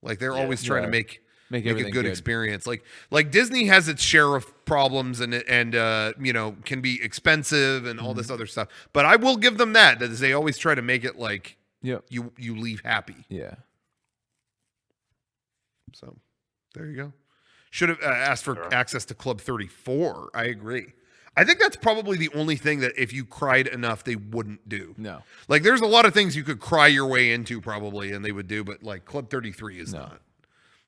Like they're always trying to make a good experience. Like Disney has its share of problems and can be expensive and all this other stuff. But I will give them that they always try to make it like you leave happy. Yeah. So there you go. Should have asked for access to Club 34. I agree. I think that's probably the only thing that if you cried enough, they wouldn't do. No. Like, there's a lot of things you could cry your way into probably, and they would do, but like Club 33 is not.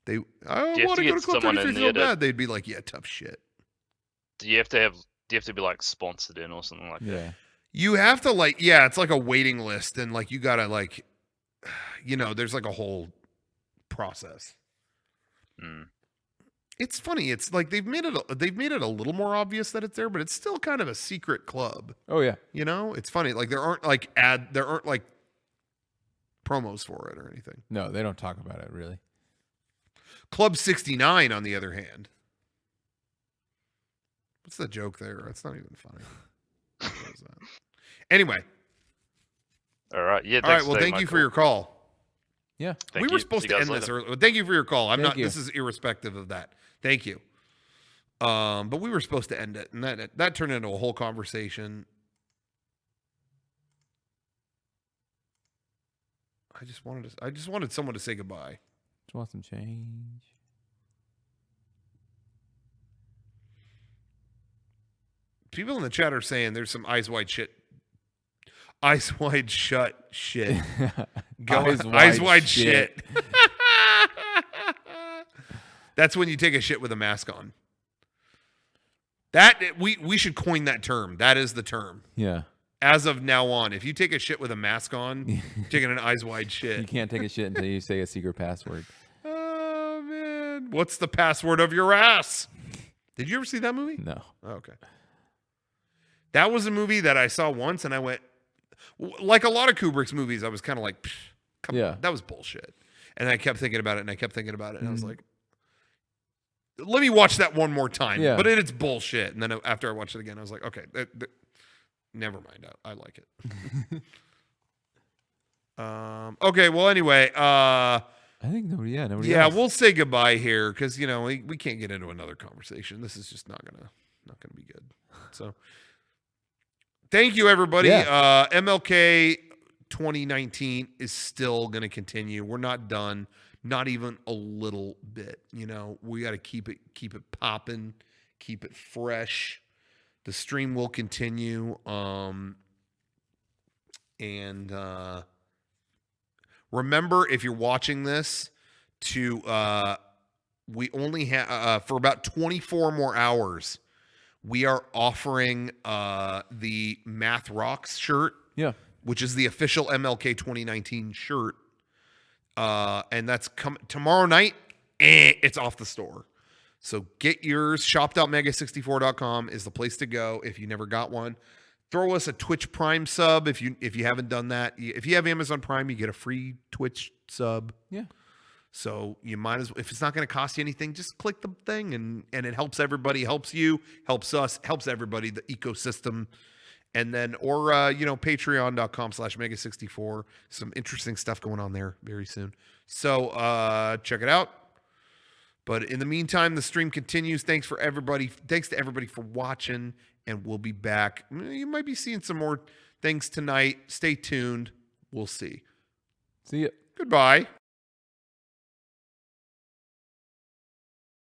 I want to go to Club 33 so bad. They'd be like, yeah, tough shit. Do you have to be like sponsored in or something like that? You have to like, it's like a waiting list, and like you gotta like, there's like a whole process. It's funny. It's like they've made it a little more obvious that it's there, but it's still kind of a secret club. Oh yeah. It's funny. Like there aren't like promos for it or anything. No, they don't talk about it really. Club 69, on the other hand. What's the joke there? That's not even funny. What was that? Anyway. All right. Yeah. All right. Well, thank you for your call. Yeah. We were supposed to end this early. Thank you for your call. This is irrespective of that. Thank you. But we were supposed to end it, and that turned into a whole conversation. I just wanted someone to say goodbye. Just want some change. People in the chat are saying there's some eyes wide shut shit. Eyes wide shit. That's when you take a shit with a mask on. That we should coin that term. That is the term. Yeah. As of now on, if you take a shit with a mask on, you're taking an eyes wide shit. You can't take a shit until you say a secret password. Oh man, what's the password of your ass? Did you ever see that movie? No. Okay. That was a movie that I saw once, and I went, like a lot of Kubrick's movies, I was kind of like, come on, that was bullshit. And I kept thinking about it, and I was like, let me watch that one more time. Yeah. But it's bullshit. And then after I watched it again, I was like, okay, never mind. I like it. Okay, well, anyway. I think nobody else. Yeah, we'll say goodbye here because, we can't get into another conversation. This is just not gonna be good. So thank you, everybody. Yeah. MLK 2019 is still going to continue. We're not done, not even a little bit. We got to keep it popping, keep it fresh. The stream will continue. And remember, if you're watching this, we only have for about 24 more hours. We are offering the Math Rocks shirt, which is the official MLK 2019 shirt, and that's tomorrow night. It's off the store, so get yours. Shop.mega64.com is the place to go if you never got one. Throw us a Twitch Prime sub if you haven't done that. If you have Amazon Prime, you get a free Twitch sub. Yeah. So you might as well, if it's not going to cost you anything, just click the thing and it helps everybody, helps you, helps us, helps everybody, the ecosystem. And then, or, patreon.com/mega64. Some interesting stuff going on there very soon. So check it out. But in the meantime, the stream continues. Thanks to everybody for watching, and we'll be back. You might be seeing some more things tonight. Stay tuned. We'll see. See ya. Goodbye.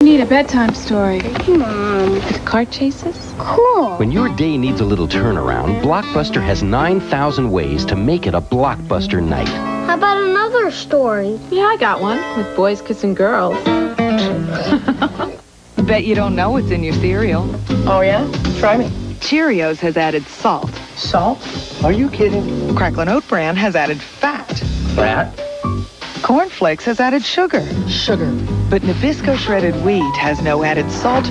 Need a bedtime story. Mom. Car chases? Cool. When your day needs a little turnaround, Blockbuster has 9,000 ways to make it a blockbuster night. How about another story? Yeah, I got one. With boys kissing girls. Bet you don't know what's in your cereal. Oh, yeah? Try me. Cheerios has added salt. Salt? Are you kidding? Cracklin' Oat Bran has added fat. Fat? Corn Flakes has added sugar. Sugar. But Nabisco shredded wheat has no added salt.